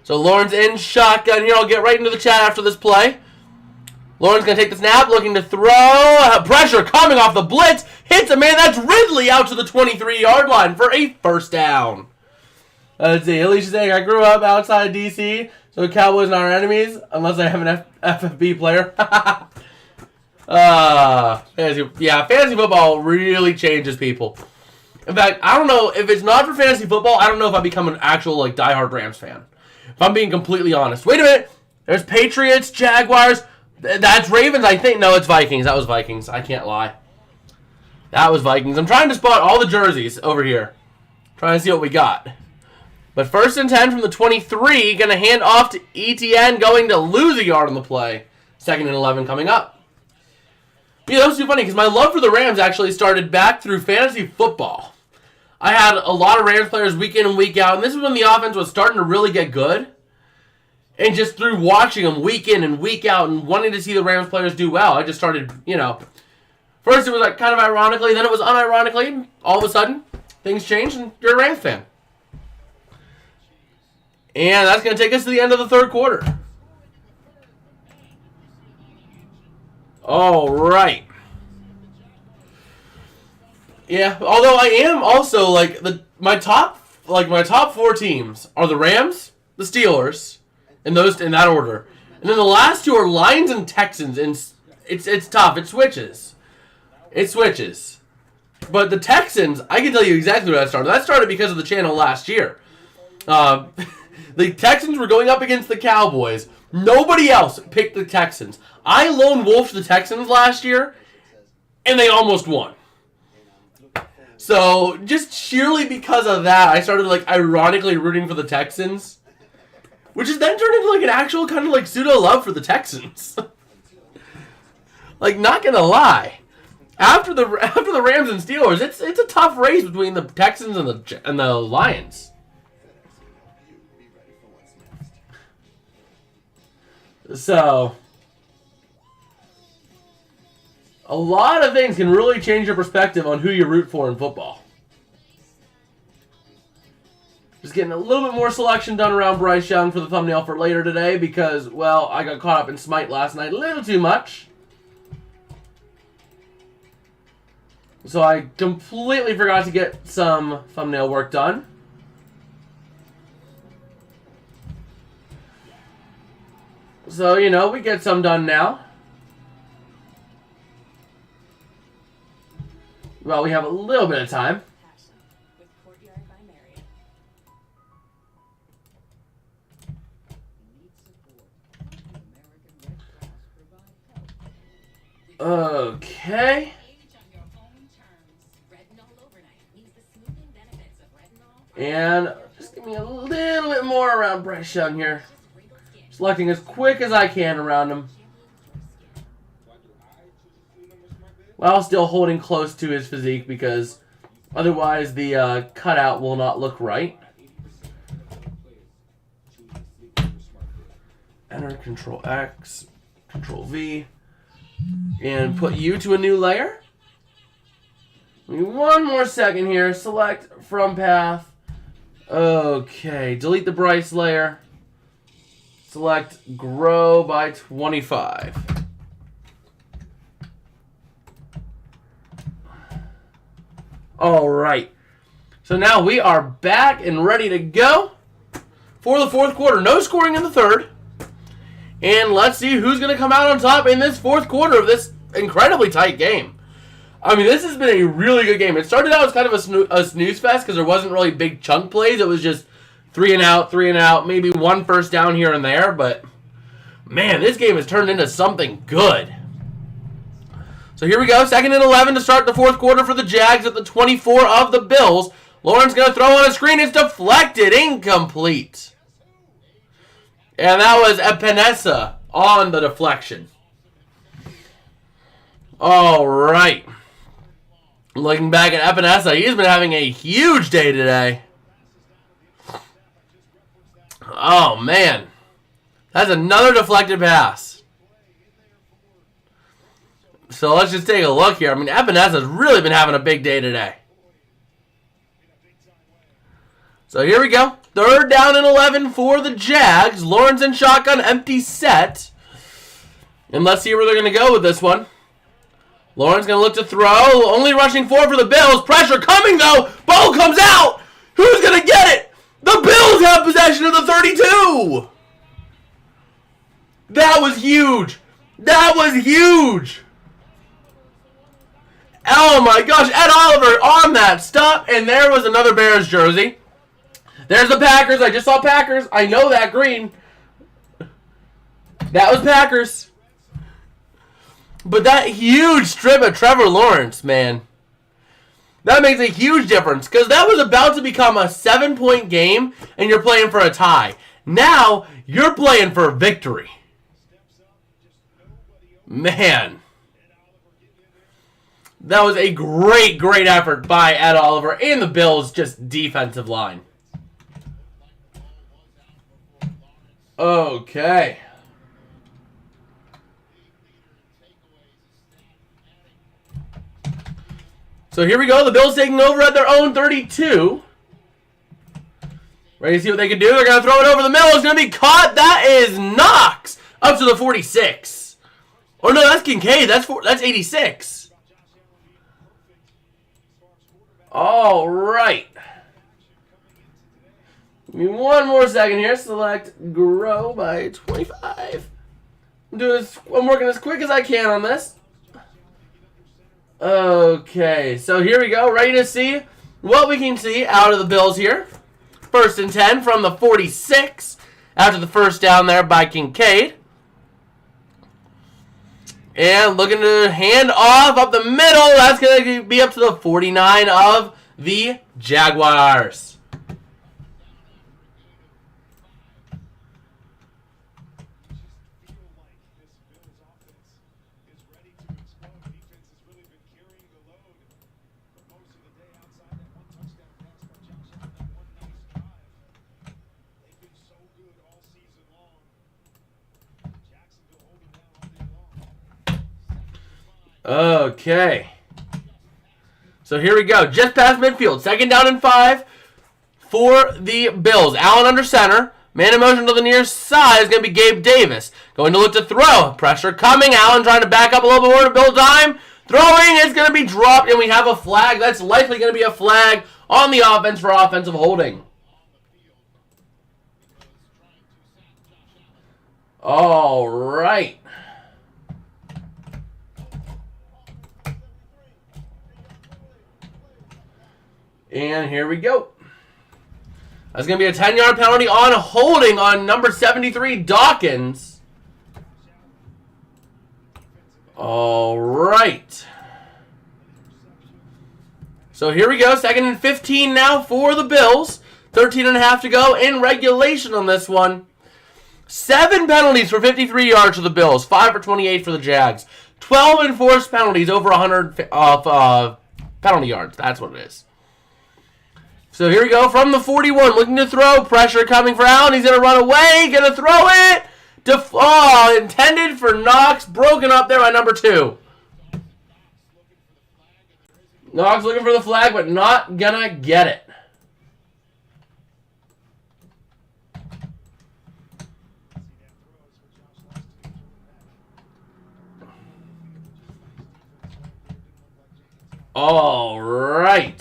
So Lawrence in shotgun here. I'll get right into the chat after this play. Lawrence going to take the snap, looking to throw. Pressure coming off the blitz. Hits a man. That's Ridley out to the 23-yard line for a first down. Let's see. Alicia saying, I grew up outside of D.C., so Cowboys are our enemies, unless I have an FFB player. Fantasy football really changes people. In fact, I don't know, if it's not for fantasy football, I don't know if I become an actual, like, diehard Rams fan. If I'm being completely honest. Wait a minute. There's Patriots, Jaguars. That's Ravens, I think. No, it's Vikings. That was Vikings. I can't lie. That was Vikings. I'm trying to spot all the jerseys over here. Trying to see what we got. But 1st and 10 from the 23. Going to hand off to ETN. Going to lose a yard on the play. 2nd and 11 coming up. Yeah, that was too funny because my love for the Rams actually started back through fantasy football. I had a lot of Rams players week in and week out. And this is when the offense was starting to really get good. And just through watching them week in and week out and wanting to see the Rams players do well, I just started, you know. First it was like kind of ironically, then it was unironically. All of a sudden, things changed and you're a Rams fan. And that's going to take us to the end of the 3rd quarter. All right. Yeah, although I am also like my top 4 teams are the Rams, the Steelers, in that order. And then the last 2 are Lions and Texans, and it's tough. It switches. But the Texans, I can tell you exactly where that started. That started because of the channel last year. The Texans were going up against the Cowboys. Nobody else picked the Texans. I lone wolfed the Texans last year, and they almost won. So, just sheerly because of that, I started, like, ironically rooting for the Texans. Which has then turned into, like, an actual kind of, like, pseudo-love for the Texans. Like, not gonna lie. After the Rams and Steelers, it's a tough race between the Texans and the Lions. So, a lot of things can really change your perspective on who you root for in football. Just getting a little bit more selection done around Bryce Young for the thumbnail for later today because, well, I got caught up in Smite last night a little too much. So I completely forgot to get some thumbnail work done. So, you know, we get some done now. Well, we have a little bit of time. Okay. And just give me a little bit more around Bryce Young here. Selecting as quick as I can around him, while still holding close to his physique, because otherwise the cutout will not look right. Enter, Control X, Control V, and put you to a new layer. Give me one more second here. Select from path. Okay, delete the Bryce layer. Select grow by 25. All right. So now we are back and ready to go for the fourth quarter. No scoring in the third. And let's see who's going to come out on top in this fourth quarter of this incredibly tight game. I mean, this has been a really good game. It started out as kind of a snooze fest because there wasn't really big chunk plays. It was just 3 and out, maybe one first down here and there. But, man, this game has turned into something good. So here we go. 2nd and 11 to start the fourth quarter for the Jags at the 24 of the Bills. Lawrence going to throw on a screen. It's deflected. Incomplete. And that was Epinesa on the deflection. All right. Looking back at Epinesa, he's been having a huge day today. Oh, man. That's another deflected pass. So let's just take a look here. I mean, Epinesa's really been having a big day today. So here we go. 3rd down and 11 for the Jags. Lawrence in shotgun, empty set. And let's see where they're going to go with this one. Lawrence going to look to throw. Only rushing 4 for the Bills. Pressure coming, though. Ball comes out. Who's going to get it? The Bills have possession of the 32. That was huge. That was huge. Oh, my gosh. Ed Oliver on that stop. And there was another Bears jersey. There's the Packers. I just saw Packers. I know that green. That was Packers. But that huge strip of Trevor Lawrence, man, that makes a huge difference because that was about to become a 7-point game and you're playing for a tie. Now you're playing for a victory. Man, that was a great, great effort by Ed Oliver and the Bills' just defensive line. Okay. So here we go. The Bills taking over at their own 32. Ready to see what they can do. They're going to throw it over the middle. It's going to be caught. That is Knox up to the 46. Oh, no, that's Kincaid. That's 86. All right. Give me one more second here. Select grow by 25. I'm working as quick as I can on this. Okay, so here we go. Ready to see what we can see out of the Bills here. 1st and 10 from the 46 after the first down there by Kincaid. And looking to hand off up the middle. That's going to be up to the 49 of the Jaguars. Okay. So here we go. Just past midfield. 2nd down and 5 for the Bills. Allen under center. Man in motion to the near side is going to be Gabe Davis. Going to look to throw. Pressure coming. Allen trying to back up a little bit more to build time. Throwing is going to be dropped, and we have a flag. That's likely going to be a flag on the offense for offensive holding. All right. And here we go. That's going to be a 10-yard penalty on holding on number 73, Dawkins. All right. So here we go. 2nd and 15 now for the Bills. 13.5 to go in regulation on this one. 7 penalties for 53 yards for the Bills. 5 for 28 for the Jags. 12 enforced penalties over 100 penalty yards. That's what it is. So here we go from the 41. Looking to throw. Pressure coming for Allen. He's going to run away. Going to throw it. Intended for Knox. Broken up there by number 2. Knox looking for the flag, but not going to get it. All right.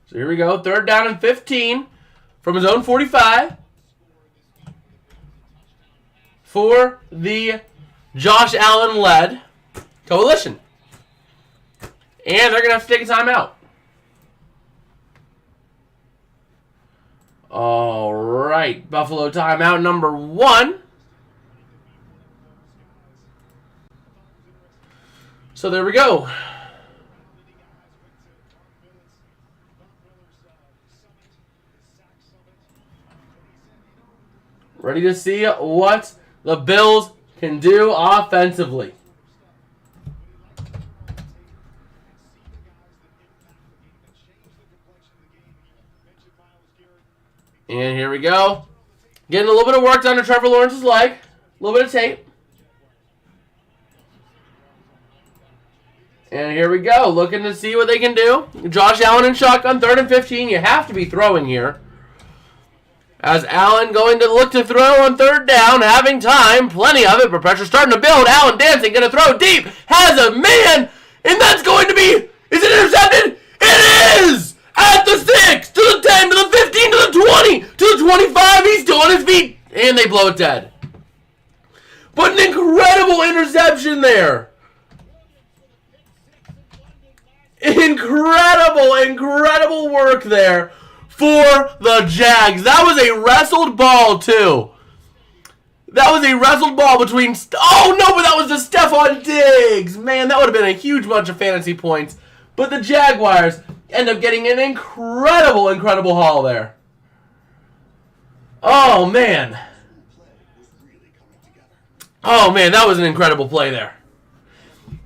So here we go. 3rd down and 15 from his own 45 for the Josh Allen-led coalition. And they're going to have to take a timeout. All right. Buffalo timeout number 1. So there we go. Ready to see what the Bills can do offensively. And here we go. Getting a little bit of work done to Trevor Lawrence's leg. A little bit of tape. And here we go. Looking to see what they can do. Josh Allen in shotgun. 3rd and 15. You have to be throwing here. As Allen going to look to throw on 3rd down. Having time. Plenty of it. But pressure starting to build. Allen dancing. Going to throw deep. Has a man. And that's going to be... Is it intercepted? It is! At the 6, to the 10, to the 15, to the 20, to the 25. He's still on his feet. And they blow it dead. But an incredible interception there. Incredible work there for the Jags. That was a wrestled ball, too. That was a wrestled ball between... Oh, no, but that was to Stephon Diggs. Man, that would have been a huge bunch of fantasy points. But the Jaguars end up getting an incredible haul there. Oh, man. Oh, man, that was an incredible play there.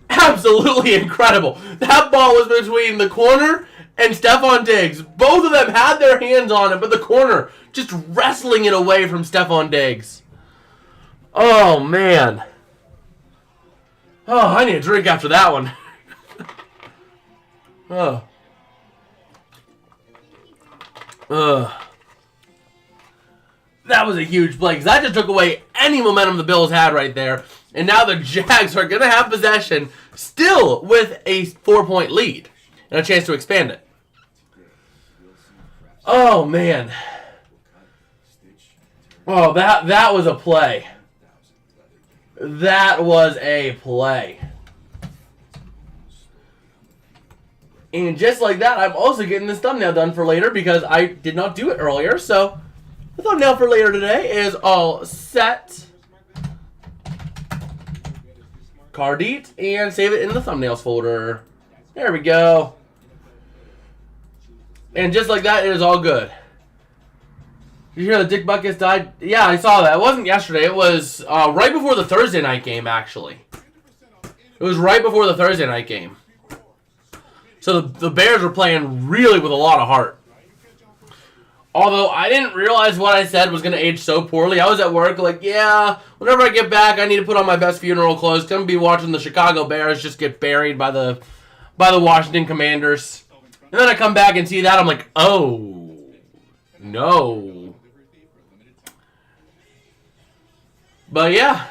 Absolutely incredible. That ball was between the corner and Stephon Diggs. Both of them had their hands on it, but the corner just wrestling it away from Stephon Diggs. Oh, man. Oh, I need a drink after that one. Oh. That was a huge play because that just took away any momentum the Bills had right there. And now the Jags are going to have possession still with a 4-point lead and a chance to expand it. Oh, man. Oh, that was a play. That was a play. And just like that, I'm also getting this thumbnail done for later because I did not do it earlier. So the thumbnail for later today is all set. Cardite and save it in the thumbnails folder. There we go. And just like that, it is all good. Did you hear that Dick Butkus died? Yeah, I saw that. It wasn't yesterday. It was right before the Thursday night game, actually. It was right before the Thursday night game. So the Bears were playing really with a lot of heart. Although I didn't realize what I said was going to age so poorly. I was at work like, yeah, whenever I get back, I need to put on my best funeral clothes. I'm going to be watching the Chicago Bears just get buried by the Washington Commanders. And then I come back and see that. I'm like, oh, no. But yeah.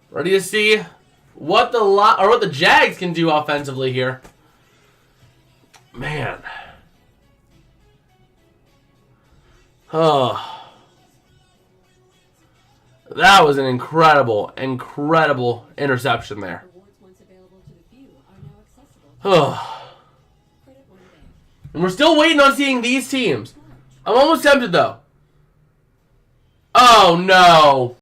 Ready to see what the Jags can do offensively here. Man. Oh. That was an incredible interception there. Oh. And we're still waiting on seeing these teams. I'm almost tempted, though. Oh, no.